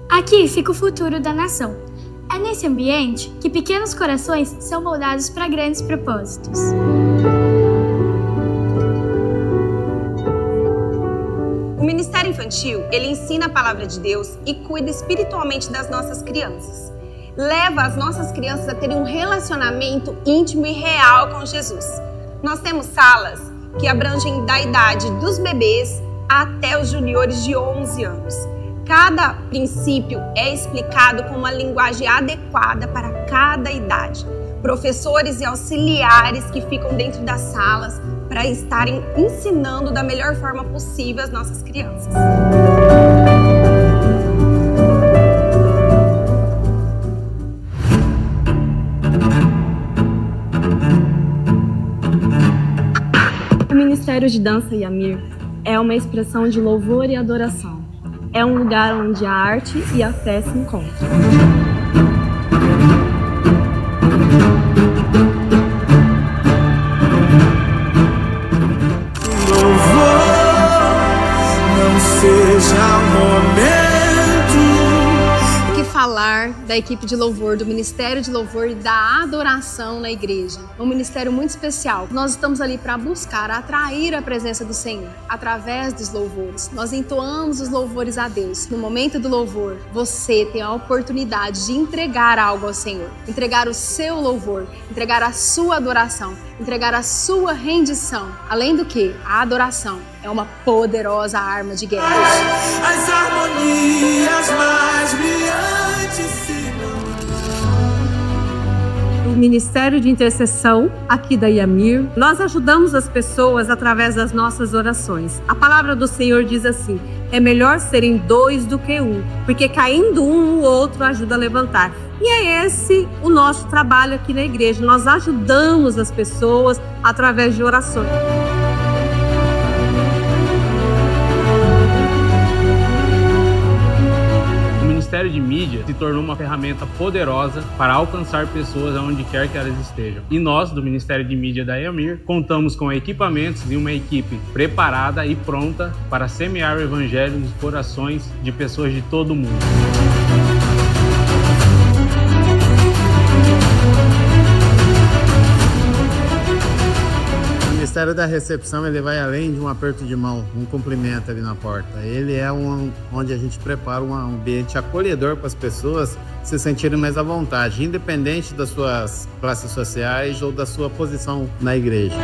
Aqui fica o futuro da nação. É nesse ambiente que pequenos corações são moldados para grandes propósitos. O Ministério Infantil, ele ensina a palavra de Deus e cuida espiritualmente das nossas crianças. Leva as nossas crianças a terem um relacionamento íntimo e real com Jesus. Nós temos salas que abrangem da idade dos bebês até os juniores de 11 anos. Cada princípio é explicado com uma linguagem adequada para cada idade. Professores e auxiliares que ficam dentro das salas para estarem ensinando da melhor forma possível as nossas crianças. O Ministério de Dança IAMIR é uma expressão de louvor e adoração. É um lugar onde a arte e a fé se encontram. Não seja o momento. O que falar falar da equipe de louvor, do Ministério de Louvor e da adoração na igreja. É um ministério muito especial. Nós estamos ali para buscar, atrair a presença do Senhor através dos louvores. Nós entoamos os louvores a Deus. No momento do louvor, você tem a oportunidade de entregar algo ao Senhor, entregar o seu louvor, entregar a sua adoração, entregar a sua rendição. Além do que, a adoração é uma poderosa arma de guerra. As harmonias mais brilhantes. O Ministério de Intercessão aqui da Yamir, nós ajudamos as pessoas através das nossas orações. A palavra do Senhor diz assim: é melhor serem 2 do que 1, porque caindo um, o outro ajuda a levantar. E é esse o nosso trabalho aqui na igreja. Nós ajudamos as pessoas através de orações. O Ministério de Mídia se tornou uma ferramenta poderosa para alcançar pessoas aonde quer que elas estejam. E nós, do Ministério de Mídia da Yamir, contamos com equipamentos e uma equipe preparada e pronta para semear o evangelho nos corações de pessoas de todo o mundo. O Ministério da Recepção, ele vai além de um aperto de mão, um cumprimento ali na porta. Ele é onde a gente prepara um ambiente acolhedor para as pessoas se sentirem mais à vontade, independente das suas classes sociais ou da sua posição na igreja.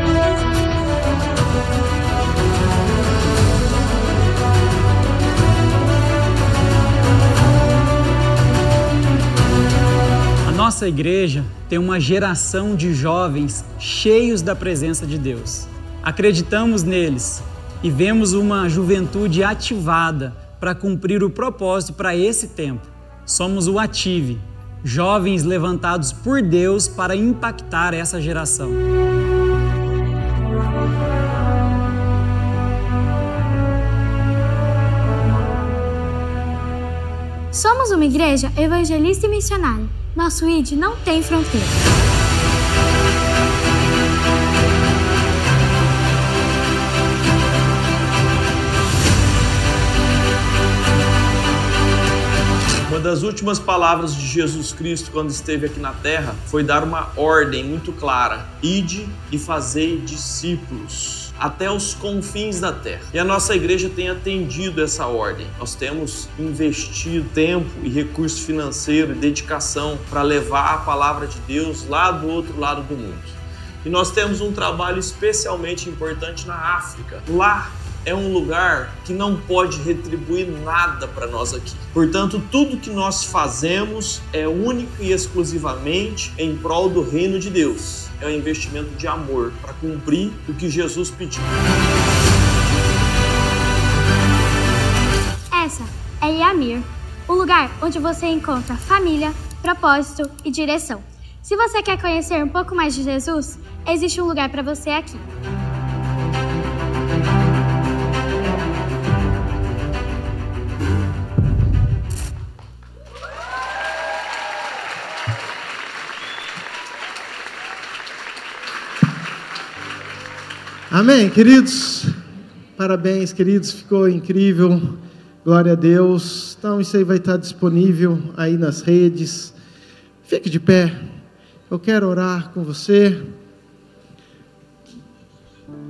Nossa igreja tem uma geração de jovens cheios da presença de Deus. Acreditamos neles e vemos uma juventude ativada para cumprir o propósito para esse tempo. Somos o Ative, jovens levantados por Deus para impactar essa geração. Somos uma igreja evangelista e missionária. Nosso ID não tem fronteira. Uma das últimas palavras de Jesus Cristo quando esteve aqui na terra foi dar uma ordem muito clara: ide e fazei discípulos até os confins da terra. E a nossa igreja tem atendido essa ordem. Nós temos investido tempo e recurso financeiro e dedicação para levar a palavra de Deus lá do outro lado do mundo. E nós temos um trabalho especialmente importante na África. Lá é um lugar que não pode retribuir nada para nós aqui. Portanto, tudo que nós fazemos é único e exclusivamente em prol do reino de Deus. É um investimento de amor para cumprir o que Jesus pediu. Essa é Yamir, o lugar onde você encontra família, propósito e direção. Se você quer conhecer um pouco mais de Jesus, existe um lugar para você aqui. Amém, queridos? Parabéns, queridos, ficou incrível, glória a Deus. Então isso aí vai estar disponível aí nas redes. Fique de pé, eu quero orar com você.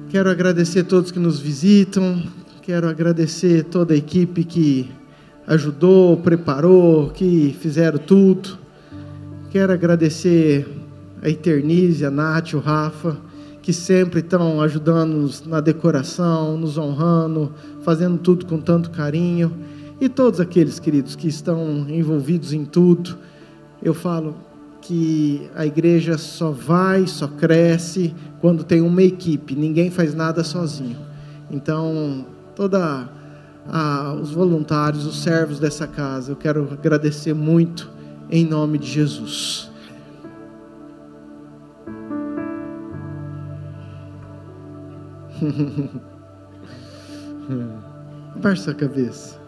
Quero agradecer a todos que nos visitam, quero agradecer toda a equipe que ajudou, preparou, que fizeram tudo. Quero agradecer a Eternize, a Nath, o Rafa, que sempre estão ajudando-nos na decoração, nos honrando, fazendo tudo com tanto carinho. E todos aqueles, queridos, que estão envolvidos em tudo. Eu falo que a igreja só cresce quando tem uma equipe. Ninguém faz nada sozinho. Então, os voluntários, os servos dessa casa, eu quero agradecer muito em nome de Jesus. Abaixe sua cabeça.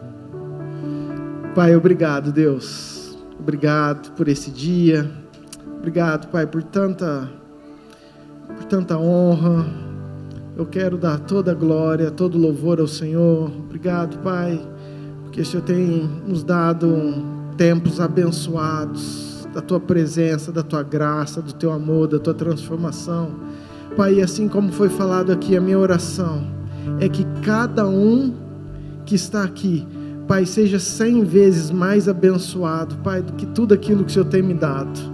Pai, obrigado, Deus. Obrigado por esse dia. Obrigado, Pai, por tanta honra. Eu quero dar toda a glória, todo louvor ao Senhor. Obrigado, Pai, porque o Senhor tem nos dado tempos abençoados da Tua presença, da Tua graça, do Teu amor, da Tua transformação. Pai, assim como foi falado aqui, a minha oração é que cada um que está aqui, Pai, seja 100 vezes mais abençoado, Pai, do que tudo aquilo que o Senhor tem me dado.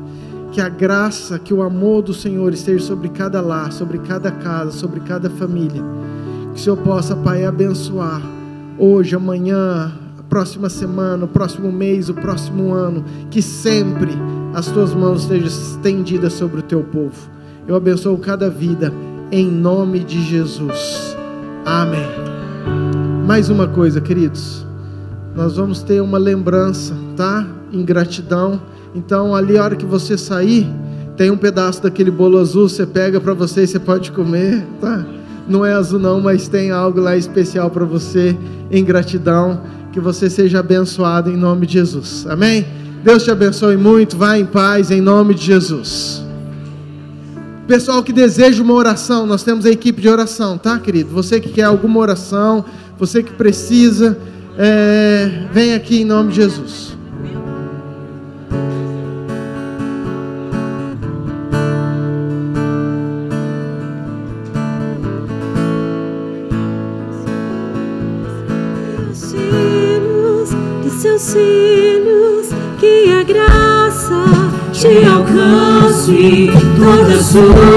Que a graça, que o amor do Senhor esteja sobre cada lar, sobre cada casa, sobre cada família. Que o Senhor possa, Pai, abençoar hoje, amanhã, a próxima semana, o próximo mês, o próximo ano. Que sempre as Tuas mãos estejam estendidas sobre o Teu povo. Eu abençoo cada vida, em nome de Jesus. Amém. Mais uma coisa, queridos. Nós vamos ter uma lembrança, tá? Em gratidão. Então, ali a hora que você sair, tem um pedaço daquele bolo azul, você pega para você e você pode comer, tá? Não é azul não, mas tem algo lá especial para você, em gratidão. Que você seja abençoado em nome de Jesus. Amém? Deus te abençoe muito. Vá em paz, em nome de Jesus. Pessoal que deseja uma oração, nós temos a equipe de oração, tá, querido? Você que quer alguma oração, você que precisa, vem aqui em nome de Jesus. Seus filhos, que a graça te alcance toda sua